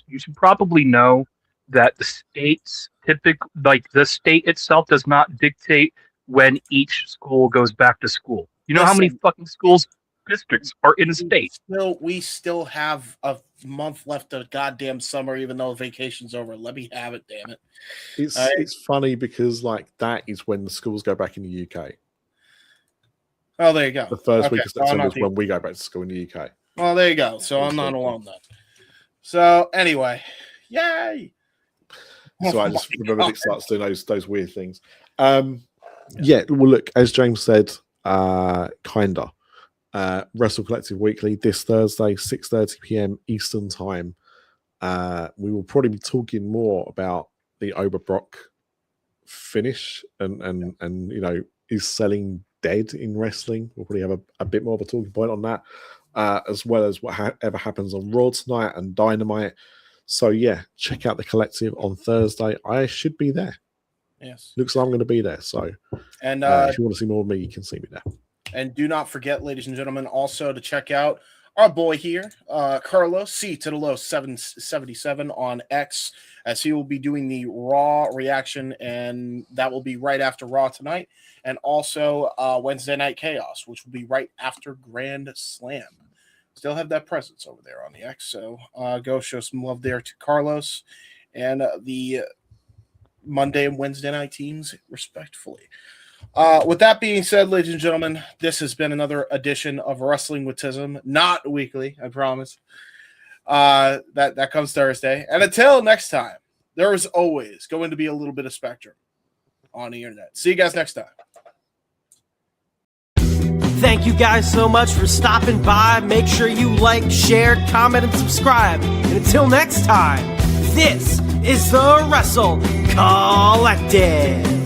[SPEAKER 1] you should probably know that the states the state itself does not dictate when each school goes back to school. You know how many fucking schools districts are in state.
[SPEAKER 2] We still have a month left of goddamn summer, even though vacation's over. Let me have it, damn it.
[SPEAKER 3] It's funny because like that is when the schools go back in the UK.
[SPEAKER 2] Oh, there you go.
[SPEAKER 3] The first week of September is when we go back to school in the UK.
[SPEAKER 2] Well, there you go. So I'm not alone then. So anyway, yay!
[SPEAKER 3] So I just remember Nick starts doing those weird things. Yeah. Well, look, as James said, kinda. WrestleCollective Weekly this Thursday, 6:30 p.m. Eastern Time. We will probably be talking more about the Oberbrock finish and you know, is selling dead in wrestling. We'll probably have a bit more of a talking point on that, as well as whatever happens on Raw tonight and Dynamite. So yeah, check out the Collective on Thursday. I should be there.
[SPEAKER 2] Yes,
[SPEAKER 3] looks like I'm going to be there. So,
[SPEAKER 2] and
[SPEAKER 3] if you want to see more of me, you can see me there.
[SPEAKER 2] And do not forget, ladies and gentlemen, also to check out our boy here, Carlos C to the low 777 on X, as he will be doing the Raw reaction, and that will be right after Raw tonight, and also Wednesday Night Chaos, which will be right after Grand Slam. Still have that presence over there on the X, so go show some love there to Carlos and the Monday and Wednesday night teams, respectfully. With that being said, ladies and gentlemen, this has been another edition of Wrestling with Tism, not weekly, I promise. That comes Thursday. And until next time, there is always going to be a little bit of spectrum on the internet. See you guys next time.
[SPEAKER 5] Thank you guys so much for stopping by. Make sure you like, share, comment, and subscribe. And until next time, this is the WrestleCollective.